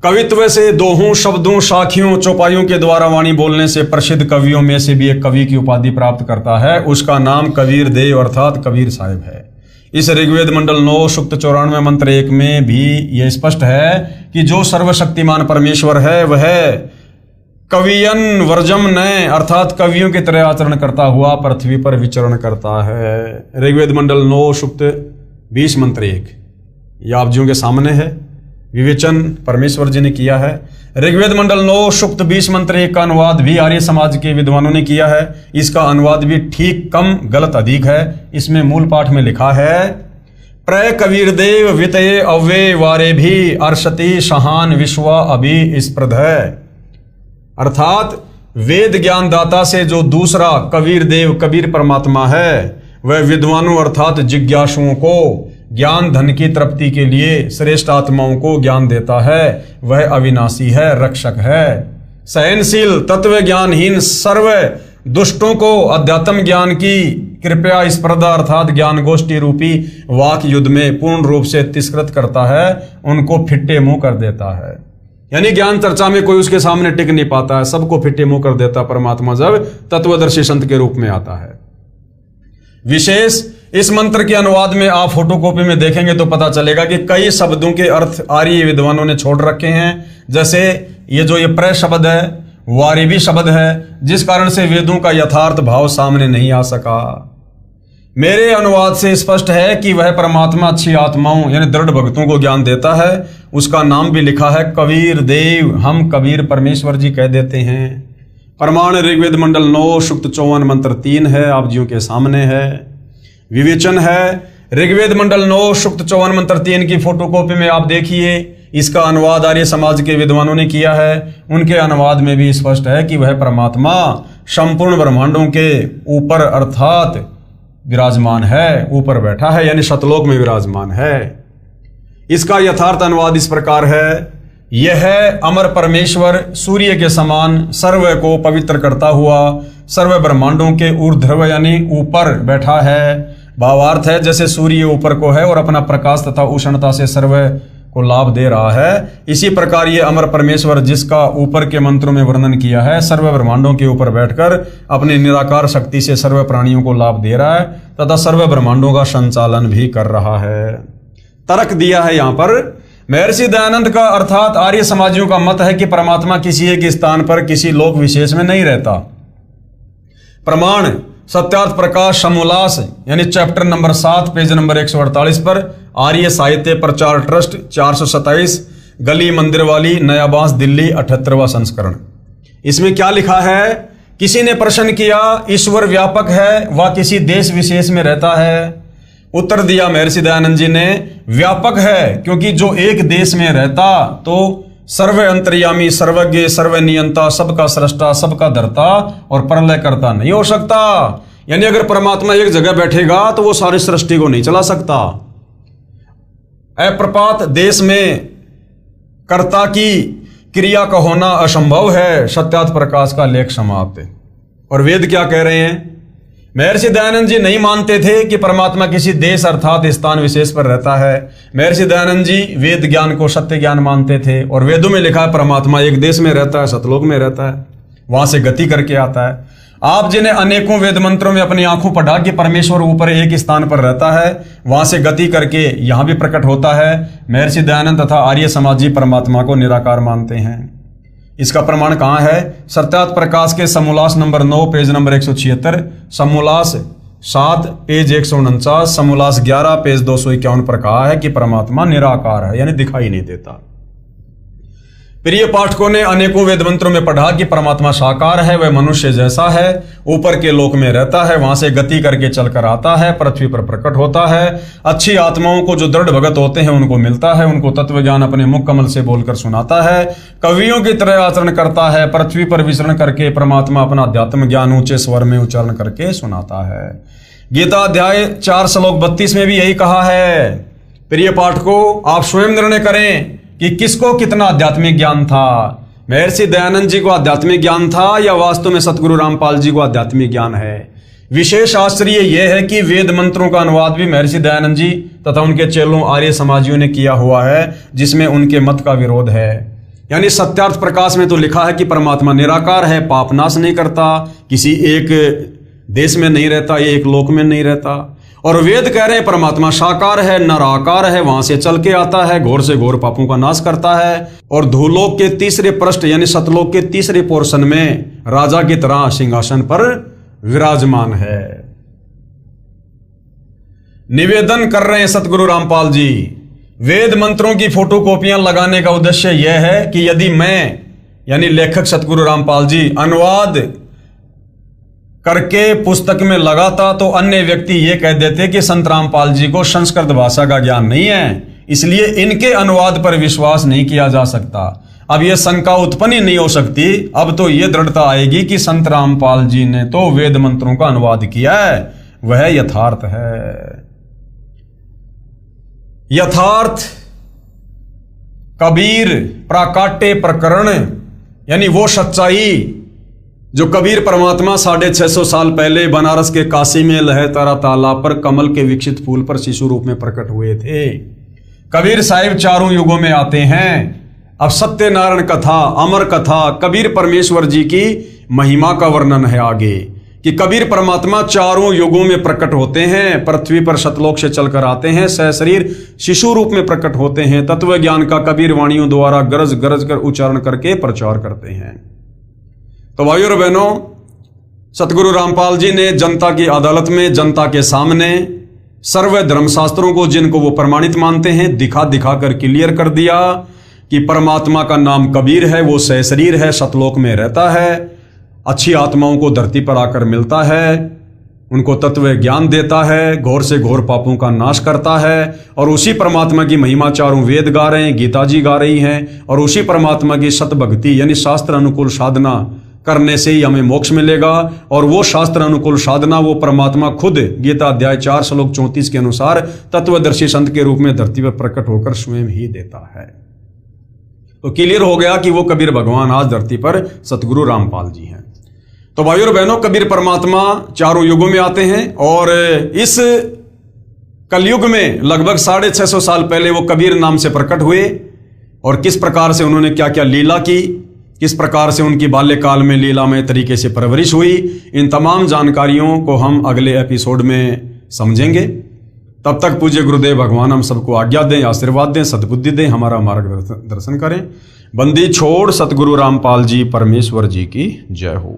कवित्व से दोहों शब्दों साखियों चौपाइयों के द्वारा वाणी बोलने से प्रसिद्ध कवियों में से भी एक कवि की उपाधि प्राप्त करता है। उसका नाम कबीर देव अर्थात कबीर साहिब है। इस ऋग्वेद मंडल 9 सूक्त 94 मंत्र 1 में भी यह स्पष्ट है कि जो सर्वशक्तिमान परमेश्वर है वह कवियन वर्जम नय अर्थात कवियों की तरह आचरण करता हुआ पृथ्वी पर विचरण करता है। ऋग्वेद मंडल 9 सूक्त 20 मंत्र 1 यह आप जियों के सामने है। विवेचन परमेश्वर जी ने किया है। ऋग्वेद मंडल 9 सूक्त 20 मंत्र 1 का अनुवाद भी आर्य समाज के विद्वानों ने किया है। इसका अनुवाद भी ठीक कम गलत अधिक है। इसमें मूल पाठ में लिखा है प्रय कबीर देव वितये अव्ये वारे भी अर्षति शहान विश्वा अभि स्प्रध, अर्थात वेद ज्ञानदाता से जो दूसरा कबीर देव कबीर परमात्मा है वह विद्वानों अर्थात जिज्ञासुओं को ज्ञान धन की तृप्ति के लिए श्रेष्ठ आत्माओं को ज्ञान देता है। वह अविनाशी है, रक्षक है, सहनशील, तत्व ज्ञानहीन सर्व दुष्टों को अध्यात्म ज्ञान की कृपया स्पर्धा अर्थात ज्ञान गोष्ठी रूपी वाक युद्ध में पूर्ण रूप से तिरस्कृत करता है, उनको फिट्टे मुंह कर देता है। यानी ज्ञान चर्चा में कोई उसके सामने टिक नहीं पाता है, सबको फिट्टे मुंह कर देता परमात्मा जब तत्वदर्शी संत के रूप में आता है। विशेष इस मंत्र के अनुवाद में आप फोटोकॉपी में देखेंगे तो पता चलेगा कि कई शब्दों के अर्थ आर्य विद्वानों ने छोड़ रखे हैं। जैसे ये प्रय शब्द है, वारिभी शब्द है, जिस कारण से वेदों का यथार्थ भाव सामने नहीं आ सका। मेरे अनुवाद से स्पष्ट है कि वह परमात्मा अच्छी आत्माओं यानी दृढ़ भक्तों को ज्ञान देता है। उसका नाम भी लिखा है कबीर देव, हम कबीर परमेश्वर जी कह देते हैं। प्रमाण ऋग्वेद मंडल 9 सूक्त 54 मंत्र 3 है, आप जियों के सामने है। विवेचन है ऋग्वेद मंडल 9 सूक्त 54 मंत्र 3 की फोटोकॉपी में आप देखिए। इसका अनुवाद आर्य समाज के विद्वानों ने किया है। उनके अनुवाद में भी स्पष्ट है कि वह परमात्मा संपूर्ण ब्रह्मांडों के ऊपर अर्थात विराजमान है, ऊपर बैठा है यानी सतलोक में विराजमान है। इसका यथार्थ अनुवाद इस प्रकार है, यह अमर परमेश्वर सूर्य के समान सर्व को पवित्र करता हुआ सर्व ब्रह्मांडों के ऊर्ध्व यानी ऊपर बैठा है। भावार्थ है जैसे सूर्य ऊपर को है और अपना प्रकाश तथा उष्णता से सर्व को लाभ दे रहा है, इसी प्रकार ये अमर परमेश्वर जिसका ऊपर के मंत्रों में वर्णन किया है सर्व ब्रह्मांडों के ऊपर बैठकर अपनी निराकार शक्ति से सर्व प्राणियों को लाभ दे रहा है तथा सर्व ब्रह्मांडों का संचालन भी कर रहा है। तर्क दिया है यहाँ पर महर्षि दयानंद का अर्थात आर्य समाजियों का मत है कि परमात्मा किसी एक स्थान पर किसी लोक विशेष में नहीं रहता। प्रमाण सत्यार्थ प्रकाश समोल्लास यानी चैप्टर नंबर 7 पेज नंबर 148 पर आर्य साहित्य प्रचार ट्रस्ट 427 गली मंदिर वाली नया बांस दिल्ली 78वां संस्करण। इसमें क्या लिखा है? किसी ने प्रश्न किया ईश्वर व्यापक है व किसी देश विशेष में रहता है? उत्तर दिया महर्षि दयानंद जी ने व्यापक है क्योंकि जो एक देश में रहता तो सर्व अंतर्यामी सर्वज्ञ सर्वनियंता सबका सृष्टा सबका धर्ता और प्रलय करता नहीं हो सकता। यानी अगर परमात्मा एक जगह बैठेगा तो वो सारी सृष्टि को नहीं चला सकता। अप्रपात देश में कर्ता की क्रिया का होना असंभव है। सत्यार्थ प्रकाश का लेख समाप्त। और वेद क्या कह रहे हैं? महर्षि दयानंद जी नहीं मानते थे कि परमात्मा किसी देश अर्थात स्थान विशेष पर रहता है। महर्षि दयानंद जी वेद ज्ञान को सत्य ज्ञान मानते थे और वेदों में लिखा है परमात्मा एक देश में रहता है, सतलोक में रहता है, वहां से गति करके आता है। आप जिन्हें अनेकों वेद मंत्रों में अपनी आंखों पढ़ा कि परमेश्वर ऊपर एक स्थान पर रहता है, वहां से गति करके यहां भी प्रकट होता है। महर्षि दयानंद तथा आर्य समाजी परमात्मा को निराकार मानते हैं। इसका प्रमाण कहाँ है? सत्यार्थ प्रकाश के समोल्लास नंबर 9 पेज नंबर 176, समोल्लास 7 पेज 149, समोल्लास 11 पेज 251 पर कहा है कि परमात्मा निराकार है यानी दिखाई नहीं देता। प्रिय पाठकों ने अनेकों वेद मंत्रों में पढ़ा कि परमात्मा साकार है, वह मनुष्य जैसा है, ऊपर के लोक में रहता है, वहां से गति करके चलकर आता है, पृथ्वी पर प्रकट होता है। अच्छी आत्माओं को जो दृढ़ भगत होते हैं उनको मिलता है, उनको तत्व ज्ञान अपने मुख कमल से बोलकर सुनाता है, कवियों की तरह आचरण करता है, पृथ्वी पर विचरण करके परमात्मा अपना अध्यात्म ज्ञान ऊंचे स्वर में उच्चारण करके सुनाता है। गीता अध्याय 4 श्लोक 32 में भी यही कहा है। प्रिय पाठकों, आप स्वयं निर्णय करें कि किसको कितना आध्यात्मिक ज्ञान था। महर्षि दयानंद जी को आध्यात्मिक ज्ञान था या वास्तव में सतगुरु रामपाल जी को आध्यात्मिक ज्ञान है। विशेष आश्चर्य यह है कि वेद मंत्रों का अनुवाद भी महर्षि दयानंद जी तथा उनके चेलों आर्य समाजियों ने किया हुआ है, जिसमें उनके मत का विरोध है। यानी सत्यार्थ प्रकाश में तो लिखा है कि परमात्मा निराकार है, पाप नाश नहीं करता, किसी एक देश में नहीं रहता, एक लोक में नहीं रहता। और वेद कह रहे हैं परमात्मा साकार है, नराकार है, वहां से चल के आता है, घोर से घोर पापों का नाश करता है और धूलोक के तीसरे पृष्ठ यानी सतलोक के तीसरे पोर्शन में राजा की तरह सिंहासन पर विराजमान है। निवेदन कर रहे हैं सतगुरु रामपाल जी, वेद मंत्रों की फोटोकॉपियां लगाने का उद्देश्य यह है कि यदि मैं यानी लेखक सतगुरु रामपाल जी अनुवाद करके पुस्तक में लगाता तो अन्य व्यक्ति यह कह देते कि संत रामपाल जी को संस्कृत भाषा का ज्ञान नहीं है, इसलिए इनके अनुवाद पर विश्वास नहीं किया जा सकता। अब यह शंका उत्पन्न ही नहीं हो सकती, अब तो यह दृढ़ता आएगी कि संत रामपाल जी ने तो वेद मंत्रों का अनुवाद किया है, वह यथार्थ है। यथार्थ कबीर प्राकाट्य प्रकरण यानी वो सच्चाई जो कबीर परमात्मा 650 साल पहले बनारस के काशी में लहतारा तालाब पर कमल के विकसित फूल पर शिशु रूप में प्रकट हुए थे। कबीर साहिब चारों युगों में आते हैं। अब सत्यनारायण कथा, अमर कथा, कबीर परमेश्वर जी की महिमा का वर्णन है आगे कि कबीर परमात्मा चारों युगों में प्रकट होते हैं, पृथ्वी पर सतलोक से चलकर आते हैं, सहशरीर शिशु रूप में प्रकट होते हैं, तत्व ज्ञान का कबीर वाणियों द्वारा गरज गरज कर उच्चारण करके प्रचार करते हैं। तो भाइयों और बहनों, सतगुरु रामपाल जी ने जनता की अदालत में, जनता के सामने सर्व धर्मशास्त्रों को जिनको वो प्रमाणित मानते हैं दिखा दिखा कर क्लियर कर दिया कि परमात्मा का नाम कबीर है, वो सहशरीर है, सतलोक में रहता है, अच्छी आत्माओं को धरती पर आकर मिलता है, उनको तत्व ज्ञान देता है, घोर से घोर पापों का नाश करता है। और उसी परमात्मा की महिमा चारों वेद गा रहे हैं, गीता जी गा रही हैं, और उसी परमात्मा की सतभक्ति यानी शास्त्र अनुकूल साधना करने से ही हमें मोक्ष मिलेगा। और वो शास्त्र अनुकूल साधना वो परमात्मा खुद गीता अध्याय 4 श्लोक 34 के अनुसार तत्वदर्शी संत के रूप में धरती पर प्रकट होकर स्वयं ही देता है। तो क्लियर हो गया कि वो कबीर भगवान आज धरती पर सतगुरु रामपाल जी हैं। तो भाइयों और बहनों, कबीर परमात्मा चारों युगों में आते हैं और इस कलयुग में लगभग 650 साल पहले वो कबीर नाम से प्रकट हुए और किस प्रकार से उन्होंने क्या क्या लीला की, किस प्रकार से उनकी बाल्यकाल में लीलामय तरीके से परवरिश हुई, इन तमाम जानकारियों को हम अगले एपिसोड में समझेंगे। तब तक पूज्य गुरुदेव भगवान हम सबको आज्ञा दें, आशीर्वाद दें, सद्बुद्धि दें, हमारा मार्गदर्शन करें। बंदी छोड़ सतगुरु रामपाल जी परमेश्वर जी की जय हो।